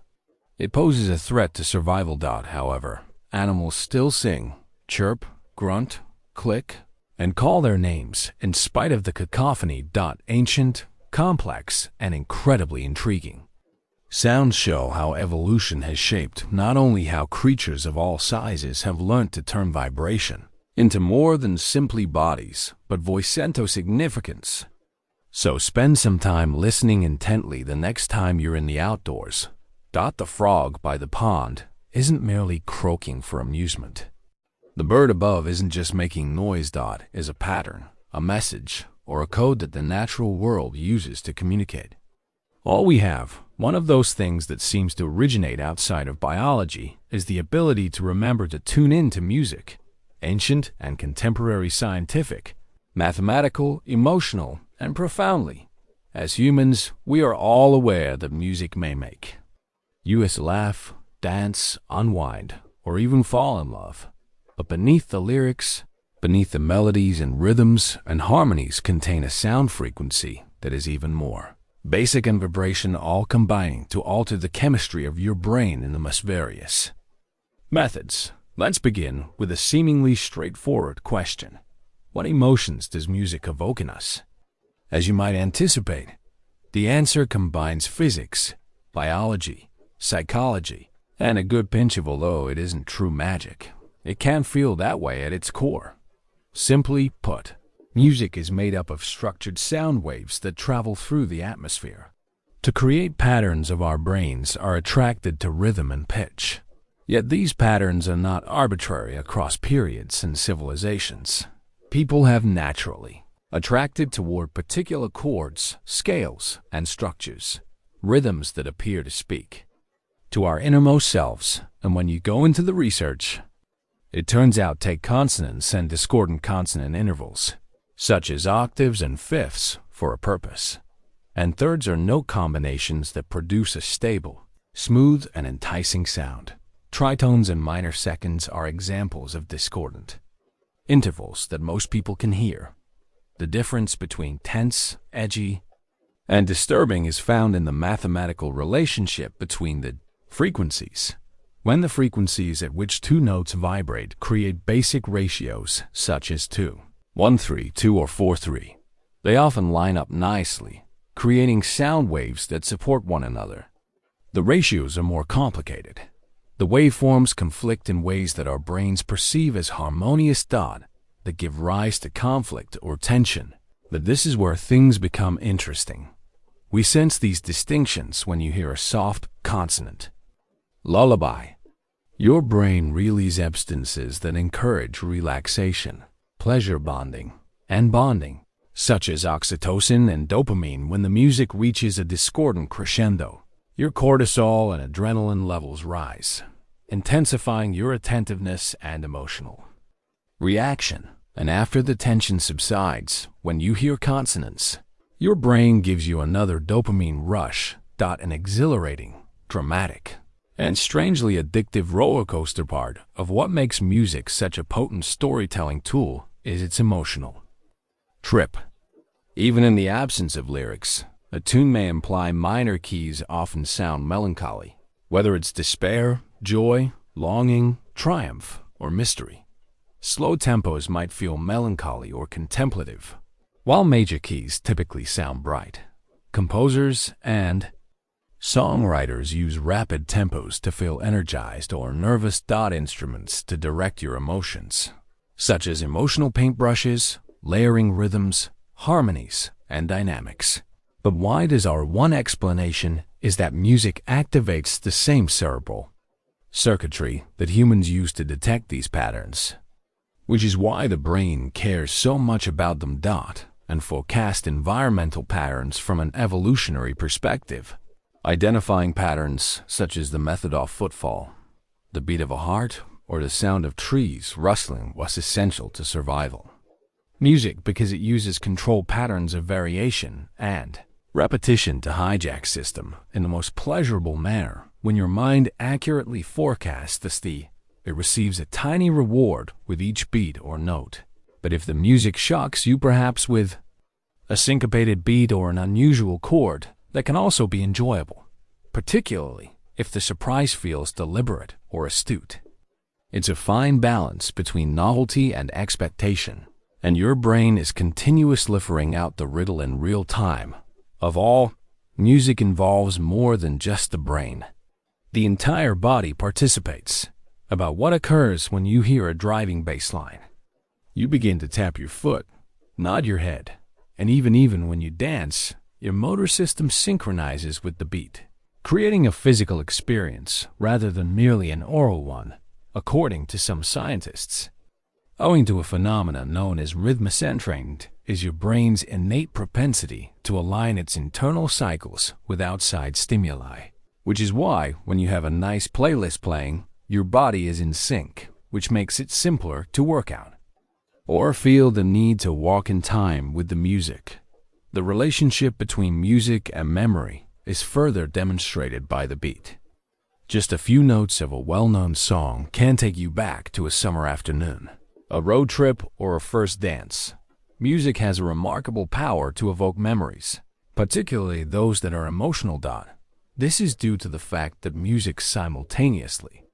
It poses a threat to survival. However, animals still sing, chirp, grunt, click, and call their names in spite of the cacophony. Ancient, complex, and incredibly intriguing. Sounds show how evolution has shaped not only how creatures of all sizes have learned to turn vibration into more than simply bodies, but voicento significance. So spend some time listening intently the next time you're in the outdoors. The frog by the pond isn't merely croaking for amusement. The bird above isn't just making noise. Is a pattern, a message, or a code that the natural world uses to communicate. All we have, one of those things that seems to originate outside of biology, is the ability to remember to tune in to music. Ancient and contemporary, scientific, mathematical, emotional, and profoundly. As humans, we are all aware that music may make us laugh, dance, unwind, or even fall in love. But beneath the lyrics, beneath the melodies and rhythms and harmonies contain a sound frequency that is even more basic and vibration, all combining to alter the chemistry of your brain in the most various methods. Let's begin with a seemingly straightforward question. What emotions does music evoke in us? As you might anticipate, the answer combines physics, biology, psychology, and a good pinch of, although it isn't true magic, it can feel that way at its core. Simply put, music is made up of structured sound waves that travel through the atmosphere to create patterns. Of our brains are attracted to rhythm and pitch. Yet these patterns are not arbitrary across periods and civilizations. People have naturally attracted toward particular chords, scales, and structures, rhythms that appear to speak to our innermost selves. And when you go into the research, it turns out take consonants and discordant consonant intervals, such as octaves and fifths, for a purpose. And thirds or note combinations that produce a stable, smooth, and enticing sound. Tritones and minor seconds are examples of discordant intervals that most people can hear. The difference between tense, edgy, and disturbing is found in the mathematical relationship between the frequencies. When the frequencies at which two notes vibrate create basic ratios such as 2, 1, 3, 2, or 4, 3, they often line up nicely, creating sound waves that support one another. The ratios are more complicated. The waveforms conflict in ways that our brains perceive as harmonious, that give rise to conflict or tension. But this is where things become interesting. We sense these distinctions when you hear a soft consonant. Lullaby. Your brain releases substances that encourage relaxation, pleasure bonding, and bonding, such as oxytocin and dopamine. When the music reaches a discordant crescendo, your cortisol and adrenaline levels rise, intensifying your attentiveness and emotional reaction. And after the tension subsides, when you hear consonants, your brain gives you another dopamine rush. An exhilarating, dramatic, and strangely addictive roller coaster. Part of what makes music such a potent storytelling tool is its emotional trip. Even in the absence of lyrics, a tune may imply minor keys often sound melancholy, whether it's despair, joy, longing, triumph, or mystery. Slow tempos might feel melancholy or contemplative, while major keys typically sound bright. Composers and songwriters use rapid tempos to feel energized or nervous. Instruments to direct your emotions, such as emotional paintbrushes, layering rhythms, harmonies, and dynamics. But why does our one explanation is that music activates the same cerebral circuitry that humans use to detect these patterns, which is why the brain cares so much about them. And forecast environmental patterns from an evolutionary perspective. Identifying patterns such as the method of footfall, the beat of a heart, or the sound of trees rustling was essential to survival. Music because it uses controlled patterns of variation and repetition to hijack system in the most pleasurable manner. When your mind accurately forecasts the state, it receives a tiny reward with each beat or note. But if the music shocks you perhaps with a syncopated beat or an unusual chord, that can also be enjoyable, particularly if the surprise feels deliberate or astute. It's a fine balance between novelty and expectation, and your brain is continuously figuring out the riddle in real time. Of all, music involves more than just the brain. The entire body participates. About what occurs when you hear a driving bass line. You begin to tap your foot, nod your head, and even when you dance, your motor system synchronizes with the beat, creating a physical experience rather than merely an oral one, according to some scientists. Owing to a phenomenon known as rhythmocentration, is your brain's innate propensity to align its internal cycles with outside stimuli, which is why when you have a nice playlist playing, your body is in sync, which makes it simpler to work out or feel the need to walk in time with the music. The relationship between music and memory is further demonstrated by the beat. Just a few notes of a well-known song can take you back to a summer afternoon, a road trip, or a first dance. Music has a remarkable power to evoke memories, particularly those that are emotional. This is due to the fact that music simultaneously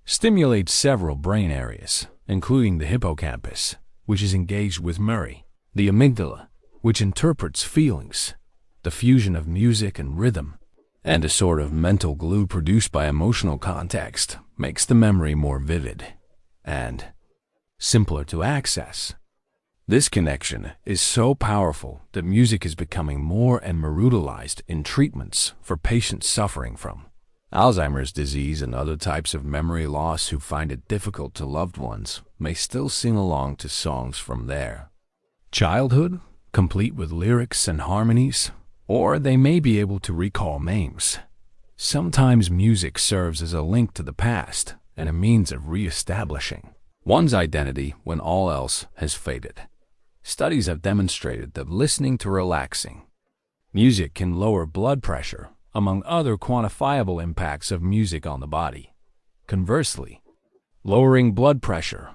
stimulates several brain areas, including the hippocampus, which is engaged with memory, the amygdala, which interprets feelings, the fusion of music and rhythm, and a sort of mental glue produced by emotional context makes the memory more vivid and simpler to access. This connection is so powerful that music is becoming more and more utilized in treatments for patients suffering from Alzheimer's disease and other types of memory loss who find it difficult to loved ones may still sing along to songs from their childhood, complete with lyrics and harmonies, or they may be able to recall names. Sometimes music serves as a link to the past and a means of re-establishing one's identity when all else has faded. Studies have demonstrated that listening to relaxing music can lower blood pressure, among other quantifiable impacts of music on the body. Conversely, lowering blood pressure,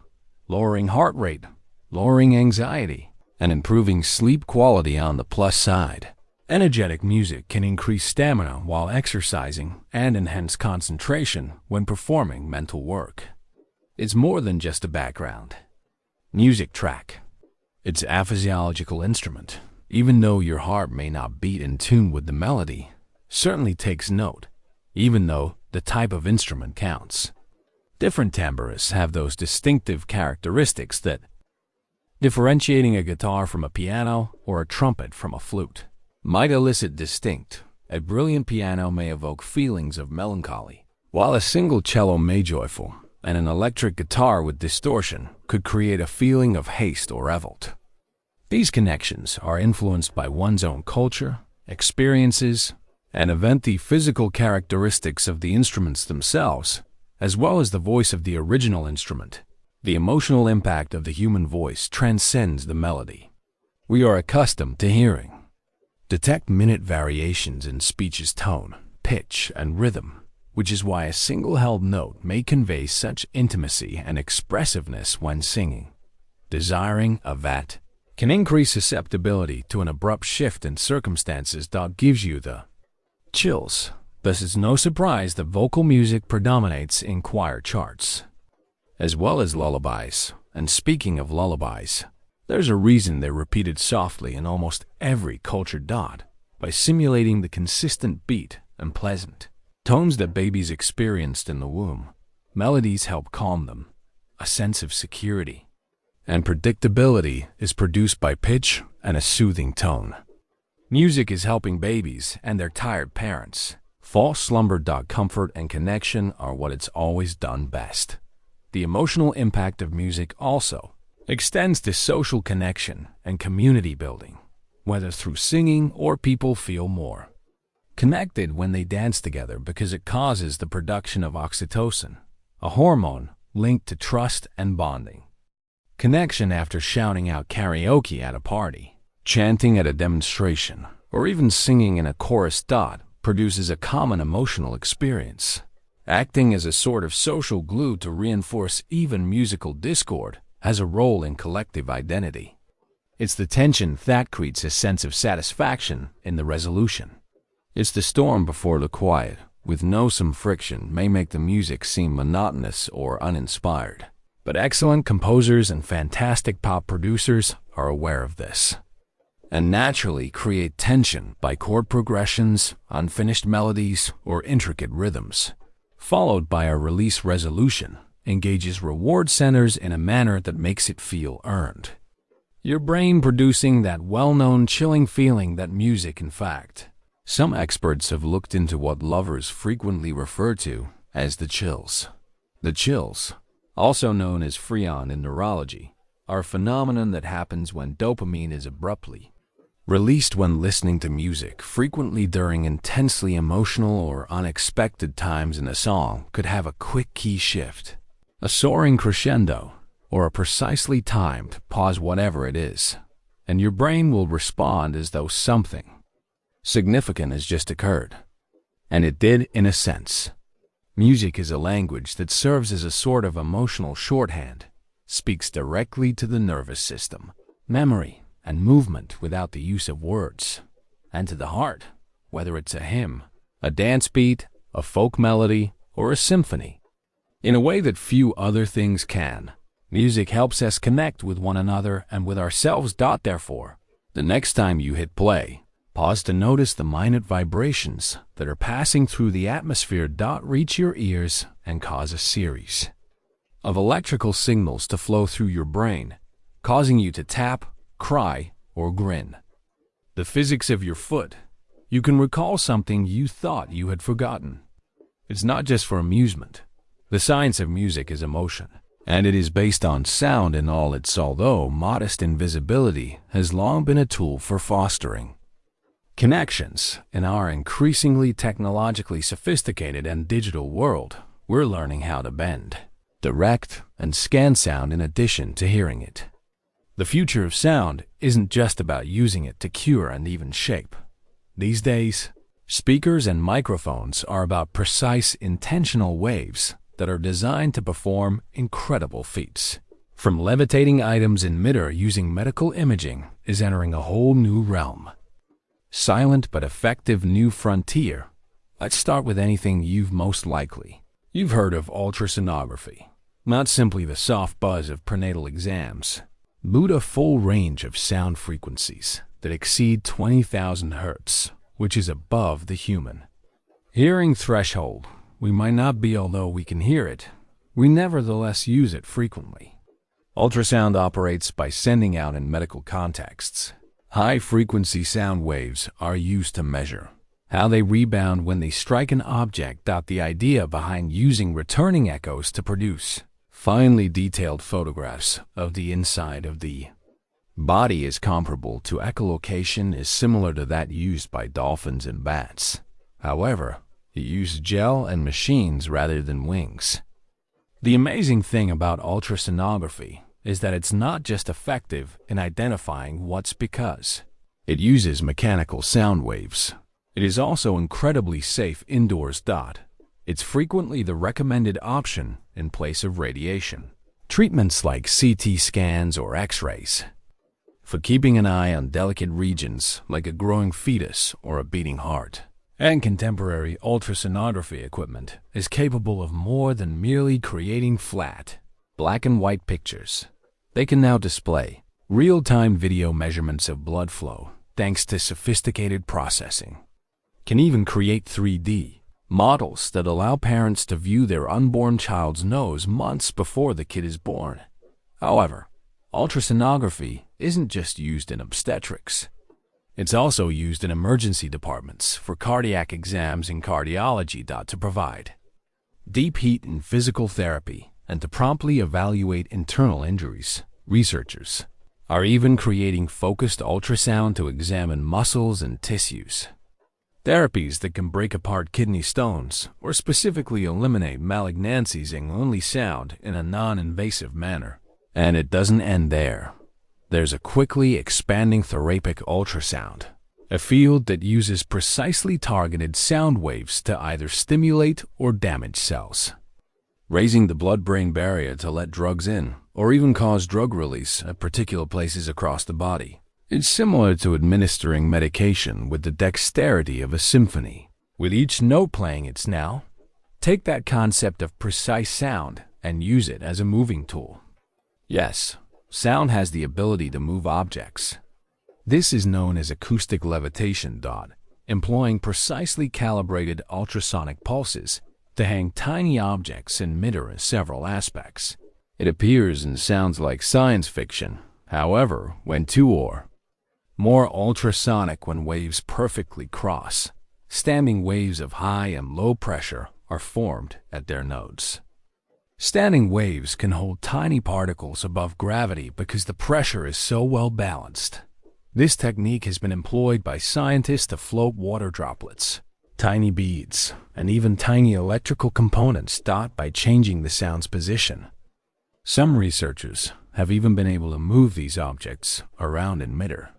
lowering heart rate, lowering anxiety, and improving sleep quality on the plus side. Energetic music can increase stamina while exercising and enhance concentration when performing mental work. It's more than just a background music track. It's a physiological instrument. Even though your heart may not beat in tune with the melody, certainly takes note, even though the type of instrument counts. Different timbres have those distinctive characteristics that differentiating a guitar from a piano or a trumpet from a flute might elicit distinct. A brilliant piano may evoke feelings of melancholy, while a single cello may joyful, and an electric guitar with distortion could create a feeling of haste or revolt. These connections are influenced by one's own culture, experiences, and the physical characteristics of the instruments themselves, as well as the voice of the original instrument. The emotional impact of the human voice transcends the melody we are accustomed to hearing. Detect minute variations in speech's tone, pitch, and rhythm, which is why a single held note may convey such intimacy and expressiveness when singing. Desiring a vat can increase susceptibility to an abrupt shift in circumstances that gives you the chills. Thus, it's no surprise that vocal music predominates in choir charts, as well as lullabies. And speaking of lullabies, there's a reason they're repeated softly in almost every culture. By simulating the consistent beat and pleasant tones that babies experienced in the womb, melodies help calm them. A sense of security and predictability is produced by pitch and a soothing tone. Music is helping babies and their tired parents fall slumber. Comfort and connection are what it's always done best. The emotional impact of music also extends to social connection and community building, whether through singing or people feel more connected when they dance together because it causes the production of oxytocin, a hormone linked to trust and bonding. Connection after shouting out karaoke at a party, chanting at a demonstration, or even singing in a chorus produces a common emotional experience, acting as a sort of social glue to reinforce even musical discord has a role in collective identity. It's the tension that creates a sense of satisfaction in the resolution. It's the storm before the quiet, with some friction may make the music seem monotonous or uninspired. But excellent composers and fantastic pop producers are aware of this, and naturally create tension by chord progressions, unfinished melodies, or intricate rhythms, followed by a release resolution, engages reward centers in a manner that makes it feel earned. Your brain producing that well-known chilling feeling that music, in fact. Some experts have looked into what lovers frequently refer to as the chills. The chills, also known as frisson in neurology, are a phenomenon that happens when dopamine is abruptly released when listening to music, frequently during intensely emotional or unexpected times in a song, could have a quick key shift, a soaring crescendo, or a precisely timed pause, whatever it is, and your brain will respond as though something significant has just occurred. And it did in a sense. Music is a language that serves as a sort of emotional shorthand, speaks directly to the nervous system, memory, and movement without the use of words, and to the heart, whether it's a hymn, a dance beat, a folk melody, or a symphony. In a way that few other things can, music helps us connect with one another and with ourselves. Therefore, the next time you hit play, pause to notice the minute vibrations that are passing through the atmosphere. Reach your ears and cause a series of electrical signals to flow through your brain, causing you to tap, cry, or grin. The physics of your foot. You can recall something you thought you had forgotten. It's not just for amusement. The science of music is emotion, and it is based on sound in all its, although modest, invisibility has long been a tool for fostering connections. In our increasingly technologically sophisticated and digital world, we're learning how to bend, direct, and scan sound in addition to hearing it. The future of sound isn't just about using it to cure an even shape. These days, speakers and microphones are about precise, intentional waves that are designed to perform incredible feats. From levitating items in midair using medical imaging is entering a whole new realm. Silent but effective new frontier. Let's start with anything you've heard of ultrasonography. Not simply the soft buzz of prenatal exams, but a full range of sound frequencies that exceed 20,000 hertz, which is above the human hearing threshold. We might not be, although we can hear it, we nevertheless use it frequently. Ultrasound operates by sending out in medical contexts. High-frequency sound waves are used to measure how they rebound when they strike an object. The idea behind using returning echoes to produce finely detailed photographs of the inside of the body is comparable to echolocation, is similar to that used by dolphins and bats. However, it uses gel and machines rather than wings. The amazing thing about ultrasonography is that it's not just effective in identifying what's because it uses mechanical sound waves. It is also incredibly safe indoors. It's frequently the recommended option in place of radiation treatments like CT scans or X-rays, for keeping an eye on delicate regions like a growing fetus or a beating heart. And contemporary ultrasonography equipment is capable of more than merely creating flat, black and white pictures. They can now display real-time video measurements of blood flow thanks to sophisticated processing. Can even create 3D models that allow parents to view their unborn child's nose months before the kid is born. However, ultrasonography isn't just used in obstetrics. It's also used in emergency departments for cardiac exams in cardiology. To provide deep heat in physical therapy and to promptly evaluate internal injuries. Researchers are even creating focused ultrasound to examine muscles and tissues. Therapies that can break apart kidney stones or specifically eliminate malignancies in only sound in a non-invasive manner. And it doesn't end there. There's a quickly expanding therapeutic ultrasound, a field that uses precisely targeted sound waves to either stimulate or damage cells, raising the blood-brain barrier to let drugs in, or even cause drug release at particular places across the body. It's similar to administering medication with the dexterity of a symphony, with each note playing its now. Take that concept of precise sound and use it as a moving tool. Yes, sound has the ability to move objects. This is known as acoustic levitation, employing precisely calibrated ultrasonic pulses to hang tiny objects in midair in several aspects. It appears and sounds like science fiction, however, when two or more ultrasonic when waves perfectly cross, standing waves of high and low pressure are formed at their nodes. Standing waves can hold tiny particles above gravity because the pressure is so well balanced. This technique has been employed by scientists to float water droplets, tiny beads, and even tiny electrical components by changing the sound's position. Some researchers have even been able to move these objects around in midair.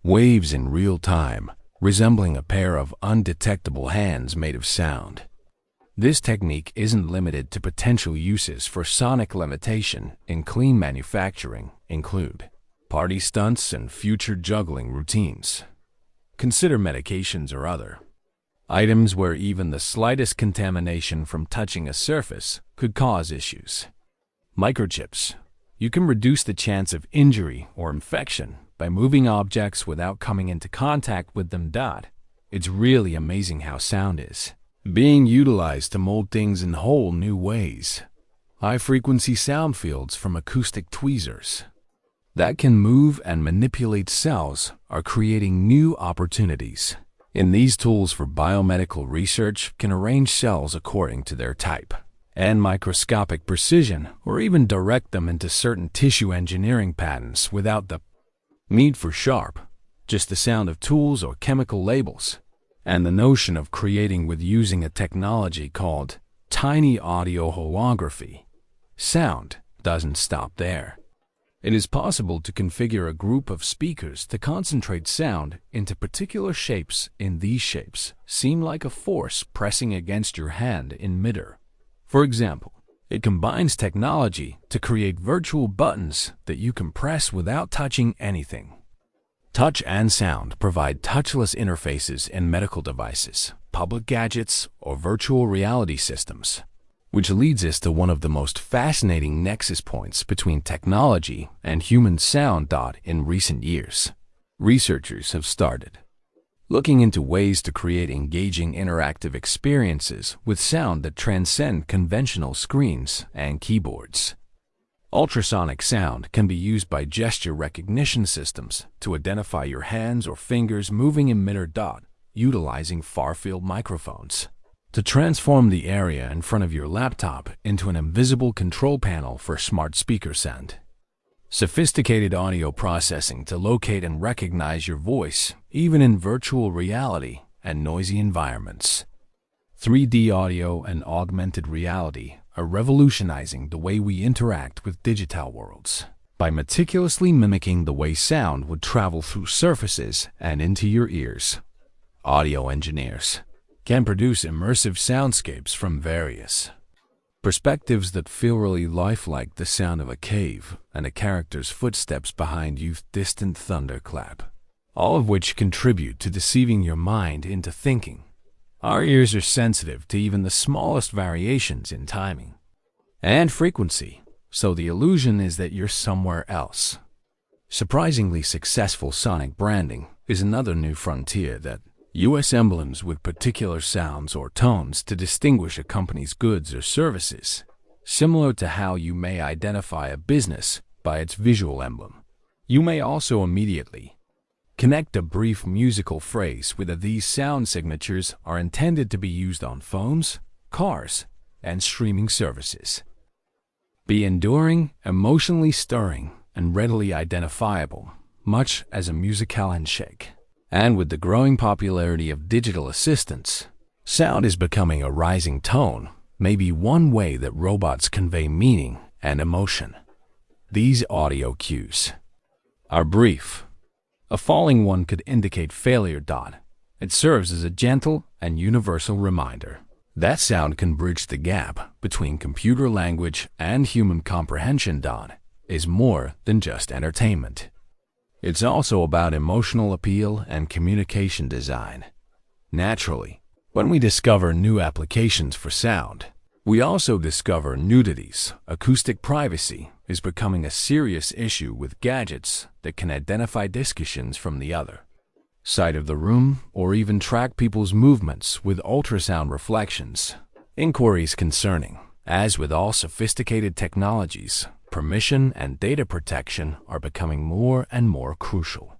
Waves in real time, resembling a pair of undetectable hands made of sound. This technique isn't limited to potential uses for sonic levitation in clean manufacturing, include party stunts and future juggling routines. Consider medications or other items where even the slightest contamination from touching a surface could cause issues. Microchips. You can reduce the chance of injury or infection by moving objects without coming into contact with them. It's really amazing how sound is being utilized to mold things in whole new ways. High-frequency sound fields from acoustic tweezers that can move and manipulate cells are creating new opportunities. In these tools for biomedical research can arrange cells according to their type and microscopic precision, or even direct them into certain tissue engineering patterns without the need for just the sound of tools or chemical labels. And the notion of creating with using a technology called tiny audio holography. Sound doesn't stop there. It is possible to configure a group of speakers to concentrate sound into particular shapes. These shapes seem like a force pressing against your hand in midair. For example, it combines technology to create virtual buttons that you can press without touching anything. Touch and sound provide touchless interfaces in medical devices, public gadgets, or virtual reality systems, which leads us to one of the most fascinating nexus points between technology and human sound. In recent years, researchers have started looking into ways to create engaging interactive experiences with sound that transcend conventional screens and keyboards. Ultrasonic sound can be used by gesture recognition systems to identify your hands or fingers moving in midair. Utilizing far-field microphones to transform the area in front of your laptop into an invisible control panel for smart speaker sound. Sophisticated audio processing to locate and recognize your voice, even in virtual reality and noisy environments. 3D audio and augmented reality are revolutionizing the way we interact with digital worlds by meticulously mimicking the way sound would travel through surfaces and into your ears. Audio engineers can produce immersive soundscapes from various perspectives that feel really lifelike, the sound of a cave and a character's footsteps behind you, distant thunderclap, all of which contribute to deceiving your mind into thinking. Our ears are sensitive to even the smallest variations in timing and frequency, so the illusion is that you're somewhere else. Surprisingly successful sonic branding is another new frontier that U.S. emblems with particular sounds or tones to distinguish a company's goods or services, similar to how you may identify a business by its visual emblem. You may also immediately connect a brief musical phrase with these sound signatures are intended to be used on phones, cars, and streaming services. Be enduring, emotionally stirring, and readily identifiable, much as a musical handshake. And with the growing popularity of digital assistants, sound is becoming a rising tone, maybe one way that robots convey meaning and emotion. These audio cues are brief. A falling one could indicate failure. It serves as a gentle and universal reminder that sound can bridge the gap between computer language and human comprehension. Is more than just entertainment. It's also about emotional appeal and communication design. Naturally, when we discover new applications for sound, we also discover nudities. Acoustic privacy is becoming a serious issue with gadgets that can identify discussions from the other side of the room or even track people's movements with ultrasound reflections. Inquiries concerning, as with all sophisticated technologies, permission and data protection are becoming more and more crucial.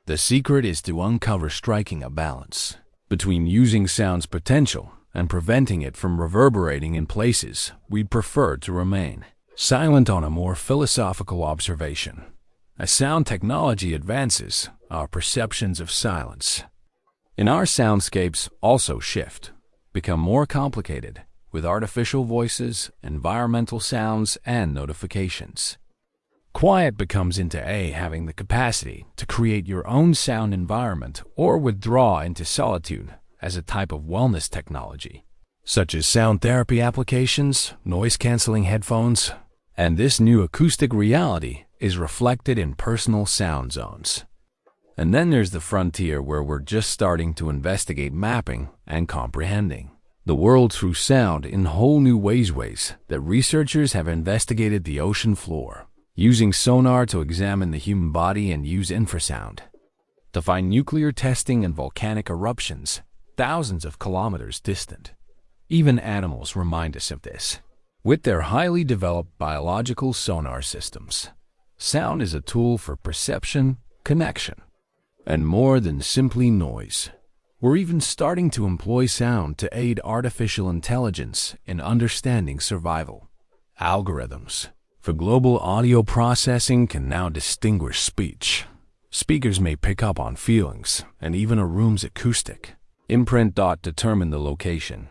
The secret is to uncover striking a balance between using sound's potential and preventing it from reverberating in places we'd prefer to remain silent. On a more philosophical observation, as sound technology advances, our perceptions of silence in our soundscapes also shift, become more complicated, with artificial voices, environmental sounds, and notifications. Quiet becomes having the capacity to create your own sound environment or withdraw into solitude as a type of wellness technology, such as sound therapy applications, noise-canceling headphones, and this new acoustic reality is reflected in personal sound zones. And then there's the frontier where we're just starting to investigate mapping and comprehending the world through sound in whole new ways that researchers have investigated the ocean floor, using sonar to examine the human body and use infrasound to find nuclear testing and volcanic eruptions thousands of kilometers distant. Even animals remind us of this. With their highly developed biological sonar systems, sound is a tool for perception, connection, and more than simply noise. We're even starting to employ sound to aid artificial intelligence in understanding survival. Algorithms for global audio processing can now distinguish speech. Speakers may pick up on feelings, and even a room's acoustic imprint. Determine the location.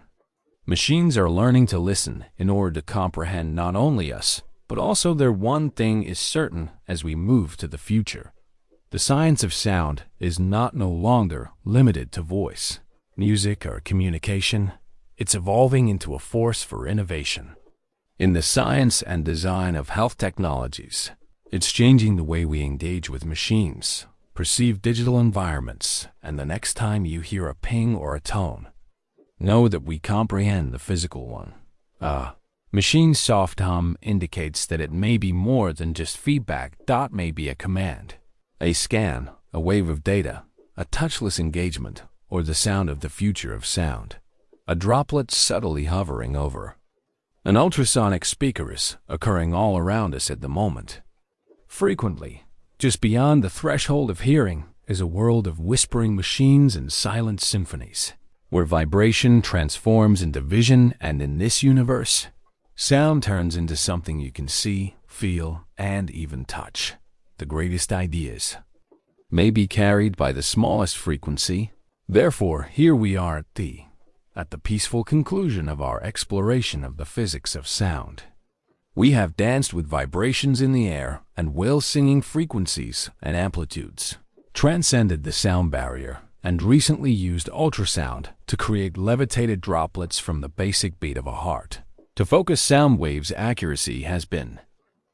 Machines are learning to listen in order to comprehend not only us, but also their. One thing is certain as we move to the future. The science of sound is no longer limited to voice, music, or communication. It's evolving into a force for innovation. In the science and design of health technologies, it's changing the way we engage with machines, perceive digital environments, and the next time you hear a ping or a tone, know that we comprehend the physical one. Machine's soft hum indicates that it may be more than just feedback. May be a command, a scan, a wave of data, a touchless engagement, or the sound of the future of sound. A droplet subtly hovering over. An ultrasonic speaker is occurring all around us at the moment. Frequently, just beyond the threshold of hearing is a world of whispering machines and silent symphonies, where vibration transforms into vision, and in this universe, sound turns into something you can see, feel, and even touch. The greatest ideas may be carried by the smallest frequency. Therefore, here we are at the peaceful conclusion of our exploration of the physics of sound. We have danced with vibrations in the air and will-singing frequencies and amplitudes, transcended the sound barrier, and recently used ultrasound to create levitated droplets from the basic beat of a heart. To focus sound waves, accuracy has been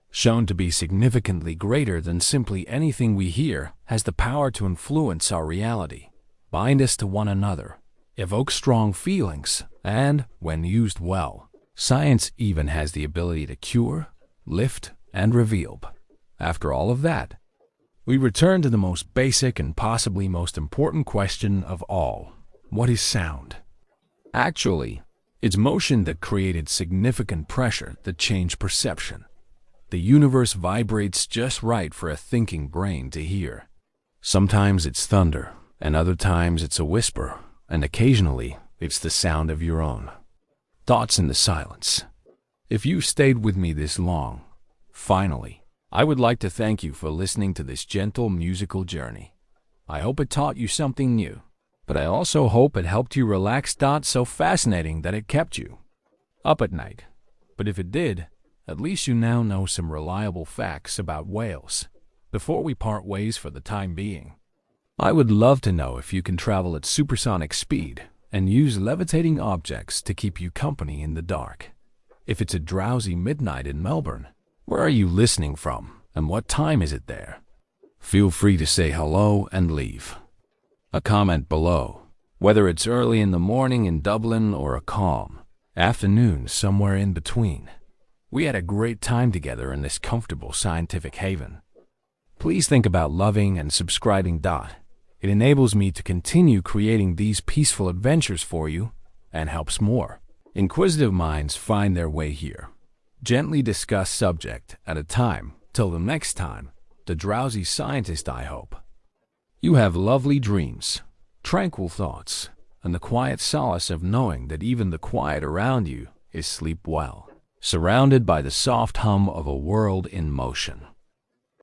shown to be significantly greater than simply anything we hear, has the power to influence our reality, bind us to one another, evoke strong feelings, and, when used well, science even has the ability to cure, lift, and reveal. After all of that, we return to the most basic and possibly most important question of all. What is sound? Actually, it's motion that created significant pressure that changed perception. The universe vibrates just right for a thinking brain to hear. Sometimes it's thunder, and other times it's a whisper, and occasionally it's the sound of your own thoughts in the silence. If you stayed with me this long, finally, I would like to thank you for listening to this gentle musical journey. I hope it taught you something new, but I also hope it helped you relax. So fascinating that it kept you up at night. But if it did, At least you now know some reliable facts about whales. Before we part ways for the time being, I would love to know if you can travel at supersonic speed and use levitating objects to keep you company in the dark. If it's a drowsy midnight in Melbourne, where are you listening from and what time is it there? Feel free to say hello and leave a comment below, whether it's early in the morning in Dublin or a calm afternoon somewhere in between. We had a great time together in this comfortable scientific haven. Please think about loving and subscribing. It enables me to continue creating these peaceful adventures for you and helps more inquisitive minds find their way here. Gently discuss subject at a time. Till the next time, the drowsy scientist, I hope you have lovely dreams, tranquil thoughts, and the quiet solace of knowing that even the quiet around you is sleep well, surrounded by the soft hum of a world in motion.